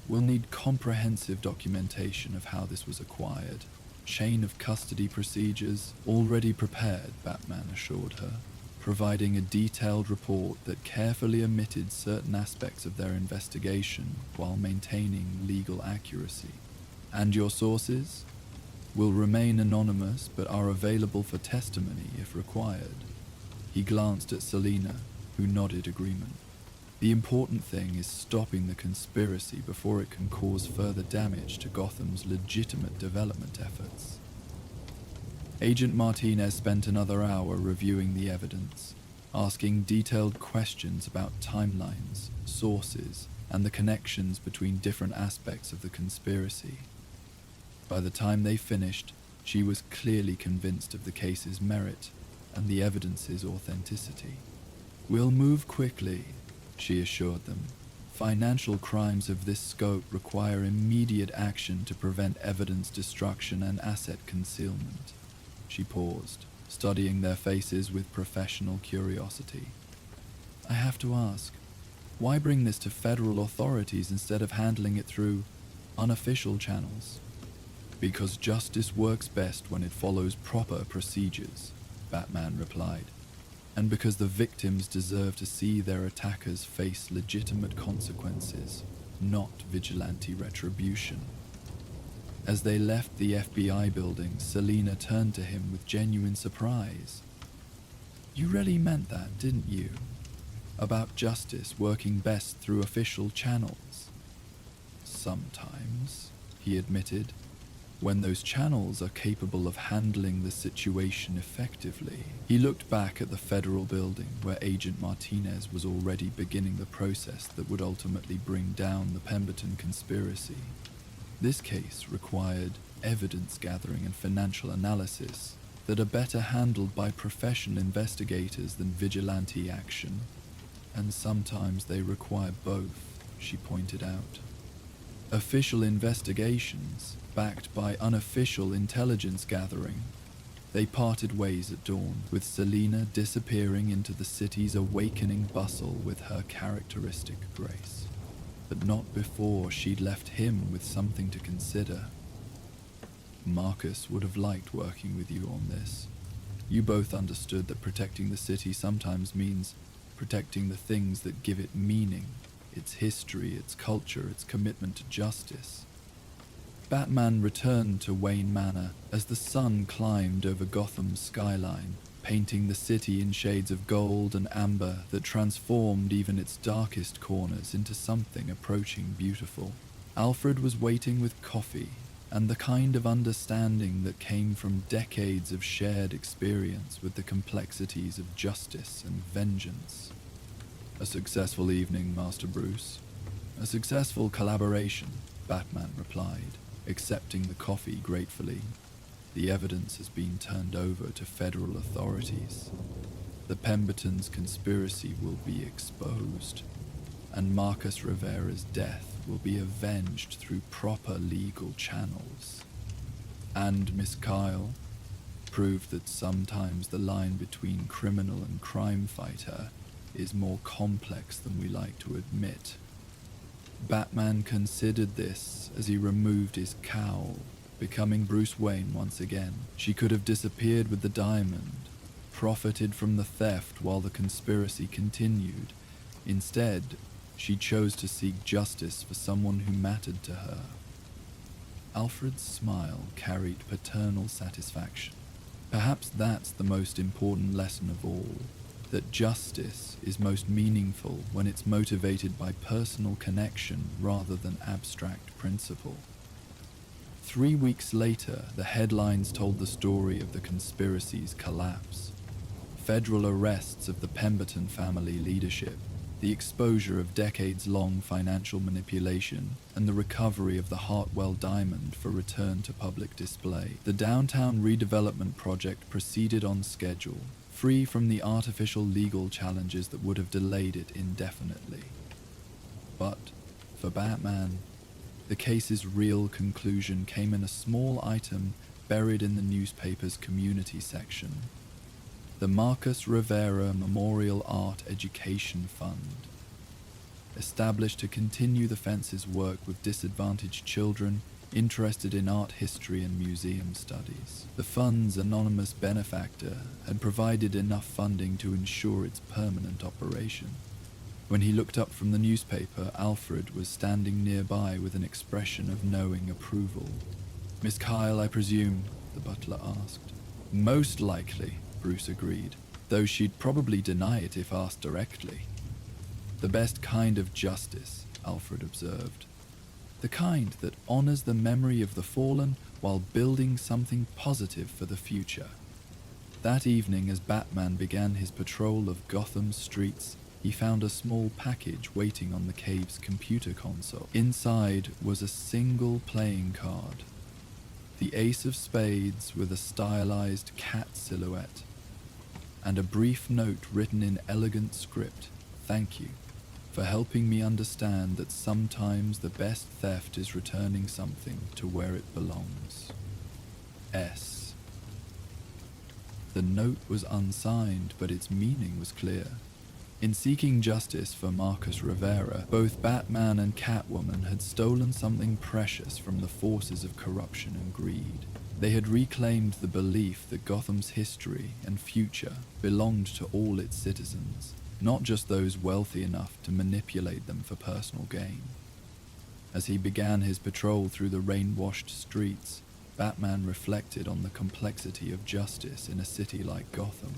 We'll need comprehensive documentation of how this was acquired. Chain of custody procedures already prepared, Batman assured her, providing a detailed report that carefully omitted certain aspects of their investigation while maintaining legal accuracy. And your sources will remain anonymous but are available for testimony if required. He glanced at Selina, who nodded agreement. The important thing is stopping the conspiracy before it can cause further damage to Gotham's legitimate development efforts. Agent Martinez spent another hour reviewing the evidence, asking detailed questions about timelines, sources, and the connections between different aspects of the conspiracy. By the time they finished, she was clearly convinced of the case's merit and the evidence's authenticity. We'll move quickly, she assured them. Financial crimes of this scope require immediate action to prevent evidence destruction and asset concealment. She paused, studying their faces with professional curiosity. I have to ask, why bring this to federal authorities instead of handling it through unofficial channels? Because justice works best when it follows proper procedures, Batman replied. And because the victims deserve to see their attackers face legitimate consequences, not vigilante retribution. As they left the FBI building, Selina turned to him with genuine surprise. You really meant that, didn't you? About justice working best through official channels? Sometimes, he admitted, when those channels are capable of handling the situation effectively. He looked back at the federal building where Agent Martinez was already beginning the process that would ultimately bring down the Pemberton conspiracy. This case required evidence gathering and financial analysis that are better handled by professional investigators than vigilante action. And sometimes they require both, she pointed out. Official investigations, backed by unofficial intelligence gathering. They parted ways at dawn, with Selina disappearing into the city's awakening bustle with her characteristic grace. But not before she'd left him with something to consider. Marcus would have liked working with you on this. You both understood that protecting the city sometimes means protecting the things that give it meaning. Its history, its culture, its commitment to justice. Batman returned to Wayne Manor as the sun climbed over Gotham's skyline, painting the city in shades of gold and amber that transformed even its darkest corners into something approaching beautiful. Alfred was waiting with coffee and the kind of understanding that came from decades of shared experience with the complexities of justice and vengeance. A successful evening, Master Bruce. A successful collaboration, Batman replied, accepting the coffee gratefully. The evidence has been turned over to federal authorities. The Pembertons' conspiracy will be exposed, and Marcus Rivera's death will be avenged through proper legal channels. And Miss Kyle proved that sometimes the line between criminal and crime fighter is more complex than we like to admit. Batman considered this as he removed his cowl, becoming Bruce Wayne once again. She could have disappeared with the diamond, profited from the theft while the conspiracy continued. Instead, she chose to seek justice for someone who mattered to her. Alfred's smile carried paternal satisfaction. Perhaps that's the most important lesson of all. That justice is most meaningful when it's motivated by personal connection rather than abstract principle. 3 weeks later, the headlines told the story of the conspiracy's collapse. Federal arrests of the Pemberton family leadership, the exposure of decades-long financial manipulation, and the recovery of the Hartwell diamond for return to public display. The downtown redevelopment project proceeded on schedule, free from the artificial legal challenges that would have delayed it indefinitely. But, for Batman, the case's real conclusion came in a small item buried in the newspaper's community section. The Marcus Rivera Memorial Art Education Fund, established to continue the Fence's work with disadvantaged children interested in art history and museum studies. The fund's anonymous benefactor had provided enough funding to ensure its permanent operation. When he looked up from the newspaper, Alfred was standing nearby with an expression of knowing approval. "Miss Kyle, I presume?" the butler asked. "Most likely," Bruce agreed, though she'd probably deny it if asked directly. "The best kind of justice," Alfred observed. "The kind that honors the memory of the fallen while building something positive for the future." That evening, as Batman began his patrol of Gotham's streets, he found a small package waiting on the cave's computer console. Inside was a single playing card, the ace of spades with a stylized cat silhouette, and a brief note written in elegant script: "Thank you for helping me understand that sometimes the best theft is returning something to where it belongs. S." The note was unsigned, but its meaning was clear. In seeking justice for Marcus Rivera, both Batman and Catwoman had stolen something precious from the forces of corruption and greed. They had reclaimed the belief that Gotham's history and future belonged to all its citizens, not just those wealthy enough to manipulate them for personal gain. As he began his patrol through the rain-washed streets, Batman reflected on the complexity of justice in a city like Gotham.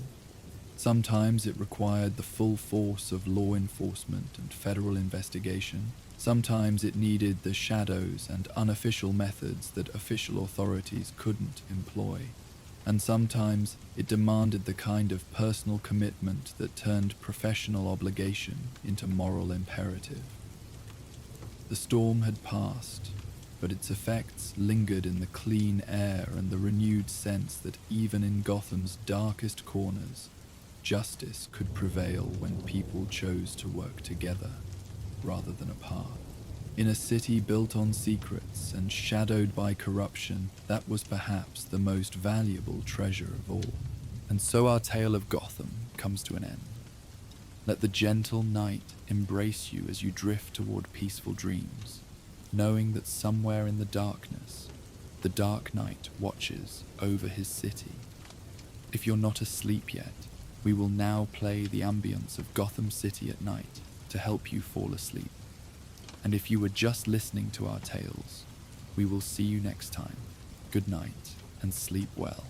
Sometimes it required the full force of law enforcement and federal investigation. Sometimes it needed the shadows and unofficial methods that official authorities couldn't employ. And sometimes it demanded the kind of personal commitment that turned professional obligation into moral imperative. The storm had passed, but its effects lingered in the clean air and the renewed sense that even in Gotham's darkest corners, justice could prevail when people chose to work together rather than apart. In a city built on secrets and shadowed by corruption, that was perhaps the most valuable treasure of all. And so our tale of Gotham comes to an end. Let the gentle night embrace you as you drift toward peaceful dreams, knowing that somewhere in the darkness, the Dark Knight watches over his city. If you're not asleep yet, we will now play the ambience of Gotham City at night to help you fall asleep. And if you were just listening to our tales, we will see you next time. Good night and sleep well.